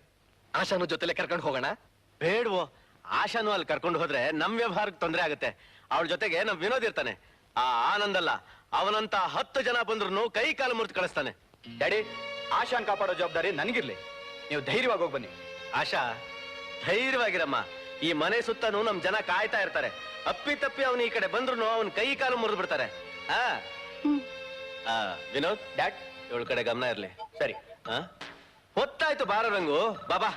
ಆಶಾನು ಜೊತೆಲೆ ಕರ್ಕೊಂಡು ಹೋಗೋಣ. ಬೇಡ್ವೋ, ಆಶಾನು ಅಲ್ಲಿ ಕರ್ಕೊಂಡು ಹೋದ್ರೆ ನಮ್ ವ್ಯವಹಾರಕ್ಕೆ ತೊಂದರೆ ಆಗುತ್ತೆ. ಅವಳ ಜೊತೆಗೆ ನಮ್ ವಿನೋದ್ ಇರ್ತಾನೆ. ಆ ಆನಂದಲ್ಲ, ಅವನಂತ 10 ಜನ ಬಂದ್ರು ಕೈ ಕಾಲು ಮುರಿದು ಕಳಿಸ್ತಾನೆ. ಡ್ಯಾಡಿ, ಆಶಾನ್ ಕಾಪಾಡೋ ಜವಾಬ್ದಾರಿ ನನ್ಗಿರ್ಲಿ. ನೀವು ಧೈರ್ಯವಾಗಿ ಹೋಗಿ ಬನ್ನಿ. ಆಶಾ, ಧೈರ್ಯವಾಗಿರಮ್ಮ. ಈ ಮನೆ ಸುತ್ತನೂ ನಮ್ ಜನ ಕಾಯ್ತಾ ಇರ್ತಾರೆ. ಅಪ್ಪಿ ತಪ್ಪಿ ಅವನು ಈ ಕಡೆ ಬಂದ್ರು ಅವನ್ ಕೈ ಕಾಲು ಮುರಿದು ಬಿಡ್ತಾರೆ. ವಿನೋದ್, ಡ್ಯಾಡ್, ಇವಳ ಕಡೆ ಗಮನ ಇರ್ಲಿ. ಸರಿ. ಹೊತ್ತಾಯ್ತು, ಬಾರೋ ರಂಗು, ಬಾಬಾ.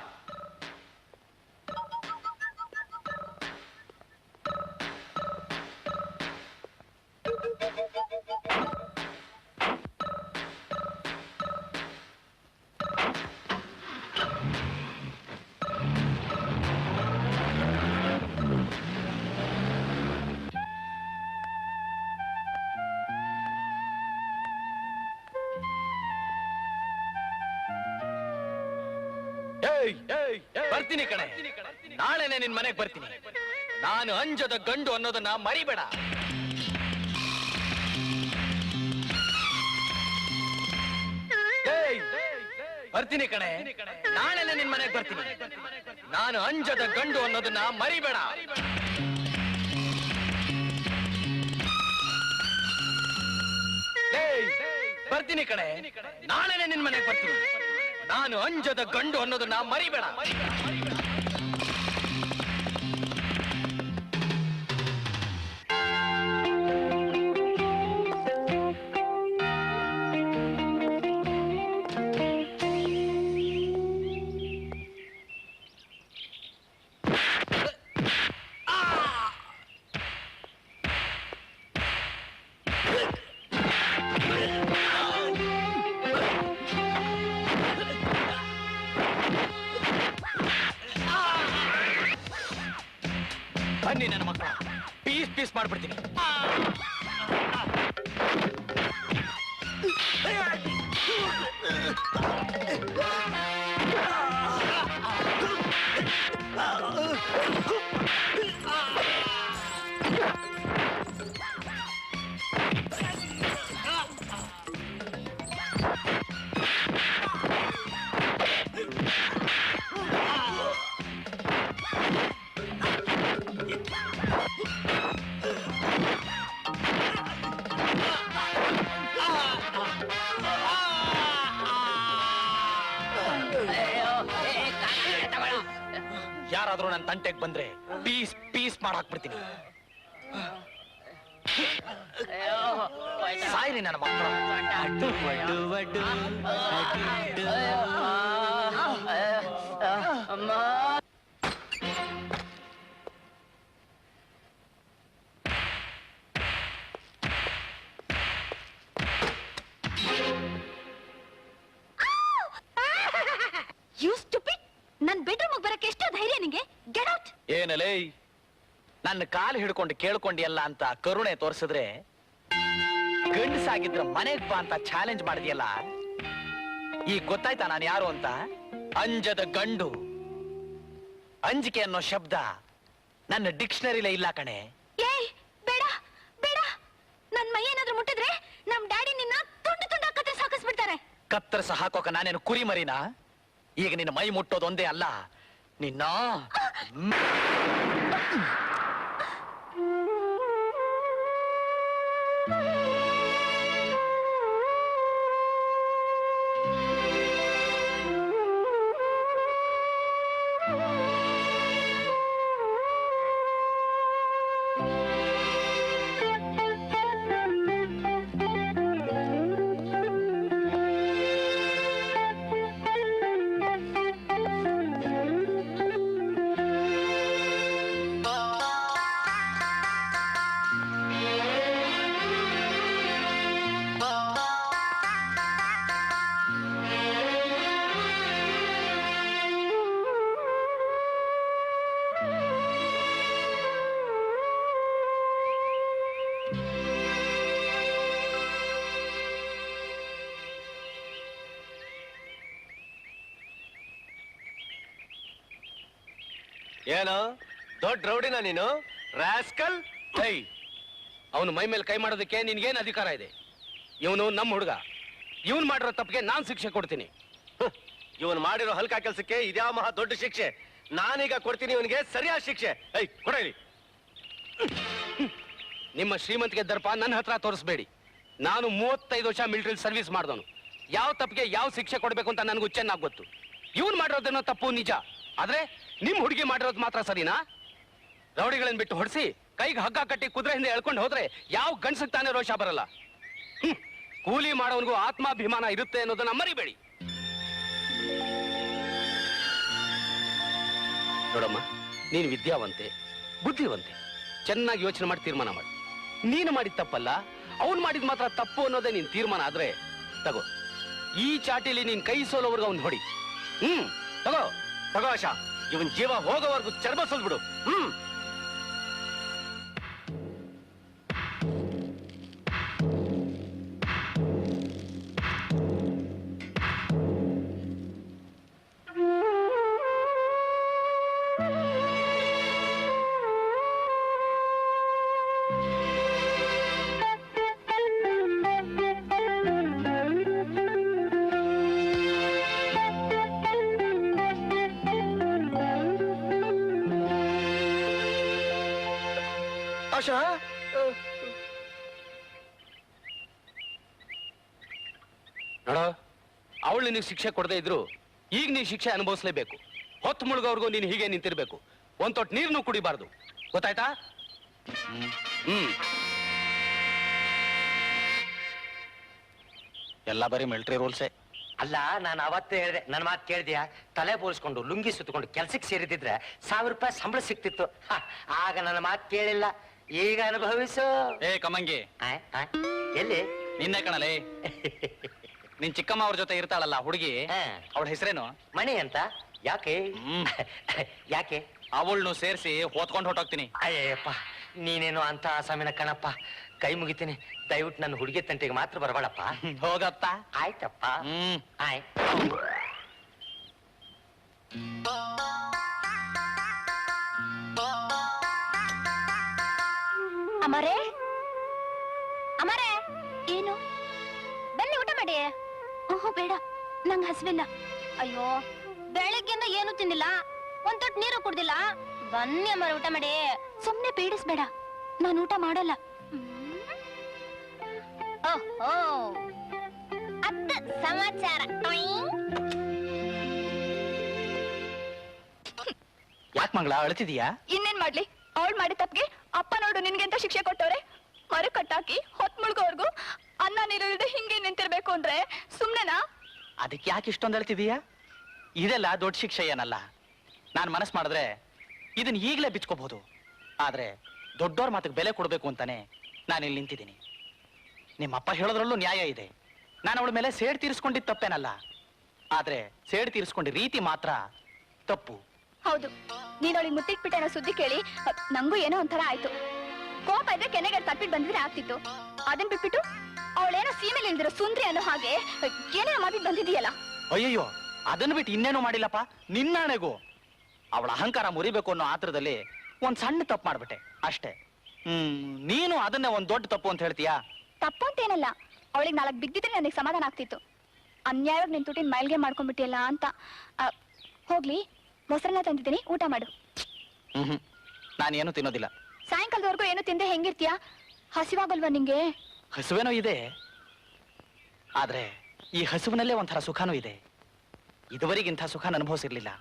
ಬರ್ತೀನಿ ಕಣೆ, ನಾಳೆನೆ ನಿನ್ ಮನೆಗೆ ಬರ್ತೀನಿ. ನಾನು ಅಂಜದ ಗಂಡು ಅನ್ನೋದನ್ನ ಮರಿಬೇಡ. ಬರ್ತೀನಿ ಕಣೆ, ನಾಳೆನೆ ನಿನ್ ಮನೆಗೆ ಬರ್ತೀನಿ. ನಾನು ಅಂಜದ ಗಂಡು ಅನ್ನೋದನ್ನ ಮರಿಬೇಡ. ಬರ್ತೀನಿ ಕಣೆ, ನಾಳೆನೆ ನಿನ್ ಮನೆಗೆ ಬರ್ತೀನಿ. ನಾನು ಅಂಜದ ಗಂಡು ಅನ್ನೋದನ್ನ ಮರಿಬೇಡ. ಬನ್ನಿ ನನ್ನ ಮಕ್ಕಳು, ಪೀಸ್ ಪೀಸ್ ಮಾಡ್ಬಿಡ್ತೀನಿ. ಯಾರಾದ್ರೂ ನನ್ನ ತಂಟೆಗೆ ಬಂದ್ರೆ ಪೀಸ್ ಪೀಸ್ ಮಾಡಾಕ್ಬಿಡ್ತೀನಿ. ಸಾಯ್ರಿ ನನ್ನ ಮಕ್ಕಳು. ನನ್ ಬೆಡ್ರೂಮ್ ಬರಕ್ಕೆ ಎಷ್ಟು ಧೈರ್ಯ ನಿಂಗೆ? Get out. ಏನಲೇ ನನ್ನ ಕಾಲು ಹಿಡ್ಕೊಂಡು ಕೇಳ್ಕೊಂಡಿಯಲ್ಲ ಅಂತ ಕರುಣೆ ತೋರಿಸಿದ್ರೆ ಗಂಡಸಾಗಿದ್ರ ಮನೆಗ್ ಬಾ ಅಂತ ಚಾಲೆಂಜ್ ಮಾಡಿದ್ಯಲ್ಲ, ಈಗ ಗೊತ್ತಾಯ್ತಾ ನಾನು ಯಾರು ಅಂತ? ಅಂಜದ ಗಂಡು. ಅಂಜಿಕೆ ಅನ್ನೋ ಶಬ್ದ ನನ್ನ ಡಿಕ್ಷನರಿಲೇ ಇಲ್ಲ ಕಣೆ. ಏಯ್ ಬೇಡ ಬೇಡ, ನನ್ ಮೈ ಏನಾದ್ರೂ ಮುಟ್ಟಿದ್ರೆ ನಮ್ ಡ್ಯಾಡಿ ನಿನ್ನ ತುಂಡು ತುಂಡ ಕತ್ತರಿಸಿ ಹಾಕಿಸ್ಬಿಡ್ತಾರೆ. ಕತ್ತರಿಸ ಹಾಕೋಕ ನಾನೇನು ಕುರಿ ಮರಿನಾ? ಈಗ ನಿನ್ನ ಮೈ ಮುಟ್ಟೋದೊಂದೇ ಅಲ್ಲ, ನಿನ್ನ ಏನು ದೊಡ್ಡ ರೌಡಿನ ನೀನು? ರಾಸ್ಕಲ್. ಅವನು ಮೈ ಮೇಲೆ ಕೈ ಮಾಡೋದಕ್ಕೆ ನಿನ್ಗೇನ್ ಅಧಿಕಾರ ಇದೆ? ಇವನು ನಮ್ಮ ಹುಡುಗ, ಇವನ್ ಮಾಡಿರೋ ತಪ್ಪಿಗೆ ನಾನ್ ಶಿಕ್ಷೆ ಕೊಡ್ತೀನಿ. ಇವನು ಮಾಡಿರೋ ಹಲ್ಕ ಕೆಲಸಕ್ಕೆ ಇದ್ಯಾ ಮಹಾ ದೊಡ್ಡ ಶಿಕ್ಷೆ. ನಾನೀಗ ಕೊಡ್ತೀನಿ ಇವನಿಗೆ ಸರಿಯಾದ ಶಿಕ್ಷೆ. ಕೊಡಿ. ನಿಮ್ಮ ಶ್ರೀಮಂತಿಗೆ ದರ್ಪ ನನ್ನ ಹತ್ರ ತೋರಿಸ್ಬೇಡಿ. ನಾನು 35 ವರ್ಷ ಮಿಲಿಟರಿ ಸರ್ವಿಸ್ ಮಾಡಿದವನು. ಯಾವ ತಪ್ಪಿಗೆ ಯಾವ ಶಿಕ್ಷೆ ಕೊಡ್ಬೇಕು ಅಂತ ನನಗೂ ಚೆನ್ನಾಗಿ ಗೊತ್ತು. ಇವನ್ ಮಾಡಿರೋದೇನೋ ತಪ್ಪು ನಿಜ, ಆದ್ರೆ ನಿಮ್ ಹುಡುಗಿ ಮಾಡಿರೋದು ಮಾತ್ರ ಸರಿನಾ? ರೌಡಿಗಳನ್ನ ಬಿಟ್ಟು ಹೊಡಿಸಿ ಕೈಗೆ ಹಗ್ಗ ಕಟ್ಟಿ ಕುದುರೆ ಹಿಂದೆ ಎಳ್ಕೊಂಡು ಹೋದ್ರೆ ಯಾವ ಗಂಡಸಿಗೆ ತಾನೇ ರೋಷ ಬರಲ್ಲ? ಕೂಲಿ ಮಾಡೋವನಿಗೂ ಆತ್ಮಾಭಿಮಾನ ಇರುತ್ತೆ ಅನ್ನೋದನ್ನ ಮರಿಬೇಡಿ. ನೋಡಮ್ಮ, ನೀನು ವಿದ್ಯಾವಂತೆ, ಬುದ್ಧಿವಂತೆ, ಚೆನ್ನಾಗಿ ಯೋಚನೆ ಮಾಡಿ ತೀರ್ಮಾನ ಮಾಡಿ. ನೀನು ಮಾಡಿದ ತಪ್ಪಲ್ಲ, ಅವನು ಮಾಡಿದ ಮಾತ್ರ ತಪ್ಪು ಅನ್ನೋದೇ ನೀನ್ ತೀರ್ಮಾನ ಆದ್ರೆ ತಗೋ, ಈ ಚಾಟಿಲಿ ನೀನ್ ಕೈ ಸೋಲೋವರೆಗೂ ಅವ್ನು ಹೊಡಿ. ತಗೋ ತಗೋ ಆಶಾ, ಇವನ್ ಜೀವ ಹೋಗೋವರೆಗೂ ಚರ್ಮ ಸುಲ್ಬಿಡು. ಆಶಾ, ನೋಡೋ, ಅವಳು ನಿನಗೆ ಶಿಕ್ಷೆ ಕೊಡದೇ ಇದ್ರು ಈಗ ನೀನ್ ಶಿಕ್ಷೆ ಅನುಭವಿಸ್ಲೇಬೇಕು. ಹೊತ್ತು ಮುಳುಗೋವರೆಗೂ ನೀನು ಹೀಗೆ ನಿಂತಿರ್ಬೇಕು. ಒಂದ್ ತೊಟ್ಟು ನೀರ್ನು ಕುಡಿಬಾರ್ದು, ಗೊತ್ತಾಯ್ತಾ? ಎಲ್ಲ ಬರೀ ಮಿಲಿಟರಿ ರೂಲ್ಸೇ. ಅಲ್ಲ, ನಾನು ಅವತ್ತೇ ಹೇಳಿದೆ, ನನ್ನ ಮಾತು ಕೇಳಿದ್ಯಾ? ತಲೆ ಬೋಳಿಸ್ಕೊಂಡು ಲುಂಗಿ ಸುತ್ತಕೊಂಡು ಕೆಲ್ಸಕ್ಕೆ ಸೇರಿದ್ರೆ 1000 ರೂಪಾಯಿ ಸಂಬಳ ಸಿಕ್ತಿತ್ತು. ಆಗ ನನ್ನ ಮಾತು ಕೇಳಿಲ್ಲ. ಈಗ ಅನುಭವಿಸು. ಕಮಂಗಿ, ಎಲ್ಲಿ? ನಿನ್ನೆ ಕಣಲೇ. ನಿನ್ ಚಿಕ್ಕಮ್ಮ ಅವ್ರ ಜೊತೆ ಇರ್ತಾಳಲ್ಲ ಹುಡುಗಿ, ಅವಳ ಹೆಸರೇನು? ಮಣಿ ಅಂತ. ಯಾಕೆ? ಯಾಕೆ? ಅವಳನ್ನು ಸೇರಿಸಿ ಹೊತ್ಕೊಂಡು ಹೊಟ್ಟೋಗ್ತೀನಿ. ಅಯ್ಯಪ್ಪ, ನೀನೇನು ಅಂತ ಆಸಾಮಿನ ಕಣಪ್ಪ. ಕೈ ಮುಗಿತೀನಿ, ದಯವಿಟ್ಟು ನನ್ನ ಹುಡುಗಿ ತಂಟೆಗೆ ಮಾತ್ರ ಬರಬೇಡಪ್ಪ. ಹೋಗಪ್ಪ. ಆಯ್ತಪ್ಪ. ಆಯ್ತು. ಅಮರೇ, ಅಮರೇ, ಏನು? ಬನ್ನಿ ಊಟ ಮಾಡಿ. ಓಹೋ ಬೇಡ, ನಂಗ್ ಹಸ್ವಿಲ್ಲ. ಅಯ್ಯೋ, ಬೆಳಗ್ಗೆಯಿಂದ ಏನು ತಿಂದಿಲ್ಲ, ಒಂದ್ ತೊಟ್ಟು ನೀರು ಕುಡ್ದಿಲ್ಲ. ಬನ್ನಿ ಅಮರ, ಊಟ ಮಾಡಿ. ಸುಮ್ನೆ ಪೀಡಿಸ್ಬೇಡ, ನಾನು ಊಟ ಮಾಡಲ್ಲ. ಓಹೋ, ಅತ್ತ ಸಮಾಚಾರ. ಯಾಕೆ ಮಂಗಳ ಅಳ್ತಿದೀಯಾ? ಇನ್ನೇನ್ ಮಾಡ್ಲಿ, ಅವಳು ಮಾಡಿದ ತಪ್ಪಿಗೆ ಅಪ್ಪ ನೋಡು ನಿನ್ಗೆಂತ ಶಿಕ್ಷೆ ಕೊಟ್ಟವ್ರೆ. ಮರ ಕಟ್ಟಾಕಿ ಹೊತ್ ಮುಳ್ಗೋವರ್ಗು ಅನ್ನ ನೀರಿಲ್ದೆ ಹಿಂಗೆ ನಿಂತಿರ್ಬೇಕು ಅಂದ್ರೆ ಸುಮ್ನೆನಾ? ಅದಕ್ಕೆ ಯಾಕೆ ಇಷ್ಟೊಂದು ಅಳ್ತಿದೀಯಾ? ಇದೆಲ್ಲ ದೊಡ್ಡ ಶಿಕ್ಷೆ ಏನಲ್ಲ. ನಾನ್ ಮನಸ್ ಮಾಡಿದ್ರೆ ಇದನ್ನ ಈಗಲೇ ಬಿಚ್ಕೋಬಹುದು. ಆದ್ರೆ ದೊಡ್ಡೋರ್ ಮಾತಿಗೆ ಬೆಲೆ ಕೊಡ್ಬೇಕು ಅಂತಾನೆ ನಾನು ಇಲ್ಲಿ ನಿಂತಿದ್ದೀನಿ. ನಿಮ್ಮಪ್ಪ ಹೇಳೋದ್ರಲ್ಲೂ ನ್ಯಾಯ ಇದೆ. ನಾನು ಅವಳ ಮೇಲೆ ಸೇಡ್ ತೀರಿಸ್ಕೊಂಡಿದ್ ತಪ್ಪೇನಲ್ಲ. ಆದ್ರೆ ಸೇಡ್ ತೀರಿಸ್ಕೊಂಡ ರೀತಿ ಮಾತ್ರ ತಪ್ಪು. ಹೌದು, ನೀನ್ ಅವಳಿಗೆ ಮುತ್ತಿಟ್ಬಿಟ್ಟೆ ಅನ್ನೋ ಸುದ್ದಿ ಕೇಳಿ ನಂಗೂ ಏನೋ ಒಂಥರ ಆಯ್ತು. ಕೋಪ ಇದ್ರೆ ಕೆನೆಗೆ ತಪ್ಪಿಟ್ಟು ಬಂದಿದ್ರೆ ಆಗ್ತಿತ್ತು. ಅದನ್ ಬಿಟ್ಬಿಟ್ಟು ಅವಳೇನೋ ಸೀಮೆಲಿ ಇಲ್ದಿರೋ ಸುಂದ್ರಿ ಅನ್ನೋ ಹಾಗೆ ಏನೇನೋ ಮಾಡ್ಬಿಟ್ಟು ಬಂದಿದೀಯಲ್ಲ. ಅಯ್ಯಯ್ಯೋ, ಅದನ್ನ ಬಿಟ್ಟು ಇನ್ನೇನು ಮಾಡಿಲ್ಲಪ್ಪ. ನಿನ್ನಾಣೆಗೂ ಅವಳ ಅಹಂಕಾರ ಮುರಿಬೇಕು ಅನ್ನೋ ಆತ್ರದಲ್ಲಿ ಒಂದ್ ಸಣ್ಣ ತಪ್ಪು ಮಾಡ್ಬಿಟ್ಟೆ ಅಷ್ಟೇ. ನೀನು ಅದನ್ನೇ ಒಂದ್ ದೊಡ್ಡ ತಪ್ಪು ಅಂತ ಹೇಳ್ತೀಯಾ? ತಪ್ಪು ಅಂತೇನಲ್ಲ, ಅವಳಿಗೆ 4 ಬಿದ್ದಿದ್ರೆ ನನಗೆ ಸಮಾಧಾನ ಆಗ್ತಿತ್ತು. ಅನ್ಯಾಯವಾಗಿ ನಿನ್ ತುಟಿನ ಮೈಲ್ಗೆ ಮಾಡ್ಕೊಂಡ್ಬಿಟ್ಟಿಯಲ್ಲ ಅಂತ. ಹೋಗ್ಲಿ, ಮೊಸರನ್ನ ತಂದಿದ್ದೀನಿ, ಊಟ ಮಾಡು. ನಾನೇನು ತಿನ್ನೋದಿಲ್ಲ. ಸಾಯಂಕಾಲದವರೆಗೂ ಏನು ತಿಂದೆ ಹೆಂಗಿರ್ತೀಯ? ಹಸಿವಾಗಲ್ವಾ ನಿಂಗೆ? ಹಸುವೇನೋ ಇದೆ, ಆದ್ರೆ ಈ ಹಸುವಿನಲ್ಲೇ ಒಂಥರ ಸುಖನೂ ಇದೆ. ಇದುವರೆಗಿಂಥ ಸುಖ ಅನುಭವಿಸಿರ್ಲಿಲ್ಲ,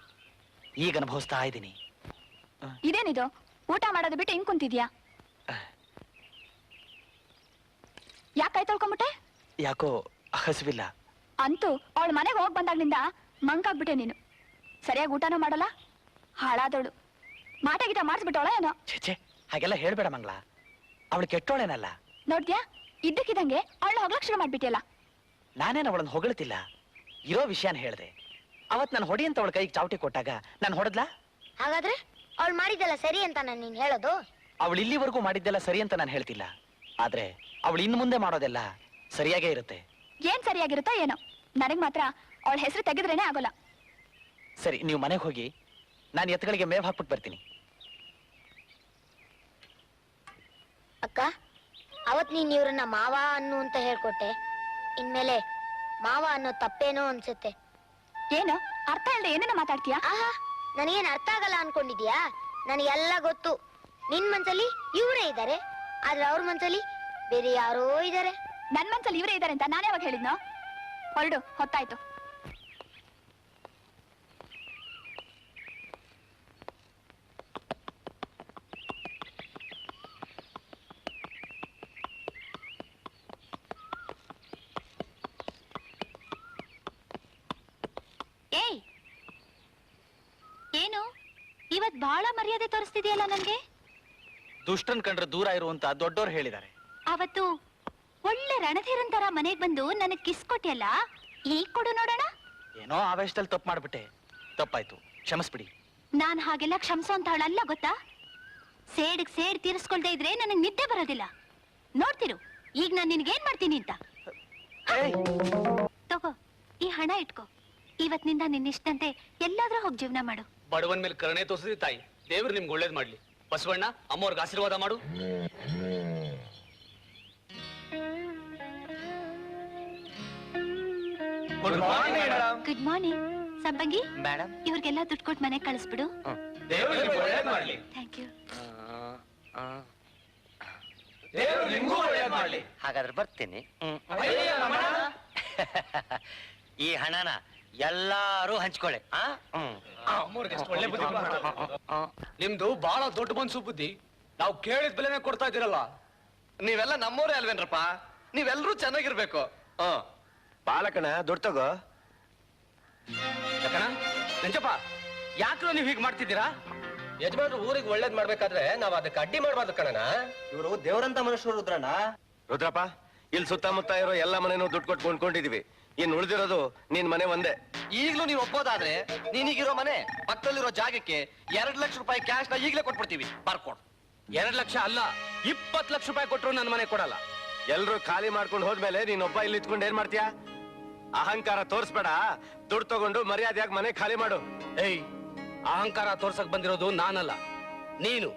ಈಗ ಅನುಭವಿಸ್ತಾ ಇದ್ದೀನಿ. ಇದೇನಿದು, ಊಟ ಮಾಡೋದು ಬಿಟ್ಟು ಹಿಂಗ್ ಕುಂತಿದ್ಯಾ? ಯಾಕೆ ಕೈ ತೊಳ್ಕೊಂಬಿಟ್ಟೆ? ಯಾಕೋ ಹಸುವಿಲ್ಲ. ಅಂತೂ ಅವಳ ಮನೆಗೆ ಹೋಗ್ ಬಂದಾಗ್ಲಿಂದ ಮಂಕಾಗ್ಬಿಟ್ಟೆ ನೀನು. ಸರಿಯಾಗಿ ಊಟನೂ ಮಾಡಲ್ಲ, ಹಾಳಾದವಳು. ಮಾಟ ಗೀಟ ಮಾಡಿಸ್ಬಿಟ್ಟವಳ ಏನೋ? ಛೇ, ಹಾಗೆಲ್ಲ ಹೇಳ್ಬೇಡ ಮಂಗಳ. ಅವಳು ಕೆಟ್ಟೋಳೇನಲ್ಲ. ನೋಡ್ದ್ಯಾ, ಇದ್ದಕ್ಕಿದಂಗೆ ಅವಳನ್ನ ಹೊಗ್ಲಕ್ ಶುರು ಮಾಡ್ಬಿಟ್ಟಿಯಲ್ಲ. ನಾನೇನು ಅವಳನ್ನ ಹೊಗಳ್ತಿಲ್ಲ, ಇರೋ ವಿಷಯನ ಹೇಳ್ದೆ. ಅವತ್ ನಾನು ಹೊಡಿ ಅಂತ ಅವಳ ಕೈಗೆ ಚಾವಟಿ ಕೊಟ್ಟಾಗ ನಾನು ಹೊಡೆದ್ಲಾ? ಹಾಗಾದ್ರೆ ಅವಳು ಮಾಡಿದ್ದೆಲ್ಲ ಸರಿ ಅಂತ ನೀನ್ ಹೇಳೋದು? ಅವಳು ಇಲ್ಲಿವರೆಗೂ ಮಾಡಿದ್ದೆಲ್ಲ ಸರಿ ಅಂತ ನಾನು ಹೇಳ್ತಿಲ್ಲ. ಆದ್ರೆ ಅವಳು ಇನ್ನು ಮುಂದೆ ಮಾಡೋದೆಲ್ಲ ಸರಿಯಾಗೇ ಇರುತ್ತೆ. ಏನ್ ಸರಿಯಾಗಿರುತ್ತೋ ಏನೋ, ನನಗ್ ಮಾತ್ರ ಅವಳ ಹೆಸರು ತೆಗೆದ್ರೇನೆ ಆಗೋಲ್ಲ. ಸರಿ, ನೀವು ಮನೆಗೆ ಹೋಗಿ, ನಾನು ಎತ್ತುಗಳಿಗೆ ಮೇವ್ ಹಾಕ್ಬಿಟ್ಟು ಬರ್ತೀನಿ. ಅಕ್ಕ, ಅವತ್ ನೀನ್ ಇವ್ರನ್ನ ಮಾವ ಅನ್ನು ಅಂತ ಹೇಳ್ಕೊಟ್ಟೆ. ಇನ್ಮೇಲೆ ಮಾವ ಅನ್ನೋ ತಪ್ಪೇನೋ ಅನ್ಸುತ್ತೆ. ಏನು ಅರ್ಥ ಇಲ್ಲದೆ ಏನೇನೋ ಮಾತಾಡ್ತೀಯಾ? ಆಹಾ, ನನಗೇನ್ ಅರ್ಥ ಆಗಲ್ಲ ಅನ್ಕೊಂಡಿದ್ಯಾ? ನನಗೆಲ್ಲ ಗೊತ್ತು. ನಿನ್ ಮನ್ಸಲ್ಲಿ ಇವರೇ ಇದ್ದಾರೆ, ಆದ್ರೆ ಅವ್ರ ಮನ್ಸಲ್ಲಿ ಬೇರೆ ಯಾರೋ ಇದ್ದಾರೆ. ನನ್ ಮನ್ಸಲ್ಲಿ ಇವರೇ ಇದ್ದಾರೆ ಅಂತ ನಾನು ಯಾವಾಗ ಹೇಳಿದ್ನೋ? ಹೊರಡು, ಹೊತ್ತಾಯ್ತು. ಏಯ್, ಏನು ಇವತ್ ಬಹಳ ಮರ್ಯಾದೆ ತೋರಿಸ್ತಿದೆಯಲ್ಲ ನನ್ಗೆ? ದುಷ್ಟನ್ ಕಂಡ್ರೆ ದೂರ ಇರುವಂತ ದೊಡ್ಡೋರು ಹೇಳಿದ್ದಾರೆ. ಅವತ್ತು ಒಳ್ಳೆ ರಣಧೀರಂತರ ಮನೆಗ್ ಬಂದು ನನಗ್ ಕಿಸ್ ಕೊಟ್ಟಿಯಲ್ಲ, ಈಗ ಕೊಡು ನೋಡೋಣ. ಏನೋ ಆವೇಶದಲ್ಲಿ ತಪ್ಪು ಮಾಡ್ಬಿಟ್ಟೆ. ತಪ್ಪಾಯ್ತು, ಕ್ಷಮಿಸ್ಬಿಡಿ. ನಾನ್ ಹಾಗೆಲ್ಲ ಕ್ಷಮಿಸೋ ಅಂತ ಅವಳಲ್ಲ ಗೊತ್ತಾ? ಸೇಡ್ ತೀರಿಸ್ಕೊಳ್ದೆ ಇದ್ರೆ ನನಗ್ ನಿದ್ದೆ ಬರೋದಿಲ್ಲ. ನೋಡ್ತಿರು ಈಗ ನಾನ್ ನಿನ್ಗೇನ್ ಮಾಡ್ತೀನಿ ಅಂತ. ತಗೋ, ಈ ಹಣ ಇಟ್ಕೋ. ಇವತ್ತಿನಿಂದ ನಿನ್ನಿಷ್ಟಂತೆ ಎಲ್ಲಾದ್ರೂ ಹೋಗಿ ಜೀವನ ಮಾಡು. ಬಡವನ್ ಮೇಲೆ ಕರುಣೆ ತೋರಿಸಿದ್ರಿ ತಾಯಿ. ದೇವ್ರು ನಿಮ್ಗೆ ಒಳ್ಳೇದ್ ಮಾಡ್ಲಿ. ಬಸವಣ್ಣ, ಅಮ್ಮವ್ರಿಗೆ ಆಶೀರ್ವಾದ ಮಾಡು. Good morning Sampangi. ಮೇಡಮ್, ಇವ್ರಿಗೆಲ್ಲ ದುಡ್ಡು ಕೊಟ್ಟು ಮನೆಗೆ ಕಳಿಸ್ಬಿಡು. Thank you. ಹಾಗಾದ್ರೆ ಬರ್ತೀನಿ. ಈ ಹಣನ ಎಲ್ಲಾರು ಹಂಚ್ಕೊಳ್ಳಿ. ನಿಮ್ದು ಬಹಳ ದೊಡ್ಡ ಮನ್ಸು ಬುದ್ಧಿ. ನಾವು ಕೇಳಿದ ಬೆಲೆನೆ ಕೊಡ್ತಾ ಇದ್ದೀರಲ್ಲ. ನೀವೆಲ್ಲ ನಮ್ಮೋರೇ ಅಲ್ವೇನ್ರಪ್ಪ? ನೀವೆಲ್ಲರೂ ಚೆನ್ನಾಗಿರ್ಬೇಕು. ಬಾಲಕಣ ದುಡ್ಡು ತಗೋ. ನಂಜಪ್ಪ, ಯಾಕ್ರೋ ನೀವ್ ಹೀಗ್ ಮಾಡ್ತಿದ್ದೀರಾ? ಯಜಮಾನ್ರು ಊರಿಗೆ ಒಳ್ಳೇದ್ ಮಾಡ್ಬೇಕಾದ್ರೆ ನಾವ್ ಅದಕ್ಕೆ ಅಡ್ಡಿ ಮಾಡ್ಬಾರ್ದು ಕಣನ. ಇವರು ದೇವರಂತ ಮನುಷ್ಯರು ರುದ್ರಣ್ಣ. ರುದ್ರಪ್ಪ, ಇಲ್ಲಿ ಸುತ್ತಮುತ್ತ ಇರೋ ಎಲ್ಲ ಮನೆನೂ ದುಡ್ಡು ಕೊಟ್ಟು ಕೊಂಡ್ಕೊಂಡಿದೀವಿ. ಇನ್ ಉಳಿದಿರೋದು ನಿನ್ ಮನೆ ಒಂದೇ. ಈಗ್ಲೂ ನೀವು ಒಪ್ಪೋದಾದ್ರೆ ನೀನೀಗಿರೋ ಮನೆ ಪಕ್ಕದಲ್ಲಿರೋ ಜಾಗಕ್ಕೆ 2 ಲಕ್ಷ ರೂಪಾಯಿ ಕ್ಯಾಶ್ ನ ಈಗಲೇ ಕೊಟ್ಬಿಡ್ತೀವಿ. ಬರ್ಕೊಡು. 2 ಲಕ್ಷ ಅಲ್ಲ, 20 ಲಕ್ಷ ರೂಪಾಯಿ ಕೊಟ್ರು ನನ್ನ ಮನೆ ಕೊಡಲ್ಲ. ಎಲ್ರು ಖಾಲಿ ಮಾಡ್ಕೊಂಡು ಹೋದ್ಮೇಲೆ ನೀನೊಬ್ಬ ಇಲ್ಲಿ ಇತ್ಕೊಂಡು ಏನ್ ಮಾಡ್ತೀಯಾ? ಅಹಂಕಾರ ತೋರ್ಸ್ಬೇಡ. ದುಡ್ಡು ತಗೊಂಡು ಮರ್ಯಾದೆಯಾಗಿ ಮನೆ ಖಾಲಿ ಮಾಡು. ಏಯ್, ಅಹಂಕಾರ ತೋರ್ಸಕ್ ಬಂದಿರೋದು ನಾನಲ್ಲ, ನೀನು.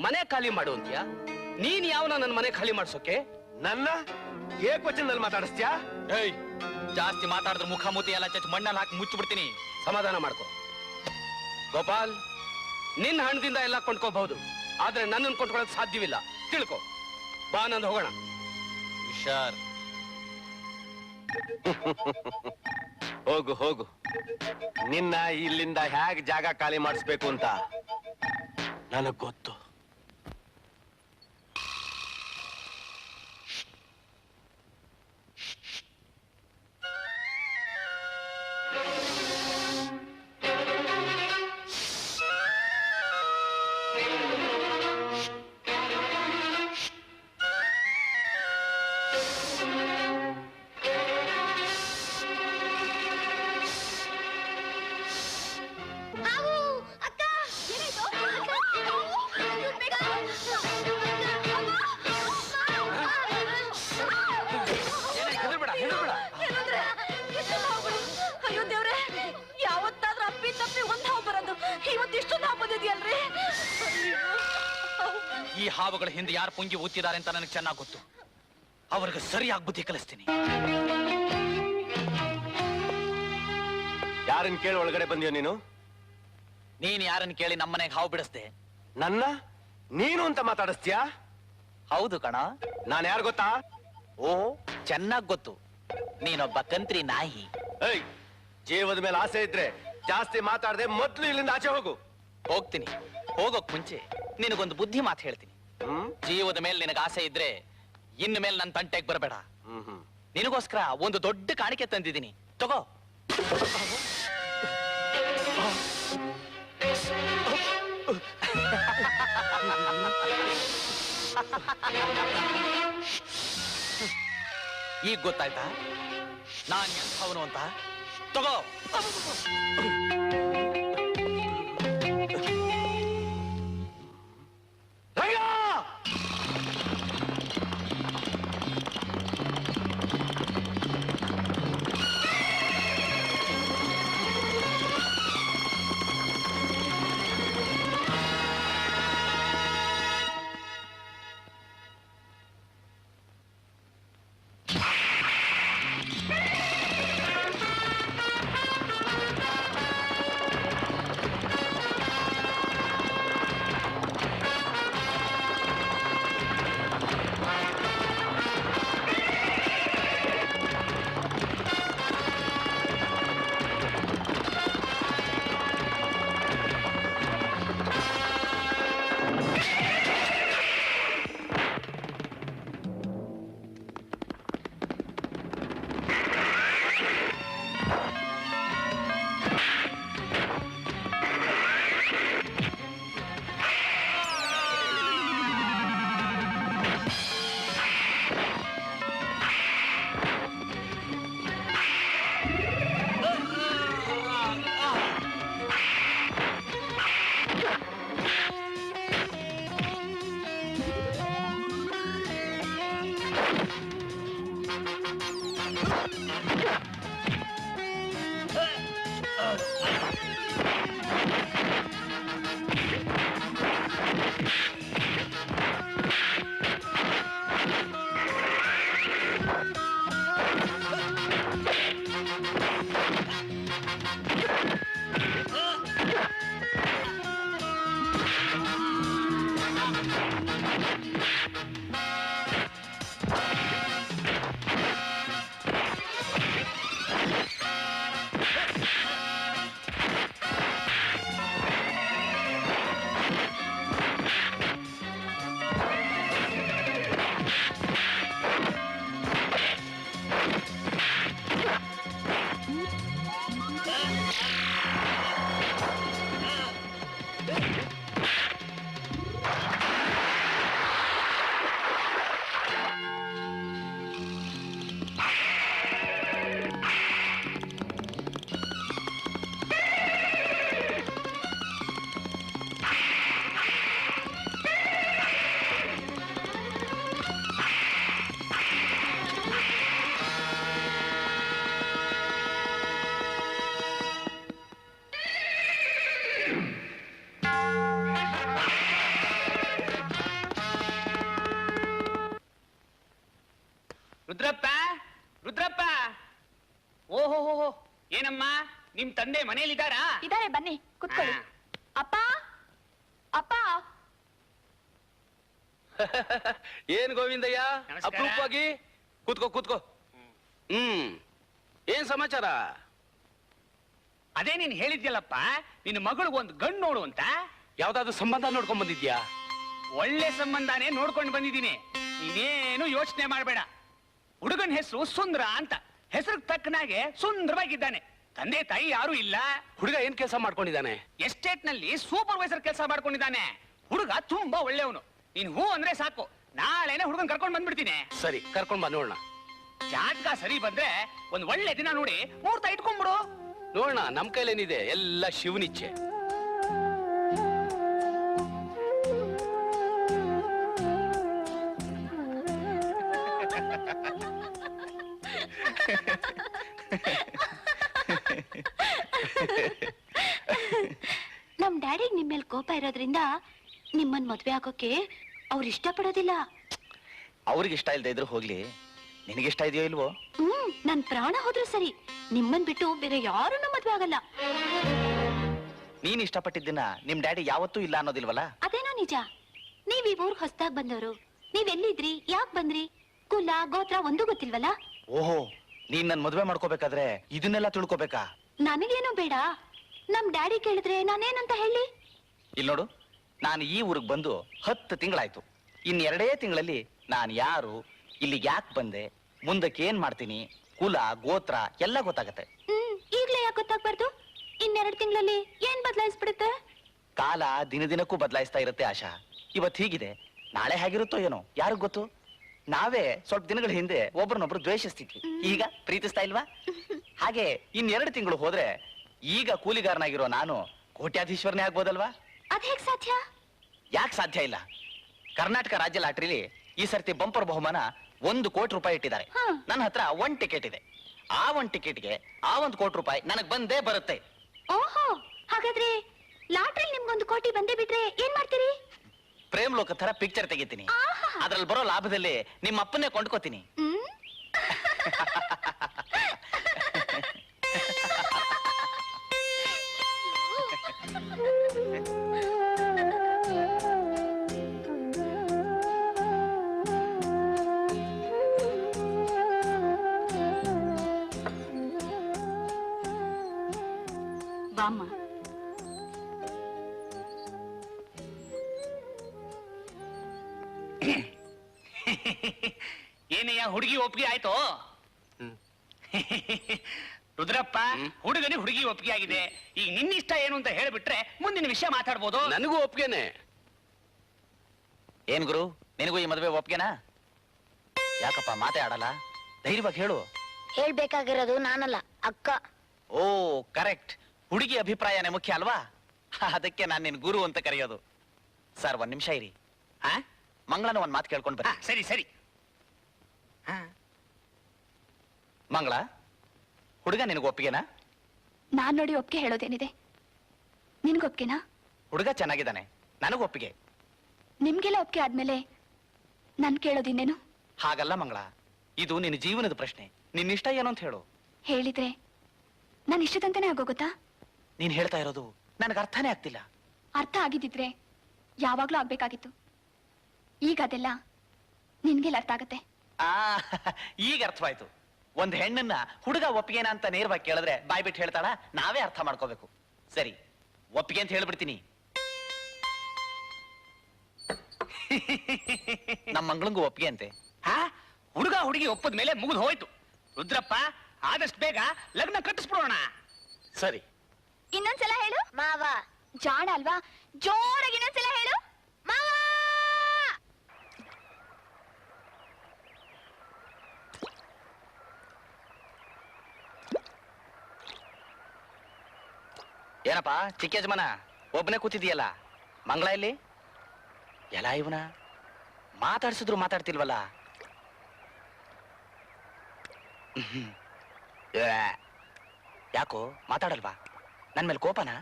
ಮನೆ ಖಾಲಿ ಮಾಡು ಅಂತೀಯ? ನೀನ್ ಯಾವನ ನನ್ನ ಮನೆ ಖಾಲಿ ಮಾಡ್ಸೋಕೆ? ನನ್ನ ಏಕವಚನದಲ್ಲಿ ಮಾತಾಡಿಸ್ತೀಯಾ? ಏಯ್, ಜಾಸ್ತಿ ಮಾತಾಡಿದ್ರೆ ಮುಖ ಮೂತಿ ಎಲ್ಲ ಚಚ್ಚ ಮಣ್ಣಲ್ಲಿ ಹಾಕಿ ಮುಚ್ಚಿಬಿಡ್ತೀನಿ. ಸಮಾಧಾನ ಮಾಡ್ಕೊ. ಗೋಪಾಲ್, ನಿನ್ನ ಹಣದಿಂದ ಎಲ್ಲ ಕೊಂಡ್ಕೋಬಹುದು, ಆದ್ರೆ ನನ್ನನ್ನು ಕೊಂಡ್ಕೊಳ್ಳೋಕೆ ಸಾಧ್ಯವಿಲ್ಲ. ತಿಳ್ಕೊ. ಬಾ, ನಂದು ಹೋಗೋಣ. ಹುಷಾರ್. ಹೋಗು ಹೋಗು. ನಿನ್ನ ಇಲ್ಲಿಂದ ಹೇಗ್ ಜಾಗ ಖಾಲಿ ಮಾಡಿಸ್ಬೇಕು ಅಂತ ನನಗ್ ಗೊತ್ತು. ಅಯ್ಯೋ ದೇವ್ರೆ, ಯಾವತ್ತಾದ್ರೂ ಅಪ್ಪಿ ತಪ್ಪಿ ಒಂದ್ ಹಾವು ಬರೋದು, ಇವತ್ತಿಷ್ಟು ಹಾವು ಬಂದಿದ್ಯಲ್ರಿ. ಈ ಹಾವುಗಳ ಹಿಂದೆ ಯಾರು ಪುಂಗಿ ಊತಿದ್ದಾರೆ ಅಂತ ನನಗೆ ಚೆನ್ನಾಗಿ ಗೊತ್ತು. ಅವ್ರಿಗೆ ಸರಿಯಾಗಿ ಬುದ್ಧಿ ಕಲಿಸ್ತೀನಿ. ಯಾರನ್ನ ಕೇಳಿ ಒಳಗಡೆ ಬಂದಿಯೋ ನೀನು? ನೀನ್ ಯಾರನ್ನ ಕೇಳಿ ನಮ್ಮನೆಗೆ ಹಾವು ಬಿಡಿಸ್ದೆ? ನನ್ನ ನೀನು ಅಂತ ಮಾತಾಡಿಸ್ತೀಯಾ? ಹೌದು ಕಣ. ನಾನ್ ಯಾರು ಗೊತ್ತಾ? ಓ, ಚೆನ್ನಾಗ್ ಗೊತ್ತು. ನೀನೊಬ್ಬ ಕಂತ್ರಿ ನಾಯಿ. ಏಯ್, ಜೀವದ ಮೇಲೆ ಆಸೆ ಇದ್ರೆ ಜಾಸ್ತಿ ಮಾತಾಡದೆ ಮೊದ್ಲು ಇಲ್ಲಿಂದ ಆಚೆ ಹೋಗು. ಹೋಗ್ತೀನಿ. ಹೋಗೋಕ್ ಮುಂಚೆ ನಿನಗೊಂದು ಬುದ್ಧಿ ಮಾತು ಹೇಳ್ತೀನಿ. ಜೀವದ ಮೇಲೆ ನಿನಗೆ ಆಸೆ ಇದ್ರೆ ಇನ್ನು ಮೇಲೆ ನನ್ನ ತಂಟೆಗೆ ಬರಬೇಡ. ನಿನಗೋಸ್ಕರ ಒಂದು ದೊಡ್ಡ ಕಾಣಿಕೆ ತಂದಿದ್ದೀನಿ, ತಗೋ. ಈಗ ಗೊತ್ತಾಯ್ತಾ ನಾನ್ ಎಂಥವನು ಅಂತ? ತಗೋ. ರುದ್ರಪ್ಪ, ರುದ್ರಪ್ಪ. ಓಹೋ, ಏನಮ್ಮ ನಿಮ್ ತಂದೆ ಮನೇಲಿದ್ದಾರಾ? ಇದಾರೆ, ಬನ್ನಿ ಕುತ್ಕೊಳ್ಳಿ. ಅಪ್ಪ, ಅಪ್ಪ. ಏನ್ ಗೋವಿಂದಯ್ಯ, ಅಪರೂಪವಾಗಿ ಕೂತ್ಕೋ. ಏನ್ ಸಮಾಚಾರ? ಅದೇ ನೀನ್ ಹೇಳಿದ್ಯಲ್ಲಪ್ಪ ನಿನ್ನ ಮಗಳಿಗೊಂದು ಗಂಡು ನೋಡು ಅಂತ. ಯಾವ್ದಾದ್ರು ಸಂಬಂಧ ನೋಡ್ಕೊಂಡ್ ಬಂದಿದ್ಯಾ? ಒಳ್ಳೆ ಸಂಬಂಧನೇ ನೋಡ್ಕೊಂಡು ಬಂದಿದ್ದೀನಿ. ನೀನೇನು ಯೋಚನೆ ಮಾಡಬೇಡ. ಹುಡುಗನ ಹೆಸರು ಸುಂದ್ರ ಅಂತ. ಹೆಸರು ತಕ್ಕನಾಗೆ ಸುಂದರವಾಗಿದ್ದಾನೆ. ತಂದೆ ತಾಯಿ ಯಾರು ಇಲ್ಲ. ಹುಡುಗ ಏನ್ ಕೆಲಸ ಮಾಡ್ಕೊಂಡಿದ್ದಾನೆ? ಎಸ್ಟೇಟ್ ನಲ್ಲಿ ಸೂಪರ್ವೈಸರ್ ಕೆಲಸ ಮಾಡ್ಕೊಂಡಿದ್ದಾನೆ. ಹುಡುಗ ತುಂಬಾ ಒಳ್ಳೆಯವನು. ನೀನ್ ಹೂ ಅಂದ್ರೆ ಸಾಕು, ನಾಳೆನೆ ಹುಡುಗನ್ ಕರ್ಕೊಂಡ್ ಬಂದ್ಬಿಡ್ತೀನಿ. ಸರಿ, ಕರ್ಕೊಂಡ್ ಬಾ ನೋಡೋಣ. ಜಾತಕ ಸರಿ ಬಂದ್ರೆ ಒಂದ್ ಒಳ್ಳೆ ದಿನ ನೋಡಿ ಮುಹೂರ್ತ ಇಟ್ಕೊಂಡ್ಬಿಡು. ನೋಡೋಣ, ನಮ್ ಕೈಲೇನಿದೆ, ಎಲ್ಲ ಶಿವನಿಚ್ಛೆ. ನಮ್ ಡ್ಯಾಡಿಗ್ ನಿಮ್ ಮೇಲೆ ಕೋಪ ಇರೋದ್ರಿಂದ ನಿಮ್ಮನ್ ಮದ್ವೆ ಆಗೋಕೆ ಅವ್ರು ಇಷ್ಟಪಡೋದಿಲ್ಲ. ಅವ್ರಿಗೆ ಇಷ್ಟ ಇಲ್ದೇ ಇದ್ರು ಹೋಗ್ಲಿ, ನಿನಗಿಷ್ಟ ಇದೆಯೋ ಇಲ್ವೋ? ನನ್ ಪ್ರಾಣ ಹೋದ್ರು ಸರಿ, ನಿಮ್ಮನ್ ಬಿಟ್ಟು ಬೇರೆ ಯಾರನ್ನೂ ಮದ್ವೆ ಆಗಲ್ಲ. ನೀನ್ ಇಷ್ಟಪಟ್ಟಿದ್ದನ್ನ ನಿಮ್ ಡ್ಯಾಡಿ ಯಾವತ್ತೂ ಇಲ್ಲ ಅನ್ನೋದಿಲ್ವಲ್ಲ? ಅದೇನೋ ನಿಜ. ನೀವ್ ಈ ಊರ್ ಹೊಸ್ದಾಗ್ ಬಂದವರು. ನೀವ್ ಎಲ್ಲಿದ್ರಿ, ಯಾಕ್ ಬಂದ್ರಿ, ಕುಲ ಗೋತ್ರ ಒಂದೂ ಗೊತ್ತಿಲ್ವಲ್ಲ? ಓಹೋ, ನೀನ್ ನನ್ ಮದ್ವೆ ಮಾಡ್ಕೋಬೇಕಾದ್ರೆ ಇದನ್ನೆಲ್ಲ ತಿಳ್ಕೊಬೇಕಾ? ನನಗೇನೋ ಬೇಡ. ನಮ್ ಡ್ಯಾಡಿ ಕೇಳಿದ್ರೆ ನಾನೇನಂತ ಹೇಳಿ? ಇಲ್ಲಿ ನೋಡು, ನಾನು ಈ ಊರಿಗೆ ಬಂದು 10 ತಿಂಗಳಾಯ್ತು. ಇನ್ 2 ತಿಂಗಳಲ್ಲಿ ನಾನು ಯಾರು, ಇಲ್ಲಿಗೆ ಯಾಕೆ ಬಂದೆ, ಮುಂದಕ್ಕೆ ಏನ್ ಮಾಡ್ತೀನಿ, ಕುಲ ಗೋತ್ರ ಎಲ್ಲ ಗೊತ್ತಾಗತ್ತೆ. ಈಗ್ಲೇ ಯಾಕೆ ಗೊತ್ತಾಗ್ಬಾರ್ದು? 2 ತಿಂಗಳಲ್ಲಿ ಏನ್ ಬದಲಾಯಿಸ್ಬಿಡುತ್ತೆ? ಕಾಲ ದಿನದಿನಕ್ಕೂ ಬದಲಾಯಿಸ್ತಾ ಇರುತ್ತೆ ಆಶಾ. ಇವತ್ತು ಹೀಗಿದೆ, ನಾಳೆ ಹೇಗಿರುತ್ತೋ ಏನೋ ಯಾರಿಗ್ ಗೊತ್ತು. ನಾವೇ ಸ್ವಲ್ಪ ದಿನಗಳ ಹಿಂದೆ ಒಬ್ರನ್ನೊಬ್ರು ದ್ವೇಷಿಸ್ತಿದ್ವಿ, ಈಗ ಪ್ರೀತಿಸ್ತಾ ಇಲ್ವಾ? ಹಾಗೆ 2 ತಿಂಗಳು ಹೋದ್ರೆ ಈಗ ಕೂಲಿಗಾರನಾಗಿರೋ ನಾನು ಕೋಟ್ಯಾಧೀಶ್ವರನೇ ಆಗ್ಬೋದಲ್ವಾ? ಅದ್ ಹೇಗ್ ಸಾಧ್ಯ? ಯಾಕೆ ಸಾಧ್ಯ ಇಲ್ಲ? ಕರ್ನಾಟಕ ರಾಜ್ಯ ಲಾಟ್ರಿಲಿ ಈ ಸರ್ತಿ ಬಂಪರ್ ಬಹುಮಾನ 1 ಕೋಟಿ ರೂಪಾಯಿ ಇಟ್ಟಿದ್ದಾರೆ. ನನ್ನ ಹತ್ರ 1 ಟಿಕೆಟ್ ಇದೆ. ಆ 1 ಟಿಕೆಟ್ಗೆ ಆ 1 ಕೋಟಿ ರೂಪಾಯಿ ನನಗ್ ಬಂದೇ ಬರುತ್ತೆ. ಓಹೋ, ಹಾಗಾದ್ರೆ ಲಾಟ್ರಿಲ್ ನಿಮ್ಗೊಂದು ಕೋಟಿ ಬಂದೇ ಬಿಟ್ರೆ ಏನ್ ಮಾಡ್ತೀರಿ? ಪ್ರೇಮ್ ಲೋಕ ತರ ಪಿಕ್ಚರ್ ತೆಗಿತೀನಿ. ಅದ್ರಲ್ಲಿ ಬರೋ ಲಾಭದಲ್ಲಿ ನಿಮ್ಮ ಅಪ್ಪನ್ನೇ ಕೊಂಡ್ಕೋತೀನಿ. ಬಾಮ್ಮ. ಏನಯ್ಯ, ಹುಡುಗಿ ಒಪ್ಪಿಗೆ ಆಯ್ತು? ರುದ್ರಪ್ಪ, ಹುಡುಗನಿಗೆ ಹುಡುಗಿ ಒಪ್ಪಿಗೆ ಆಗಿದೆ. ಈಗ ನಿನ್ನಿಷ್ಟ ಏನು ಅಂತ ಹೇಳ್ಬಿಟ್ರೆ ಮುಂದಿನ ವಿಷಯ ಮಾತಾಡ್ಬೋದು. ನನಗೂ ಒಪ್ಪಿಗೆನೆ. ಏನ್ ಗುರು, ನಿನಗೂ ಈ ಮದುವೆ ಒಪ್ಗೆನಾ? ಯಾಕಪ್ಪ ಮಾತೇ ಆಡಲ್ಲ? ಧೈರ್ಯವಾಗಿ ಹೇಳು. ಹೇಳ್ಬೇಕಾಗಿರೋದು ನಾನಲ್ಲ, ಅಕ್ಕ. ಓ ಕರೆಕ್ಟ್, ಹುಡುಗಿ ಅಭಿಪ್ರಾಯನೇ ಮುಖ್ಯ ಅಲ್ವಾ? ಅದಕ್ಕೆ ನಾನು ನಿನ್ ಗುರು ಅಂತ ಕರೆಯೋದು. ಸರ್, 1 ನಿಮಿಷ ಇರಿ. ಮಂಗಳನ ಒಂದ್ ಮಾತು ಕೇಳ್ಕೊಂಡು ಬರ. ಸರಿ ಸರಿ. ಮಂಗಳ, ಹುಡುಗ ನಿನಗೆ ಒಪ್ಪಿಗೆನಾ? ನಾನ್ ನೋಡಿ ಒಪ್ಪಿಗೆ ಹೇಳೋದೇನಿದೆ? ನಿನ್ಗೊಪ್ಗೆನಾ? ಹುಡುಗ ಚೆನ್ನಾಗಿದ್ದಾನೆ, ನನಗೆ ಒಪ್ಪಿಗೆ. ನಿಮ್ಗೆಲ್ಲ ಒಪ್ಪಿಗೆ ಆದ್ಮೇಲೆ ನನ್ ಕೇಳೋದಿನ್ನೇನು? ಹಾಗಲ್ಲ ಮಂಗಳ, ಇದು ನಿನ್ನ ಜೀವನದ ಪ್ರಶ್ನೆ. ನಿನ್ನಿಷ್ಟ ಏನು ಅಂತ ಹೇಳು. ಹೇಳಿದ್ರೆ ನನ್ ಇಷ್ಟದಂತೆನೇ ಆಗೋಗುತ್ತಾ? ನೀನ್ ಹೇಳ್ತಾ ಇರೋದು ನನಗೆ ಅರ್ಥನೇ ಆಗ್ತಿಲ್ಲ. ಅರ್ಥ ಆಗಿದ್ದಿದ್ರೆ ಯಾವಾಗ್ಲೂ ಆಗ್ಬೇಕಾಗಿತ್ತು. ಈಗ ಅದೆಲ್ಲ ನಿನ್ಗೆಲ್ಲ ಅರ್ಥ ಆಗತ್ತೆ. ಈಗ ಅರ್ಥವಾಯ್ತು. ಒಂದ್ ಹೆಣ್ಣನ್ನ ಹುಡುಗ ಒಪ್ಪಿಗೆನಾ ಅಂತ ನೇರವಾಗಿ ಕೇಳಿದ್ರೆ ಬಾಯ್ ಬಿಟ್ಟು ಹೇಳ್ತಾಳ, ನಾವೇ ಅರ್ಥ ಮಾಡ್ಕೋಬೇಕು. ಸರಿ, ಒಪ್ಪಿಗೆ ಅಂತ ಹೇಳ್ಬಿಡ್ತೀನಿ. ನಮ್ಮ ಮಂಗಳಂಗೂ ಒಪ್ಪಿಗೆ ಅಂತೆ. ಹುಡುಗ ಹುಡುಗಿ ಒಪ್ಪದ ಮೇಲೆ ಮುಗಿದು ಹೋಯ್ತು. ರುದ್ರಪ್ಪ, ಆದಷ್ಟು ಬೇಗ ಲಗ್ನ ಕಟ್ಟಿಸ್ಬಿಡೋಣ. ಸರಿ. ಇನ್ನೊಂದ್ಸಲ ಹೇಳು. ಮಾವ. ಜಾಣ ಅಲ್ವಾ? ಜೋರಾಗಿ ಇನ್ನೊಂದ್ಸಲ ಹೇಳು. ಮಾವ. ಏನಪ್ಪ ಚಿಕ್ಕ ಯಜಮಾನ, ಒಬ್ಬನೇ ಕೂತಿದೀಯಲ್ಲ? ಮಂಗಳ ಇಲ್ಲಿ ಎಲ್ಲ ಇವನ ಮಾತಾಡ್ಸಿದ್ರು ಮಾತಾಡ್ತಿಲ್ವಲ್ಲ? ಯಾಕೋ ಮಾತಾಡಲ್ವಾ? ನನ್ ಮೇಲೆ ಕೋಪನಾ?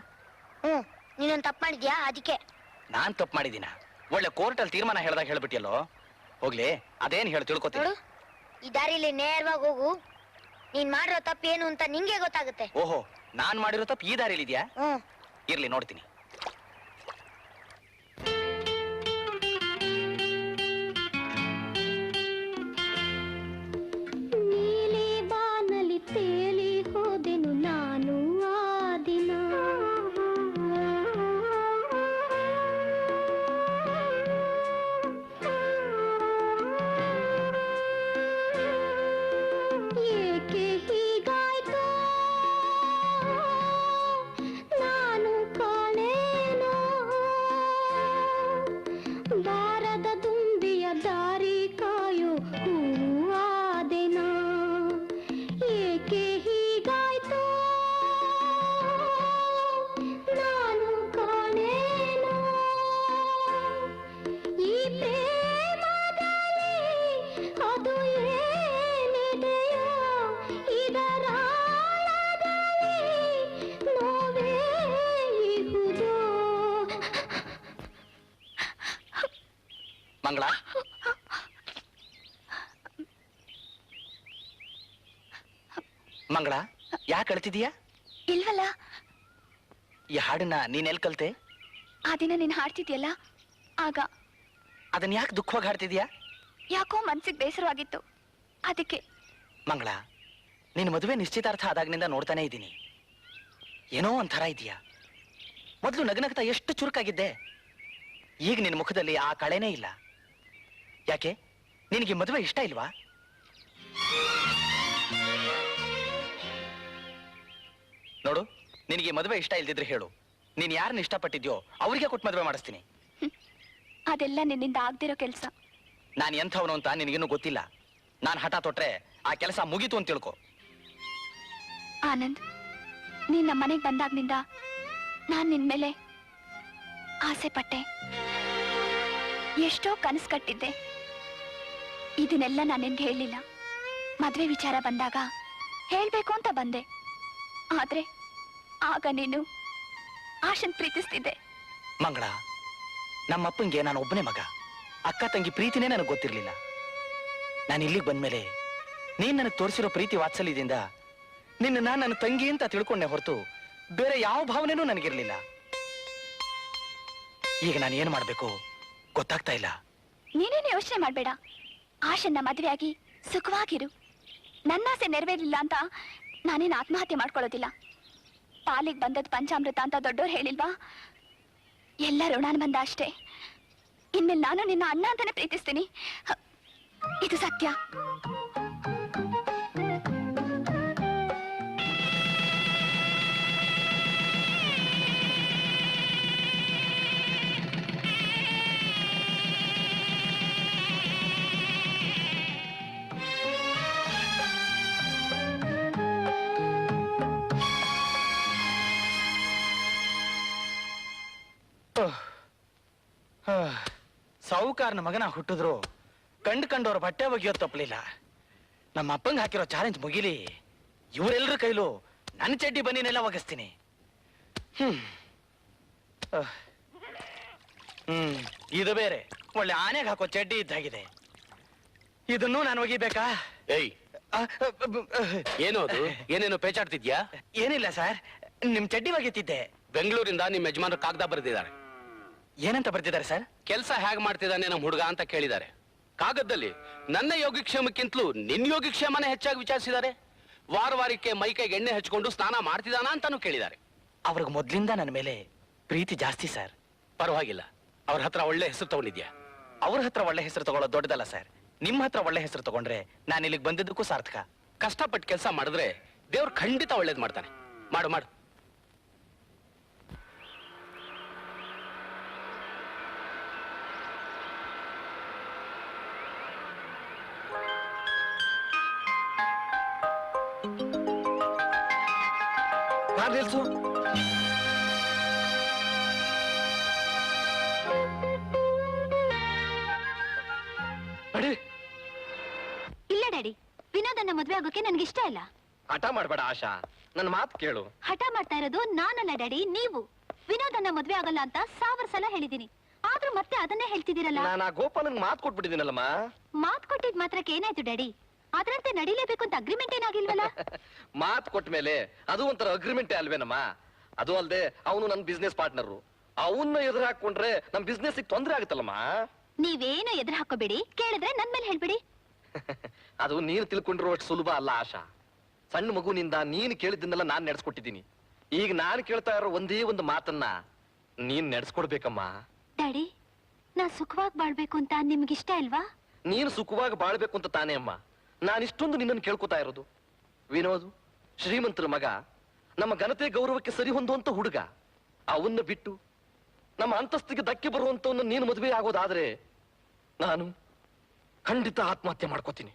ನೀನೊಂದು ತಪ್ಪು ಮಾಡಿದ್ಯಾ, ಅದಕ್ಕೆ. ನಾನ್ ತಪ್ಪು ಮಾಡಿದೀನ? ಒಳ್ಳೆ ಕೋರ್ಟಲ್ಲಿ ತೀರ್ಮಾನ ಹೇಳ್ದಾಗ ಹೇಳ್ಬಿಟ್ಟಿಯಲ್ಲೋ. ಹೋಗ್ಲಿ, ಅದೇನ್ ಹೇಳಿ ತಿಳ್ಕೊತೀನಿ. ಈ ದಾರಿಲಿ ನೇರವಾಗಿ ಹೋಗು. ನೀನ್ ಮಾಡಿರೋ ತಪ್ಪು ಏನು ಅಂತ ನಿಂಗೆ ಗೊತ್ತಾಗುತ್ತೆ. ಓಹೋ, ನಾನ್ ಮಾಡಿರೋ ತಪ್ಪು ಈ ದಾರಿಲಿ ಇದೆಯಾ? ಇರ್ಲಿ, ನೋಡ್ತೀನಿ. ನೀಲಿ ಬಾನಲಿ ತೇಲಿ ಹೋದೆನು ನಾನು ಆ ದಾರಿ ಕಾಯೋ ಹೂವಾದೆನ ಏಕೆ ಹೀಗಾಯ್ತು ನಾನು ಕಾಣೇನೋ ಈ ಪ್ರೇಮದಲ್ಲಿ ಅದು ಏನಿದೆಯೋ ಇದರ ನೋವೇ ಇಹುದೋ. ಮಂಗಳ, ಮಂಗಳ, ಯಾಕೆ ಅಳ್ತಿದೀಯಾ? ಇಲ್ವಲ್ಲ. ಈ ಹಾಡನ್ನ ನೀನ್ ಎಲ್ ಕಲ್ತೆ? ಆ ದಿನ ನೀನ್ ಹಾಡ್ತಿದ್ಯಲ್ಲ ಆಗ. ಅದನ್ನ ಯಾಕೆ ದುಃಖವಾಗಿ ಹಾಡ್ತಿದ್ಯಾ? ಯಾಕೋ ಮನ್ಸಿಗೆ ಬೇಸರವಾಗಿತ್ತು, ಅದಕ್ಕೆ. ಮಂಗಳ, ನಿನ್ ಮದುವೆ ನಿಶ್ಚಿತಾರ್ಥ ಆದಾಗಿನಿಂದ ನೋಡ್ತಾನೆ ಇದ್ದೀನಿ. ಏನೋ ಒಂಥರ ಇದೆಯಾ. ಮೊದಲು ನಗನಗ್ತಾ ಎಷ್ಟು ಚುರುಕಾಗಿದ್ದೆ, ಈಗ ನಿನ್ ಮುಖದಲ್ಲಿ ಆ ಕಳೆನೇ ಇಲ್ಲ. ಯಾಕೆ ನಿನಗೆ ಮದುವೆ ಇಷ್ಟ ಇಲ್ವಾ? ನೋಡು, ನಿನಗೆ ಮದುವೆ ಇಷ್ಟ ಇಲ್ದಿದ್ರೆ ಹೇಳು. ನೀನ್ ಯಾರನ್ನ ಇಷ್ಟಪಟ್ಟಿದ್ಯೋ ಅವ್ರಿಗೆ ಕೊಟ್ಟು ಮದುವೆ ಮಾಡಿಸ್ತೀನಿ. ಅದೆಲ್ಲ ನಿನ್ನಿಂದ ಆಗ್ದಿರೋ ಕೆಲ್ಸ. ನಾನು ಎಂಥವನು ಅಂತ ನಿನಗಿನ್ನೂ ಗೊತ್ತಿಲ್ಲ. ನಾನು ಹಠ ತೊಟ್ರೆ ಆ ಕೆಲಸ ಮುಗೀತು ಅಂತ ತಿಳ್ಕೊ. ಆನಂದ್, ನೀನ್ ನಮ್ಮ ಮನೆಗೆ ಬಂದಾಗ್ನಿಂದ ನಾನ್ ನಿನ್ ಮೇಲೆ ಆಸೆ ಪಟ್ಟೆ, ಎಷ್ಟೋ ಕನಸು ಕಟ್ಟಿದ್ದೆ. ಇದನ್ನೆಲ್ಲ ನಾನು ನಿನ್ಗೆ ಹೇಳಿಲ್ಲ. ಮದ್ವೆ ವಿಚಾರ ಬಂದಾಗ ಹೇಳ್ಬೇಕು ಅಂತ ಬಂದೆ. ಆದ್ರೆ ಆಗ ನೀನು ಆಶನ್ ಪ್ರೀತಿಸ್ತಿದ್ದೆ. ಮಂಗಳ, ನಮ್ಮಪ್ಪಂಗೆ ನಾನು ಒಬ್ಬನೇ ಮಗ. ಅಕ್ಕ ತಂಗಿ ಪ್ರೀತಿನೇ ನನಗೆ ಗೊತ್ತಿರ್ಲಿಲ್ಲ. ನಾನು ಇಲ್ಲಿಗೆ ಬಂದ್ಮೇಲೆ ನೀನ್ ನನಗೆ ತೋರಿಸಿರೋ ಪ್ರೀತಿ ವಾತ್ಸಲ್ಯದಿಂದ ನಿನ್ನ ನನ್ನ ತಂಗಿ ಅಂತ ತಿಳ್ಕೊಂಡೆ ಹೊರತು ಬೇರೆ ಯಾವ ಭಾವನೆನೂ ನನಗಿರ್ಲಿಲ್ಲ. ಈಗ ನಾನು ಏನ್ ಮಾಡ್ಬೇಕು ಗೊತ್ತಾಗ್ತಾ ಇಲ್ಲ. ನೀನೇನು ಯೋಚನೆ ಮಾಡ್ಬೇಡ. ಆಶನ್ನ ಮದ್ವೆ ಆಗಿ ಸುಖವಾಗಿರು. ನನ್ನಾಸೆ ನೆರವೇರಿಲ್ಲ ಅಂತ ನಾನೇನು ಆತ್ಮಹತ್ಯೆ ಮಾಡ್ಕೊಳ್ಳೋದಿಲ್ಲ. ಪಾಲಿಗೆ ಬಂದದ್ ಪಂಚಾಮೃತ ಅಂತ ದೊಡ್ಡೋರು ಹೇಳಿಲ್ವಾ? ಎಲ್ಲ ಋಣಾನುಬಂಧ ಅಷ್ಟೇ. ಇನ್ಮೇಲೆ ನಾನು ನಿನ್ನ ಅಣ್ಣ ಅಂತಾನೆ ಪ್ರೀತಿಸ್ತೀನಿ. ಇದು ಸತ್ಯ. ಸಾಹುಕಾರನ ಮಗನ ಹುಟ್ಟಿದ್ರು ಕಂಡವ್ರ ಬಟ್ಟೆ ಒಗೆಯೋದು ತಪ್ಪಲಿಲ್ಲ. ನಮ್ಮ ಅಪ್ಪಂಗೆ ಹಾಕಿರೋ ಚಾಲೆಂಜ್ ಮುಗಿಲಿ, ಇವರೆಲ್ಲರ ಕೈಲೂ ನನ್ನ ಚಡ್ಡಿ ಬನ್ನಿನೆಲ್ಲ ಒಗಿಸ್ತೀನಿ. ಇದು ಬೇರೆ ಒಳ್ಳೆ ಆನೆಗೆ ಹಾಕೋ ಚಡ್ಡಿ ಇದ್ದಾಗಿದೆ. ಇದನ್ನು ನಾನು ಒಗಿಬೇಕಾ? ಏಯ್, ಏನೋ ಅದು? ಏನೇನು ಪೇಚಾಡ್ತಿದ್ಯಾ? ಏನಿಲ್ಲ ಸರ್, ನಿಮ್ ಚಡ್ಡಿ ಒಗಿತಿದ್ದೆ. ಬೆಂಗಳೂರಿಂದ ನಿಮ್ ಯಜಮಾನರು ಕಾಗದ ಬರೆದಿದ್ದಾರೆ. ಏನಂತ ಬರ್ತಿದ್ದಾರೆ ಸರ್? ಕೆಲಸ ಹೇಗ್ ಮಾಡ್ತಿದ್ದಾನೆ ನಮ್ ಹುಡುಗ ಅಂತ ಕೇಳಿದ್ದಾರೆ. ಕಾಗದದಲ್ಲಿ ನನ್ನ ಯೋಗಕ್ಷೇಮಕ್ಕಿಂತಲೂ ನಿನ್ ಯೋಗಕ್ಷೇಮನೇ ಹೆಚ್ಚಾಗಿ ವಿಚಾರಿಸಿದ್ದಾರೆ. ವಾರಕ್ಕೆ ಮೈಕೈಗೆ ಎಣ್ಣೆ ಹಚ್ಕೊಂಡು ಸ್ನಾನ ಮಾಡ್ತಿದ್ದಾನ ಅಂತಾನು ಕೇಳಿದ್ದಾರೆ. ಅವ್ರಿಗೆ ಮೊದ್ಲಿಂದ ನನ್ನ ಮೇಲೆ ಪ್ರೀತಿ ಜಾಸ್ತಿ ಸರ್. ಪರವಾಗಿಲ್ಲ, ಅವ್ರ ಹತ್ರ ಒಳ್ಳೆ ಹೆಸರು ತಗೊಂಡಿದ್ಯಾ. ಅವ್ರ ಹತ್ರ ಒಳ್ಳೆ ಹೆಸರು ತಗೊಳ್ಳೋದು ದೊಡ್ಡದಲ್ಲ ಸರ್. ನಿಮ್ಮ ಹತ್ರ ಒಳ್ಳೆ ಹೆಸರು ತಗೊಂಡ್ರೆ ನಾನು ಇಲ್ಲಿಗೆ ಬಂದಿದ್ದಕ್ಕೂ ಸಾರ್ಥಕ. ಕಷ್ಟಪಟ್ಟು ಕೆಲಸ ಮಾಡಿದ್ರೆ ದೇವ್ರು ಖಂಡಿತ ಒಳ್ಳೇದ್ ಮಾಡ್ತಾನೆ. ಮಾಡು ಮಾಡು. ನಿಲ್ಸು. ಇಲ್ಲ ಡ್ಯಾಡಿ, ವಿನೋದನ್ನ ಮದ್ವೆ ಆಗೋಕೆ ನನ್ಗೆ ಇಷ್ಟ ಇಲ್ಲ. ಹಠ ಮಾಡ್ಬೇಡ ಆಶಾ, ನನ್ನ ಮಾತು ಕೇಳು. ಹಠ ಮಾಡ್ತಾ ಇರೋದು ನಾನಲ್ಲ ಡ್ಯಾಡಿ, ನೀವು. ವಿನೋದನ್ನ ಮದ್ವೆ ಆಗಲ್ಲ ಅಂತ 1000 ಸಲ ಹೇಳಿದೀನಿ, ಆದ್ರೂ ಮತ್ತೆ ಅದನ್ನೇ ಹೇಳ್ತಿದ್ದೀರಲ್ಲ. ನಾನು ಆ ಗೋಪಾಲಂಗ್ ಮಾತು ಕೊಟ್ಬಿಟ್ಟಿದ್ದೀನಲ್ಲಮ್ಮ. ಮಾತ್ ಕೊಟ್ಟಿದ್ ಮಾತ್ರಕ್ಕೆ ಏನಾಯ್ತು ಡ್ಯಾಡಿ? ಅದ್ರಂತೆ ನಡಿಲೇಬೇಕು ಅಂತ ಅಗ್ರಿಮೆಂಟ್ ಏನಾಗಿಲ್ವಲ್ಲ? ಮಾತು ಕೊಟ್ಟ ಮೇಲೆ ಅದು ಒಂಥರ ಅಗ್ರಿಮೆಂಟೇ ಅಲ್ವೇನಮ್ಮ. ಅದು ಅಲ್ದೆ ಅವನು ನನ್ನ ಬಿಸ್ನೆಸ್ ಪಾರ್ಟ್ನರ್. ಅವನ್ನ ಎದುರು ಹಾಕೊಂಡ್ರೆ ನಮ್ ಬಿಸ್ನೆಸ್ ತೊಂದ್ರೆ ಆಗುತ್ತಲ್ಲಮ್ಮ. ನೀವೇನು ಎದುರು ಹಾಕೋಬೇಡಿ, ಕೇಳಿದ್ರೆ ನನ್ ಮೇಲೆ ಹೇಳ್ಬಿಡಿ. ಅದು ನೀನು ತಿಳ್ಕೊಂಡಿರುವಷ್ಟು ಸುಲಭ ಅಲ್ಲ ಆಶಾ. ಸಣ್ಣ ಮಗುನಿಂದ ನೀನು ಕೇಳಿದ್ದನ್ನೆಲ್ಲ ನಾನ್ ನಡೆಸ್ಕೊಟ್ಟಿದ್ದೀನಿ. ಈಗ ನಾನು ಕೇಳ್ತಾ ಇರೋ ಒಂದೇ ಒಂದು ಮಾತನ್ನ ನೀನ್ ನಡೆಸ್ಕೊಡ್ಬೇಕಮ್ಮ. ಡ್ಯಾಡಿ, ನಾ ಸುಖವಾಗಿ ಬಾಳ್ಬೇಕು ಅಂತ ನಿಮ್ಗಿಷ್ಟ ಇಲ್ವಾ? ನೀನು ಸುಖವಾಗಿ ಬಾಳ್ಬೇಕು ಅಂತ ತಾನೇ ಅಮ್ಮ ನಾನು ಇಷ್ಟೊಂದು ನಿನ್ನನ್ನು ಕೇಳ್ಕೊತಾ ಇರೋದು. ವಿನೋದ್ ಶ್ರೀಮಂತರ ಮಗ, ನಮ್ಮ ಘನತೆ ಗೌರವಕ್ಕೆ ಸರಿ ಹೊಂದುವಂತ ಹುಡುಗ. ಅವನ್ನ ಬಿಟ್ಟು ನಮ್ಮ ಅಂತಸ್ತಿಗೆ ಧಕ್ಕೆ ಬರುವಂತವನ್ನ ನೀನು ಮದುವೆ ಆಗೋದಾದ್ರೆ ಖಂಡಿತ ಆತ್ಮಹತ್ಯೆ ಮಾಡ್ಕೋತೀನಿ.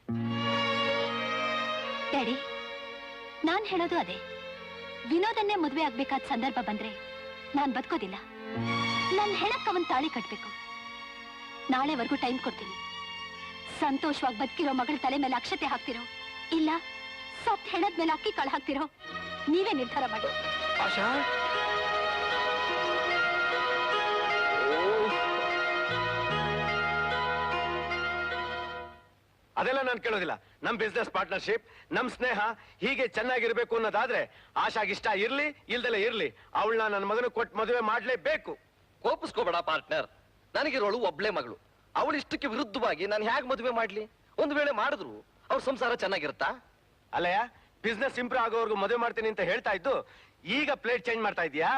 ಡ್ಯಾಡಿ, ನಾನ್ ಹೇಳೋದು ಅದೇ. ವಿನೋದನ್ನೇ ಮದುವೆ ಆಗ್ಬೇಕಾದ ಸಂದರ್ಭ ಬಂದ್ರೆ ನಾನ್ ಬದುಕೋದಿಲ್ಲ. ನನ್ ಹೆಣಕ್ಕೆ ಅವನ್ ತಾಳಿ ಕಟ್ಬೇಕು. ನಾಳೆವರೆಗೂ ಟೈಮ್ ಕೊಡ್ತೀನಿ. ಸಂತೋಷವಾಗಿ ಬದುಕಿರೋ ಮಗಳ ತಲೆ ಮೇಲೆ ಅಕ್ಷತೆ ಹಾಕ್ತಿರೋ ಇಲ್ಲ ಸತ್ ಹೆಣದ ಮೇಲೆ ಅಕ್ಕಿ ಕಾಳು ಹಾಕ್ತಿರೋ ನೀವೇ ನಿರ್ಧಾರ ಮಾಡಿ. ಆಶಾ, ಅದೆಲ್ಲ ನಾನು ಕೇಳೋದಿಲ್ಲ. ನಮ್ ಬಿಸ್ನೆಸ್ ಪಾರ್ಟ್ನರ್ಶಿಪ್, ನಮ್ ಸ್ನೇಹ ಹೀಗೆ ಚೆನ್ನಾಗಿರ್ಬೇಕು ಅನ್ನೋದಾದ್ರೆ ಆಶಾಗಿಷ್ಟ ಇರ್ಲಿ ಇಲ್ದಲೇ ಇರ್ಲಿ, ಅವಳನ್ನ ನನ್ನ ಮಗನ ಕೊಟ್ಟು ಮದುವೆ ಮಾಡ್ಲೇಬೇಕು. ಕೋಪಿಸ್ಕೋಬೇಡ ಪಾರ್ಟ್ನರ್. ನನಗಿರೋಳು ಒಬ್ಳೆ ಮಗಳು. ಅವಳು ಇಷ್ಟಕ್ಕೆ ವಿರುದ್ಧವಾಗಿ ನಾನು ಹೇಗೆ ಮದುವೆ ಮಾಡ್ಲಿ? ಒಂದು ವೇಳೆ ಮಾಡಿದ್ರು ಅವ್ರ ಸಂಸಾರ ಚೆನ್ನಾಗಿರುತ್ತಾ? ಅಲ್ಲಯ್ಯ, ಬಿಸ್ನೆಸ್ ಇಂಪ್ರೂವ್ ಆಗೋವರೆಗೂ ಮದುವೆ ಮಾಡ್ತೀನಿ ಅಂತ ಹೇಳ್ತಾ ಇದ್ದು ಈಗ ಪ್ಲೇಟ್ ಚೇಂಜ್ ಮಾಡ್ತಾ ಇದೀಯಾ?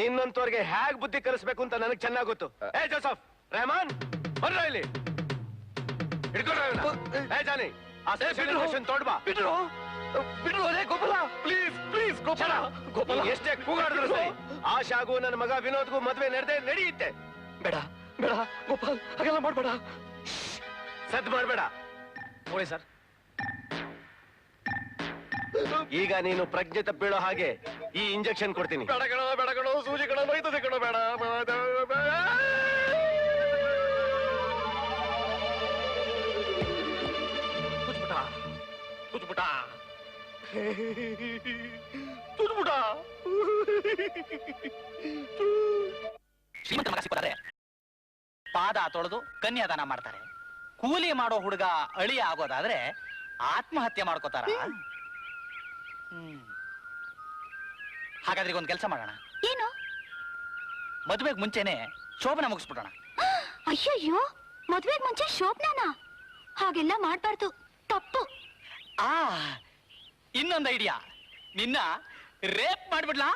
ನಿನ್ನಂತವ್ರಿಗೆ ಹೇಗ್ ಬುದ್ಧಿ ಕಲಿಸ್ಬೇಕು ಅಂತ ನನಗೆ ಚೆನ್ನಾಗ್ ಗೊತ್ತು. ಏ ಜೋಸಫ್, ರೆಹಮಾನ್, ಬರ್ರ ಇಲ್ಲಿ. ಜಾನಿ, ತೋಡ್ಬಾ. ಬಿಟ್ರು ಅದೇ ಗೋಪಾಲ, ಪ್ಲೀಸ್ ಪ್ಲೀಸ್ ಗೋಪಾಲ. ಗೋಪಾಲ ಎಷ್ಟೇ ಕೂಗಾಡಿದ್ರು ಸರಿ, ಆಶಾಗೂ ನನ್ನ ಮಗ ವಿನೋದ್ಗೂ ಮದುವೆ ನಡೆಯುತ್ತೆ. ಬೇಡ ಬೇಡ ಗೋಪಾಲ್, ಹಾಗೆಲ್ಲ ಮಾಡ್ಬೇಡ. ಸದ್ ಮಾಡ್ಬೇಡ. ನೋಡಿ ಸರ್, ಈಗ ನೀನು ಪ್ರಜ್ಞೆ ತಪ್ಪಿಳೋ ಹಾಗೆ ಈ ಇಂಜೆಕ್ಷನ್ ಕೊಡ್ತೀನಿ. ಬೇಡ ಕಣೋ, ಸೂಜಿ ಕಣೋ, ನೋಯ್ತದೆ ಕಣೋ, ಬೇಡ. ತುಜ್ಬಿಟ ಶ್ರೀಮಂತ ಮಗ ಸಿಕ್ಕೋದಾದ್ರೆ ಪಾದ ತೊಳೆದು ಕನ್ಯಾದಾನ ಮಾಡ್ತಾರೆ. ಕೂಲಿ ಮಾಡೋ ಹುಡುಗ ಅಳಿಯ ಆಗೋದಾದ್ರೆ ಆತ್ಮಹತ್ಯೆ ಮಾಡ್ಕೋತಾರ. ಹಾಗಾದ್ರೆ ಈಗ ಒಂದು ಕೆಲಸ ಮಾಡೋಣ. ಏನು? ಮದುವೆಗೆ ಮುಂಚೆನೆ ಶೋಭನ ಮುಗಿಸ್ಬಿಡೋಣ. ಅಯ್ಯಯ್ಯೋ, ಮದ್ವೆಗ್ ಮುಂಚೆ ಶೋಭನಾನ? ಹಾಗೆಲ್ಲ ಮಾಡ್ಬಾರ್ದು, ತಪ್ಪು. ಇನ್ನೊಂದು ಐಡಿಯಾ, ನಿನ್ನ ರೇಪ್ ಮಾಡ್ಬಿಡ್ಲಾ?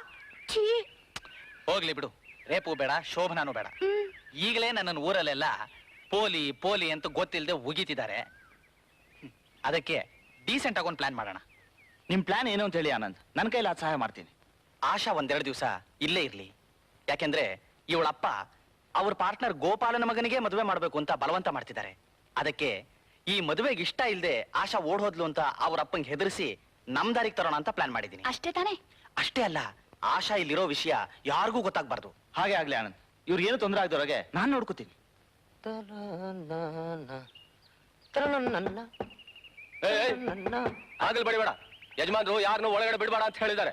ಹೋಗ್ಲಿ ಬಿಡು, ರೇಪು ಬೇಡ, ಶೋಭನಾನು ಬೇಡ. ಈಗಲೇ ನನ್ನ ಊರಲ್ಲೆಲ್ಲ ಪೋಲಿ ಪೋಲಿ ಅಂತ ಗೊತ್ತಿಲ್ಲದೆ ಉಗಿತಿದ್ದಾರೆ. ಅದಕ್ಕೆ ಡೀಸೆಂಟ್ ಆಗಿ ಒಂದು ಪ್ಲಾನ್ ಮಾಡೋಣ. ನಿಮ್ ಪ್ಲಾನ್ ಏನು ಅಂತ ಹೇಳಿ ಆನಂದ್, ನನ್ನ ಕೈಲಿ ಸಹಾಯ ಮಾಡ್ತೀನಿ. ಆಶಾ ಒಂದೆರಡು ದಿವಸ ಇಲ್ಲೇ ಇರ್ಲಿ. ಯಾಕೆಂದ್ರೆ ಇವಳಪ್ಪ ಅವ್ರ ಪಾರ್ಟ್ನರ್ ಗೋಪಾಲನ ಮಗನಿಗೆ ಮದುವೆ ಮಾಡ್ಬೇಕು ಅಂತ ಬಲವಂತ ಮಾಡ್ತಿದ್ದಾರೆ. ಅದಕ್ಕೆ ಈ ಮದುವೆಗೆ ಇಷ್ಟ ಇಲ್ಲದೆ ಆಶಾ ಓಡ್ ಹೋದ್ಲು ಅಂತ ಅವ್ರ ಅಪ್ಪಂಗೆ ಹೆದರಿಸಿ ನಮ್ ದಾರಿಗೆ ತರೋಣ ಅಂತ ಪ್ಲಾನ್ ಮಾಡಿದೀನಿ. ಅಷ್ಟೇ ತಾನೇ? ಅಷ್ಟೇ ಅಲ್ಲ, ಆಶಾ ಇಲ್ಲಿರೋ ವಿಷಯ ಯಾರಿಗೂ ಗೊತ್ತಾಗ್ಬಾರ್ದು. ಹಾಗೆ ಆಗ್ಲಿ ಆನಂದ್, ಇವ್ರಿಗೆ ಏನು ತೊಂದರೆ ಆಗದವ್ರಿಗೆ ನಾನು ನೋಡ್ಕೋತೀನಿ. ಆಗಲ್ ಬಡಿಬೇಡ. ಯಜಮಾನ್ರು ಯಾರನ್ನು ಒಳಗಡೆ ಬಿಡಬೇಡ ಅಂತ ಹೇಳಿದ್ದಾರೆ.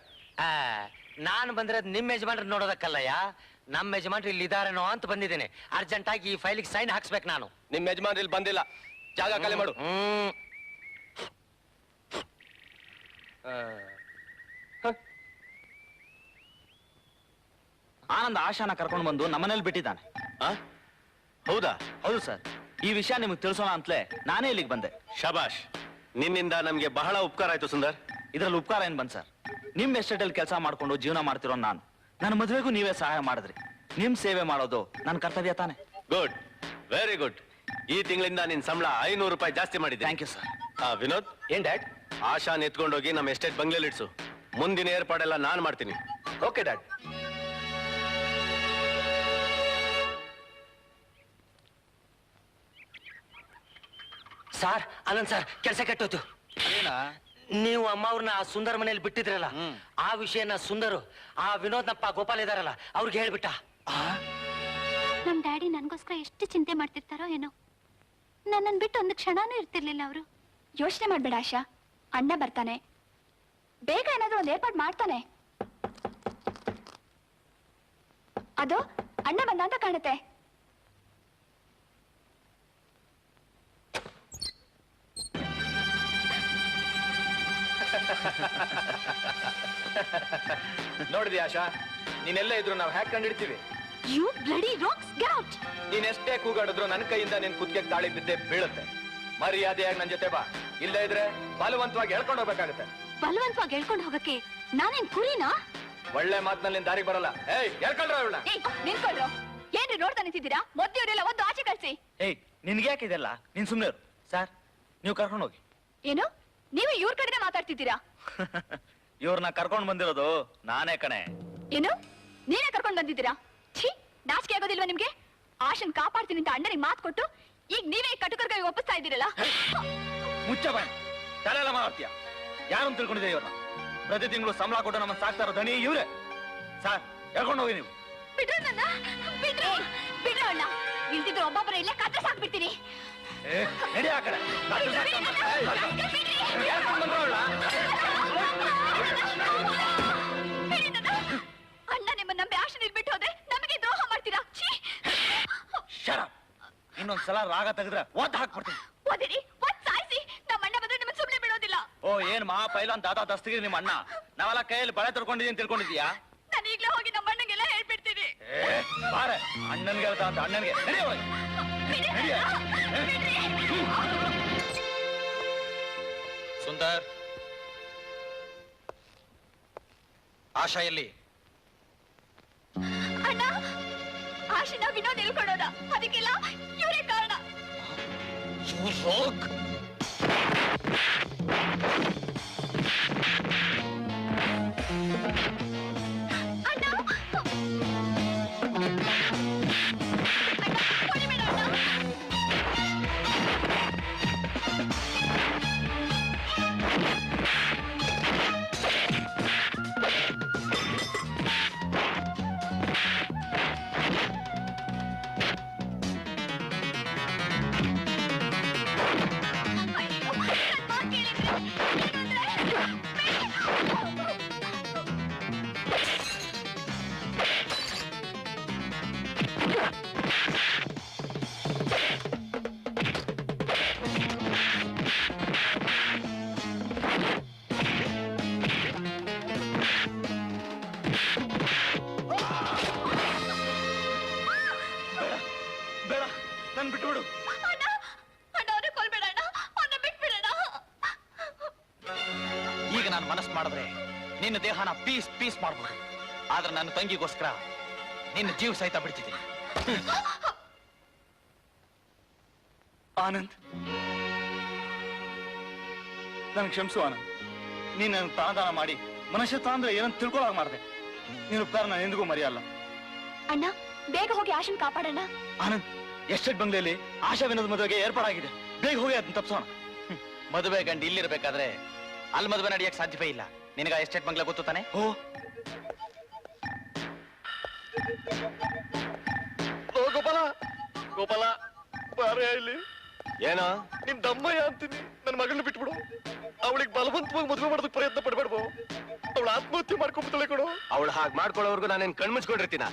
ನಾನು ಬಂದಿರೋದು ನಿಮ್ ಯಜಮಾನ್ರು ನೋಡೋದಕ್ಕಲ್ಲಯ್ಯ, ನಮ್ಮ ಯಜಮಾನ್ರು ಇಲ್ಲಿ ಇದಾರೇನೋ ಅಂತ ಬಂದಿದ್ದೇನೆ. ಅರ್ಜೆಂಟ್ ಆಗಿ ಈ ಫೈಲಿಗೆ ಸೈನ್ ಹಾಕ್ಸ್ಬೇಕು ನಾನು. ನಿಮ್ ಯಜಮಾನ್ರು ಇಲ್ಲಿ ಬಂದಿಲ್ಲ, ಜಾಗ ಖಾಲಿ ಮಾಡು. ಆನಂದ್ ಆಶಾನ ಕರ್ಕೊಂಡು ಬಂದು ನಮ್ಮನೇಲಿ ಬಿಟ್ಟಿದ್ದಾನೆ. ಹೌದಾ? ಹೌದು ಸರ್, ಈ ವಿಷಯ ನಿಮಗೆ ತಿಳಿಸೋಣ ಅಂತಲೇ ನಾನೇ ಇಲ್ಲಿಗೆ ಬಂದೆ. ಶಬಾಷ್, ನಿನ್ನಿಂದ ನಮ್ಗೆ ಬಹಳ ಉಪಕಾರ ಆಯ್ತು ಸುಂದರ್. ಇದ್ರಲ್ಲಿ ಉಪಕಾರ ಏನ್ ಬಂದ್ ಸರ್? ನಿಮ್ ಎಸ್ಟೇಟ್ ಅಲ್ಲಿ ಕೆಲಸ ಮಾಡ್ಕೊಂಡು ಜೀವನ ಮಾಡ್ತಿರೋ ನಾನು, ನನ್ನ ಮದುವೆಗೂ ನೀವೇ ಸಹಾಯ ಮಾಡಿದ್ರಿ. ನಿಮ್ ಸೇವೆ ಮಾಡೋದು ನನ್ನ ಕರ್ತವ್ಯ ತಾನೆ. Good, very good. ಈ ತಿಂಗಳಿಂದ ನಿನ್ ಸಂಬಳ 500 ರೂಪಾಯಿ ಜಾಸ್ತಿ ಮಾಡಿದ್ದೆ. Thank you sir. ವಿನೋದ್, ಏನ್ ಡ್ಯಾಡ್? ಆಶಾನ್ ಎತ್ಕೊಂಡೋಗಿ ನಮ್ಮ ಎಸ್ಟೇಟ್ ಬಂಗ್ಲೆಲಿ ಇಡ್ಸು. ಮುಂದಿನ ಏರ್ಪಾಡೆಲ್ಲ ನಾನ್ ಮಾಡ್ತೀನಿ. Okay dad. Sir, Anand sir, ಕೆಲಸ ಕೆಟ್ಟೋಯ್ತು. ನೀವು ಅಮ್ಮ ಅವ್ರನ್ನ ಆ ಸುಂದರ್ ಮನೇಲಿ ಬಿಟ್ಟಿದ್ರಲ್ಲ, ಆ ವಿಷಯನ ಸುಂದರು ಆ ವಿನೋದ್ನಪ್ಪ ಗೋಪಾಲ್ ಇದಾರಲ್ಲ ಅವ್ರಿಗೆ ಹೇಳ್ಬಿಟ್ಟ. ನಮ್ ಡ್ಯಾಡಿ ನನ್ಗೋಸ್ಕರ ಎಷ್ಟು ಚಿಂತೆ ಮಾಡ್ತಿರ್ತಾರೋ ಏನೋ. ನನ್ನನ್ ಬಿಟ್ಟು ಒಂದು ಕ್ಷಣನೂ ಇರ್ತಿರ್ಲಿಲ್ಲ ಅವರು. ಯೋಚನೆ ಮಾಡ್ಬೇಡ ಆಶಾ, ಅಣ್ಣ ಬರ್ತಾನೆ, ಬೇಗ ಏನಾದ್ರೂ ಒಂದು ಏರ್ಪಾಡು ಮಾಡ್ತಾನೆ. ಅದು ಅಣ್ಣ ಬಂದ ಅಂತ ಕಾಣುತ್ತೆ. ನೋಡಿದ್ಯಾ ಆಶಾ, ನೀನೆಲ್ಲ ಇದ್ರು ನಾವು hack ಕಂಡಿಡ್ತೀವಿ. You bloody rocks, get out! ನೀನ್ ಎಷ್ಟೇ ಕೂಗಾಡಿದ್ರು ನನ್ನ ಕೈಯಿಂದ ನಿನ್ ಕುತ್ತಿಗೆ ತಾಳಿ ಬಿದ್ದೆ ಬೀಳುತ್ತೆ. ಮರ್ಯಾದೆಯಾಗಿ ನನ್ ಜೊತೆ ಬಾ, ಇಲ್ಲೇ ಇದ್ರೆ ಬಲವಂತವಾಗಿ ಹೇಳ್ಕೊಂಡು ಹೋಗ್ಬೇಕಾಗುತ್ತೆ. ಬಲವಂತವಾಗಿ ಹೇಳ್ಕೊಂಡು ಹೋಗಕ್ಕೆ ನಾನೇನ್ ಕುರಿನಾ? ಒಳ್ಳೆ ಮಾತಿನಲ್ಲಿ ನಿನ್ ದಾರಿಗೆ ಬರಲ್ಲ. ಏಯ್, ಹೇಳ್ಕೊಂಡ್ರ ಅವಳ. ನಿಂತ್ಕೊಳ್ರು, ಏನ್ರಿ ನೋಡ್ತಾ ನಿಂತಿದ್ದೀರಾ? ಮೊದ್ಲಿವ್ರೆಲ್ಲ ಒಂದು ಆಚೆ ಕಳ್ಸಿ. ಏಯ್, ನಿನ್ಗೆ ಯಾಕೆ ಇದೆಲ್ಲ? ನೀನ್ ಸುಮ್ಮನೆ ಇರು. ಸರ್, ನೀವು ಕರ್ಕೊಂಡು ಹೋಗಿ. ಏನು, ನೀವು ಇವ್ರ ಕಡೆನೆ ಮಾತಾಡ್ತಿದ್ದೀರಾ? ಇವ್ರನ್ನ ಕರ್ಕೊಂಡು ಬಂದಿರೋದು ನಾನೇ ಕಣೆ. ಏನು, ನೀನೇ ಕರ್ಕೊಂಡು ಬಂದಿದ್ದೀರಾ? ಛೀ, ನಾಚಿಕೆ ಆಗೋದಿಲ್ವಾ ನಿಮ್ಗೆ? ಆಶನ್ ಕಾಪಾಡ್ತೀನಿ ಅಂತ ಅಣ್ಣನಿಗೆ ಮಾತು ಕೊಟ್ಟು ಈಗ ನೀವೇ ಕಟುಕರ್ಗ ಬಾಯಿ ಒಪ್ಪಿಸ್ತಾ ಇದ್ದೀರಲ್ಲ. ಮುಚ್ಚ ಬಾಯ್, ತಲೆ ಎಲ್ಲ ಮಾಡ್ತೀಯ. ಯಾರನ್ನು ತಿಳ್ಕೊಂಡಿದೆ ಇವ್ರನ್ನ? ಪ್ರತಿ ತಿಂಗಳು ಸಂಬಳ ಕೊಟ್ಟು ನಮ್ಮ ಸಾಕ್ತಾ ಇರೋ ದಣಿ ಇವ್ರೆ. ಸರ್ ಹೇಳ್ಕೊಂಡು ಹೋಗಿ ನೀವು. ಬಿಡ್ರ ನನ್ನ, ಬಿಡ್ರ ಅಣ್ಣ. ಇಲ್ದಿದ್ರೆ ಒಬ್ಬೊಬ್ಬರ ಇಲ್ಲೇ ಕತ್ರ ಸಾಕ್ಬಿಡ್ತೀನಿ. ನಡಿ ಆ ಕಡೆ. ಅಣ್ಣ ನಿಮ್ಮ ನಂಬಿ ಆಶೆ ನಿಲ್ಬಿಟ್ಟು ಹೋದ್ರೆ ನಮಗೆ ದ್ರೋಹ ಮಾಡ್ತೀರಾ? ಇನ್ನೊಂದ್ಸಲ ರಾಗ ತೆಗೆದ್ರೆ ಒದ್ದು ಹಾಕ್ಬಿಡ್ತೀನಿ. ಓದಿರಿ, ಒದ್ ಸಾಯಿಸಿ. ನಮ್ಮ ಅಣ್ಣ ಬಂದ್ರೆ ನಿಮ್ಮನ್ನ ಸುಮ್ಮನೆ ಬಿಡೋದಿಲ್ಲ. ಓ ಏನ್ ಮಹಾ ಪೈಲಾನ್ ದಾದಾ ದಸ್ತಗಿರಿ ನಿಮ್ಮ ಅಣ್ಣ. ನಾವೆಲ್ಲ ಕೈಯಲ್ಲಿ ಬಳೆ ತರ್ಕೊಂಡಿದೀನಿ ತಿಳ್ಕೊಂಡಿದ್ಯಾ? ನಾನು ಈಗ್ಲೇ ಹೋಗಿ ನಮ್ಮ ಅಣ್ಣಗೆಲ್ಲ ಹೇಳ್ಬಿಡ್ತೀನಿ. ಬಾರೆ ಅಣ್ಣನ್ಗೆ ಹೇಳ್ತಾ ಅಂತ ಅಣ್ಣನ್ಗೆ. ಸುಂದರ್, ಆಶಾ ಎಲ್ಲಿ? ಅಣ್ಣ, ಆಶಿನ ವಿನೋದ್ ಇಳ್ಕೊಳ್ಳೋದ, ಅದಕ್ಕೆಲ್ಲ ಇವರೇ ಕಾರಣ. ಮಾಡಿದ್ರೆ ನಿನ್ನ ದೇಹನ ಪೀಸ್ ಪೀಸ್ ಮಾಡ್ಬೋದು. ಆದ್ರೆ ನನ್ನ ತಂಗಿಗೋಸ್ಕರ ನಿನ್ನ ಜೀವ ಸಹಿತ ಬಿಡ್ತಿದ್ದೀನಿ. ಆನಂದ್, ನನ್ ಕ್ಷಮಿಸು ಆನಂದ್. ನೀನ್ ನನ್ ಪ್ರಾಣದಾನ ಮಾಡಿ ಮನುಷ್ಯತ್ವ ಅಂದ್ರೆ ಏನಂತ ತಿಳ್ಕೊಳಾಗ ಮಾಡಿದೆ. ನೀನು ಉಪಕಾರ ನಾನು ಎಂದಿಗೂ ಮರೆಯಲ್ಲ. ಅಣ್ಣ, ಬೇಗ ಹೋಗಿ ಆಶನ್ ಕಾಪಾಡೋಣ. ಆನಂದ್, ಎಸ್ಟೇಟ್ ಬಂಗ್ಲೆಯಲ್ಲಿ ಆಶಾ ವಿನೋದ್ ಮದುವೆಗೆ ಏರ್ಪಾಡಾಗಿದೆ. ಬೇಗ ಹೋಗಿ ಅದನ್ನ ತಪ್ಸೋಣ. ಮದುವೆ ಗಂಡು ಇಲ್ಲಿರ್ಬೇಕಾದ್ರೆ ಅಲ್ಲಿ ಮದುವೆ ನಡೆಯಕ್ಕೆ ಸಾಧ್ಯವೇ ಇಲ್ಲ. ನಿನಗ ಎಸ್ಟೇಟ್ ಬಂಗ್ಲೆ ಗೊತ್ತು ತಾನೆ? ಓ ಗೋಪಾಲ, ಗೋಪಾಲ ಬಾರೇ ಇಲ್ಲಿ. ಏನೋ ನಿನ್ ದಮ್ಮಯ್ಯ ಅಂತೀನಿ. ನನ್ನ ಮಗಳನ್ನ ಬಿಟ್ಬಿಡು. ಅವಳಿಗೆ ಬಲವಂತವಾಗಿ ಮದುವೆ ಮಾಡೋದಕ್ಕೆ ಪ್ರಯತ್ನ ಪಡ್ಬೇಡ್ಬೋ. ಅವಳು ಆತ್ಮಹತ್ಯೆ ಮಾಡ್ಕೊಂಡ್ಬಿಡ್ತಾಳೆ ಕೊಡು. ಅವಳು ಹಾಗೆ ಮಾಡ್ಕೊಳ್ಳೋವರೆಗೂ ನಾನೇನ್ ಕಣ್ಮುಚ್ಕೊಂಡಿರ್ತೀನ?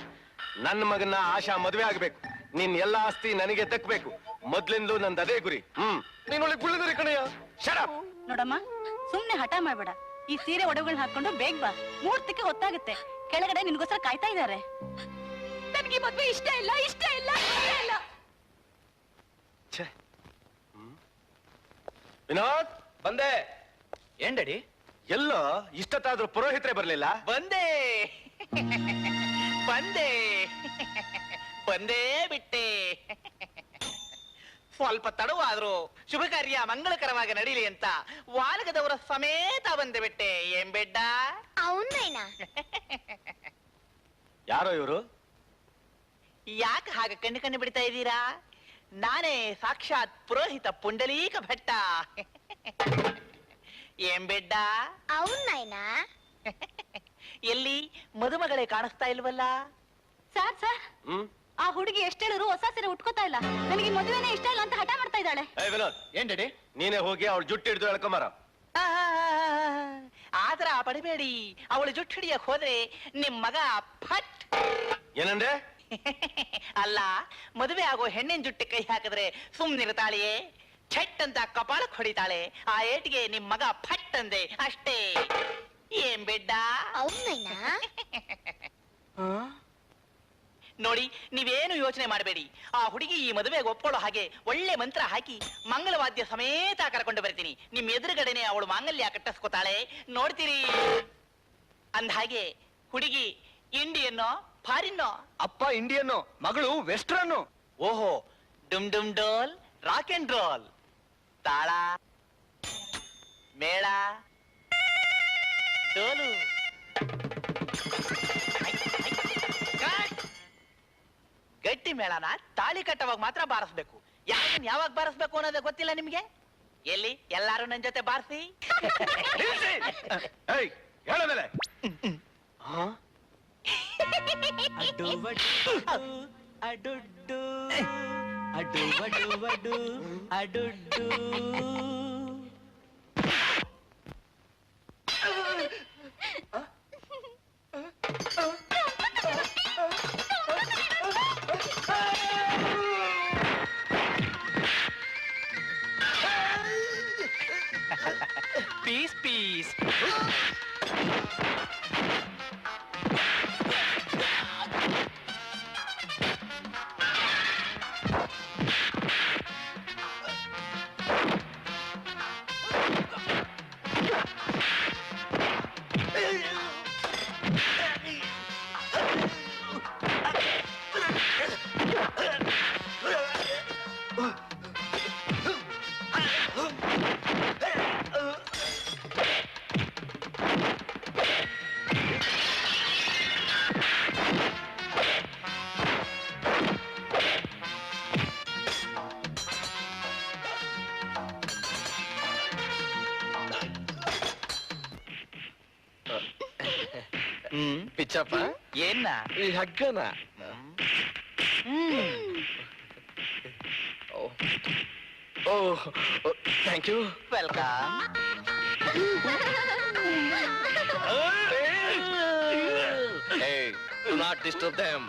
ನನ್ನ ಮಗನ್ನ ಆಶಾ ಮದುವೆ ಆಗ್ಬೇಕು. ನಿನ್ ಎಲ್ಲಾ ಆಸ್ತಿ ನನಗೆ ದಕ್ಬೇಕು. ಮೊದ್ಲಿಂದಲೂ ನಂದು ಅದೇ ಗುರಿ. ನೀನ್ ಒಳ್ಳೆ ಗುಳ್ಳಿದರೆ ಕಣಯ್ಯ. ಶಟ್ ನೋಡಮ್ಮ, ಸುಮ್ನೆ ಹಠ ಮಾಡ್ಬೇಡ. ಈ ಸೀರೆ ಒಡವೆಗಳನ್ನ ಹಾಕೊಂಡು ಬೇಗ ಬಾ. ಮುಹೂರ್ತಕ್ಕೆ ಹೊತ್ತಾಗುತ್ತೆ. ಕೆಳಗಡೆ ನಿನ್ಗೋಸ್ಕರ ಕಾಯ್ತಾ ಇದ್ದಾರೆ. ನನಗೆ ಮದ್ವೆ ಇಷ್ಟ ಇಲ್ಲ, ಇಷ್ಟ ಇಲ್ಲ, ಇಷ್ಟ ಇಲ್ಲ. ವಿನೋದ್, ಬಂದೆ. ಏನ್ ಡ್ಯಾಡಿ? ಎಲ್ಲೋ ಇಷ್ಟತ್ತಾದ್ರೂ ಪುರೋಹಿತರೇ ಬರ್ಲಿಲ್ಲ? ಬಂದೆ ಬಂದೆ ಬಂದೇ ಬಿಟ್ಟೆ. ಸ್ವಲ್ಪ ತಡವಾದ್ರು ಶುಭ ಕಾರ್ಯ ಮಂಗಳಕರವಾಗಿ ನಡೀಲಿ ಅಂತ ವಾಲಗದವರ ಸಮೇತ ಬಂದೆ ಬಿಟ್ಟೆ. ಏನ್ ಬೆಡ್ಡ? ಅವನೇನಾ? ಯಾರೋ ಇವರು? ಯಾಕೆ ಹಾಗೆ ಕಣ್ಣು ಕಣ್ಣು ಬಿಡ್ತಾ ಇದ್ದೀರಾ? ನಾನೇ ಸಾಕ್ಷಾತ್ ಪುರೋಹಿತ ಪುಂಡಲೀಕ ಭಟ್ಟ. ಏನ್ ಬೆಡ್ಡ? ಅವನೇನಾ? ಎಲ್ಲಿ ಮದುಮಗಳೇ ಕಾಣಿಸ್ತಾ ಇಲ್ವಲ್ಲ? ಸಾರ್ ಸಾರ್, ಆ ಹುಡುಗಿ ಎಷ್ಟ್ ಹೇಳಿದ್ರು ಹೊಸ ಸೀರೆ ಉಟ್ಕೋತಾ ಇಲ್ಲ. ನನಗೆ ಮದುವೆನೇ ಇಷ್ಟ ಇಲ್ಲ ಅಂತ ಹಠ ಮಾಡ್ತಾ ಇದ್ದಾಳೆ. ವಿನೋದ್, ಏನ್ ಡ್ಯಾಡಿ? ನೀನೇ ಹೋಗಿ ಅವಳು ಜುಟ್ಟು ಹಿಡಿದು ಎಳ್ಕೊಂಬಾರ. ಆದ್ರ ಪಡಬೇಡಿ. ಅವಳು ಜುಟ್ಟು ಹಿಡಿಯಕ್ ಹೋದ್ರೆ ನಿಮ್ ಮಗ ಫಟ್. ಏನಂದ್ರೆ? ಅಲ್ಲ, ಮದುವೆ ಆಗೋ ಹೆಣ್ಣಿನ ಜುಟ್ಟಿ ಕೈ ಹಾಕಿದ್ರೆ ಸುಮ್ನಿರ್ತಾಳೆಯೇ? ಛಟ್ ಅಂತ ಕಪಾಳಕ್ ಹೊಡಿತಾಳೆ. ಆ ಏಟಿಗೆ ನಿಮ್ ಮಗ ಫಟ್ ಅಂದೆ ಅಷ್ಟೇ. ಏನ್ ಬೆಡ್ಡ? ಅವನೇನಾ? ನೋಡಿ, ನೀವೇನು ಯೋಚನೆ ಮಾಡಬೇಡಿ. ಆ ಹುಡುಗಿ ಈ ಮದುವೆಗೆ ಒಪ್ಕೊಳ್ಳೋ ಹಾಗೆ ಒಳ್ಳೆ ಮಂತ್ರ ಹಾಕಿ ಮಂಗಳವಾದ್ಯ ಸಮೇತ ಕರ್ಕೊಂಡು ಬರ್ತೀನಿ. ನಿಮ್ ಎದುರುಗಡೆನೆ ಅವಳು ಮಾಂಗಲ್ಯ ಕಟ್ಟಿಸ್ಕೊತಾಳೆ, ನೋಡ್ತೀರಿ. ಅಂದ ಹಾಗೆ ಹುಡುಗಿ ಇಂಡಿಯನ್ನೋ ಫಾರಿನ್ನೋ? ಅಪ್ಪ ಇಂಡಿಯನ್ನು, ಮಗಳು ವೆಸ್ಟರ್ನ್ನು. ಓಹೋ, ಡುಮ್ ಡುಮ್ ಡೋಲ್, ರಾಕ್ ಅಂಡ್ ರೋಲ್, ತಾಳ ಮೇಳ ಡೋಲು. ಗಟ್ಟಿ ಮೇಳನ ತಾಳಿ ಕಟ್ಟವಾಗ ಮಾತ್ರ ಬಾರಿಸ್ಬೇಕು. ಯಾವಾಗ ಬಾರಿಸ್ಬೇಕು ಅನ್ನೋದೇ ಗೊತ್ತಿಲ್ಲ ನಿಮ್ಗೆ? ಎಲ್ಲಿ ಎಲ್ಲಾರು ನನ್ ಜೊತೆ ಬಾರಿಸಿ. ಹೇಳಮೇಲೆ ಅಡುಡ್ಡು ಅಡು ವಡು ವಡು ಅಡುಡ್ಡು. Piece piece. ಪಿಚ್ಚಪ್ಪ ಏನ್ನ ಈ ಹಗ್ಗನ oh thank you. Welcome. Hey, do not disturb them.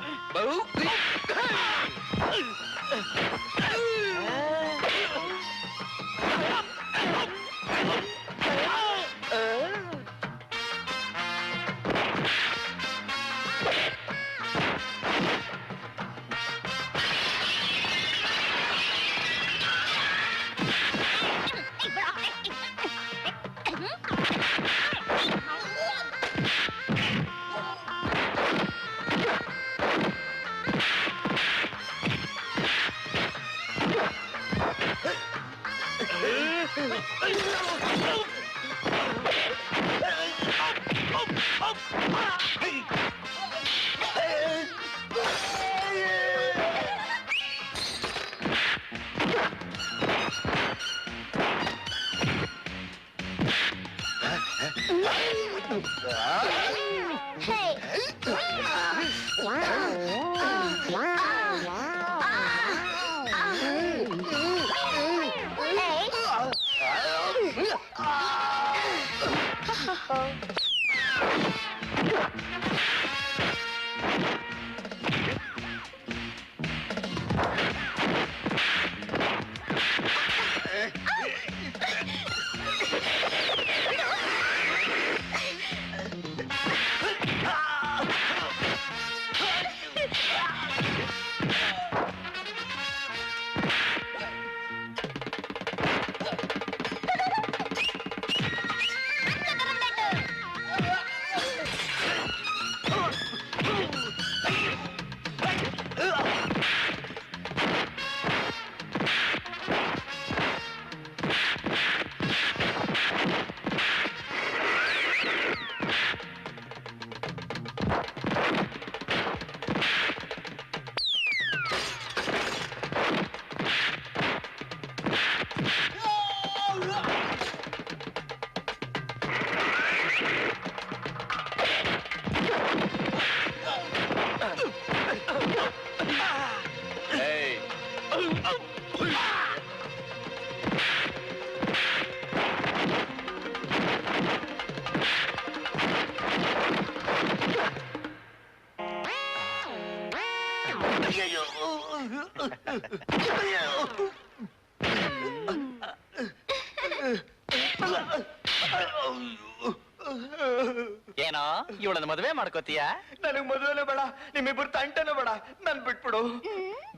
ಏನೋ ಇವಳನ್ನ ಮದುವೆ ಮಾಡ್ಕೋತೀಯ? ನನಗ್ ಮದುವೆನೇ ಬೇಡ, ನಿಮ್ಮಿಬ್ಬರು ತಂಟೆನೂ ಬೇಡ, ನನ್ ಬಿಟ್ಬಿಡು.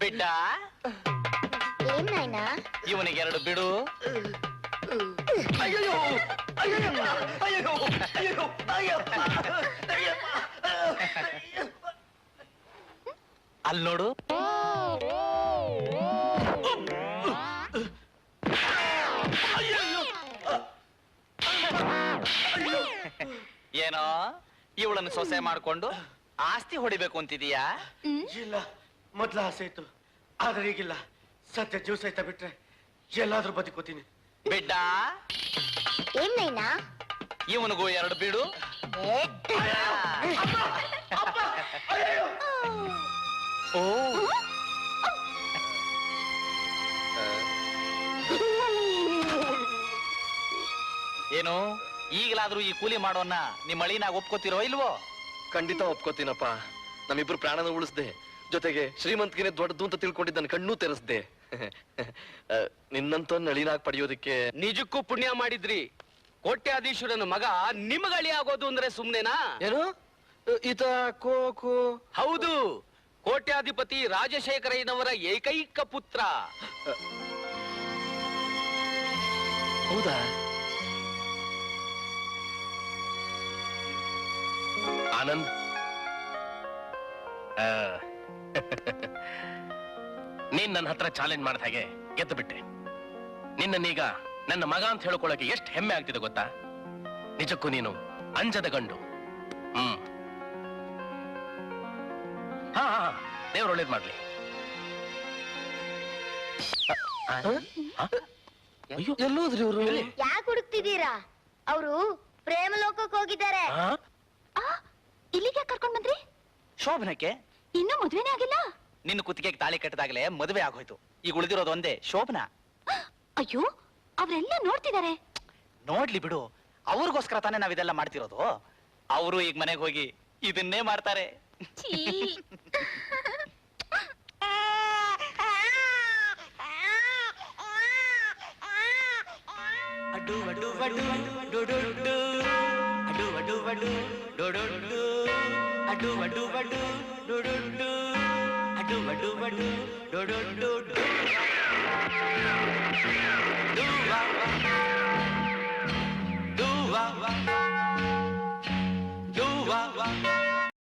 ಬಿಡ್ಡ ಇವನಿಗೆ 2 ಬಿಡು. ಅಯ್ಯೋ ಅಯ್ಯೋ ಅಯ್ಯೋ ಅಯ್ಯೋ ಅಯ್ಯೋ. ಅಲ್ಲಿ ನೋಡು. ಏನೋ ಇವಳನ್ನು ಸೊಸೆ ಮಾಡ್ಕೊಂಡು ಆಸ್ತಿ ಹೊಡಿಬೇಕು ಅಂತಿದೀಯಾ? ಇಲ್ಲ, ಮೊದ್ಲ ಆಸೆ ಇತ್ತು, ಆದ್ರೆ ಈಗಿಲ್ಲ. ಸತ್ಯ ಜೀವ ಸಹಿತ ಬಿಟ್ರೆ ಎಲ್ಲಾದ್ರೂ ಬದುಕೋತೀನಿ. ಬಿಡ್ಡ ಏನೇನಾ ಇವನಿಗೂ 2 ಬೀಡು. ಓ ಏನು ಈಗಲಾದ್ರೂ ಈ ಕೂಲಿ ಮಾಡೋನ್ನ ನಿಮ್ಮ ಅಳಿನಾಗ ಒಪ್ಕೋತಿರೋ ಇಲ್ವೋ? ಖಂಡಿತ ಒಪ್ಕೋತೀನಪ್ಪ. ನಮ್ಮಿಬ್ರು ಪ್ರಾಣನ ಉಳಿಸ್ದೆ, ಜೊತೆಗೆ ಶ್ರೀಮಂತಿಗೆ ದೊಡ್ಡದು ಅಂತ ತಿಳ್ಕೊಂಡಿದ್ದ ನನ್ನ ಕಣ್ಣು ತೆರೆಸ್ದೆ. ನಿನ್ನಂತ ನಳಿನಾಗ್ ಪಡೆಯೋದಕ್ಕೆ ನಿಜಕ್ಕೂ ಪುಣ್ಯ ಮಾಡಿದ್ರಿ. ಕೋಟ್ಯಾಧೀಶ್ವರನ ಮಗ ನಿಮಗಳಿ ಆಗೋದು ಅಂದ್ರೆ ಸುಮ್ನೆನಾ? ಏನು ಈತ ಕೋಕು? ಹೌದು, ಕೋಟ್ಯಾಧಿಪತಿ ರಾಜಶೇಖರಯ್ಯನವರ ಏಕೈಕ ಪುತ್ರ. ಹೌದಾ? ಆನಂದ್, ನೀನ್ ನನ್ನ ಹತ್ರ ಚಾಲೆಂಜ್ ಮಾಡಿದ ಹಾಗೆ ಗೆದ್ದು ಬಿಟ್ಟೆ. ನಿನ್ನನ್ನೀಗ ನನ್ನ ಮಗ ಅಂತ ಹೇಳ್ಕೊಳ್ಳೋಕೆ ಎಷ್ಟು ಹೆಮ್ಮೆ ಆಗ್ತಿದೆ ಗೊತ್ತಾ? ನಿಜಕ್ಕೂ ನೀನು ಅಂಜದ ಗಂಡು. ಹಾ ದೇವ್ರು ಒಳ್ಳೇದ್ ಮಾಡ್ಲಿ. ಎಲ್ಲೋದ್ರಿ ಇವ್ರು? ಯಾಕೆ ಹುಡುಕ್ತಿದ್ದೀರಾ? ಅವರು ಪ್ರೇಮ ಲೋಕಕ್ಕೆ ಹೋಗಿದ್ದಾರೆ. ಇಲ್ಲಿಗೆ ಕರ್ಕೊಂಡ್ ಬಂದ್ರಿ? ಶೋಭನಕ್ಕೆ ಇನ್ನೂ ಮದ್ವೆನೇ ಆಗಿಲ್ಲ? ನಿನ್ನ ಕುತ್ತಿಗೆಗೆ ತಾಳಿ ಕಟ್ಟದಾಗಲೇ ಮದುವೆ ಆಗೋಯ್ತು. ಈಗ ಉಳಿದಿರೋದು ಒಂದೇ ಶೋಭನ. ಅಯ್ಯೋ, ಅವರೆಲ್ಲ ನೋಡ್ತಿದ್ದಾರೆ. ನೋಡ್ಲಿ ಬಿಡು, ಅವ್ರಿಗೋಸ್ಕರ ತಾನೇ ನಾವಿದೆಲ್ಲ ಮಾಡ್ತಿರೋದು. ಅವರು ಈಗ ಮನೆಗೆ ಹೋಗಿ ಇದನ್ನೇ ಮಾಡ್ತಾರೆ. ಅಡು ಅಡು ಅಡು ಡೊಡೊಡ್ಡು ಅಡು ಅಡು ಅಡು ಡೊಡೊಡ್ಡು ಅಡು ಅಡು ಅಡು ಡೊಡೊಡ್ಡು ಅಡು ಅಡು ಅಡು ಡೊಡೊಡ್ಡು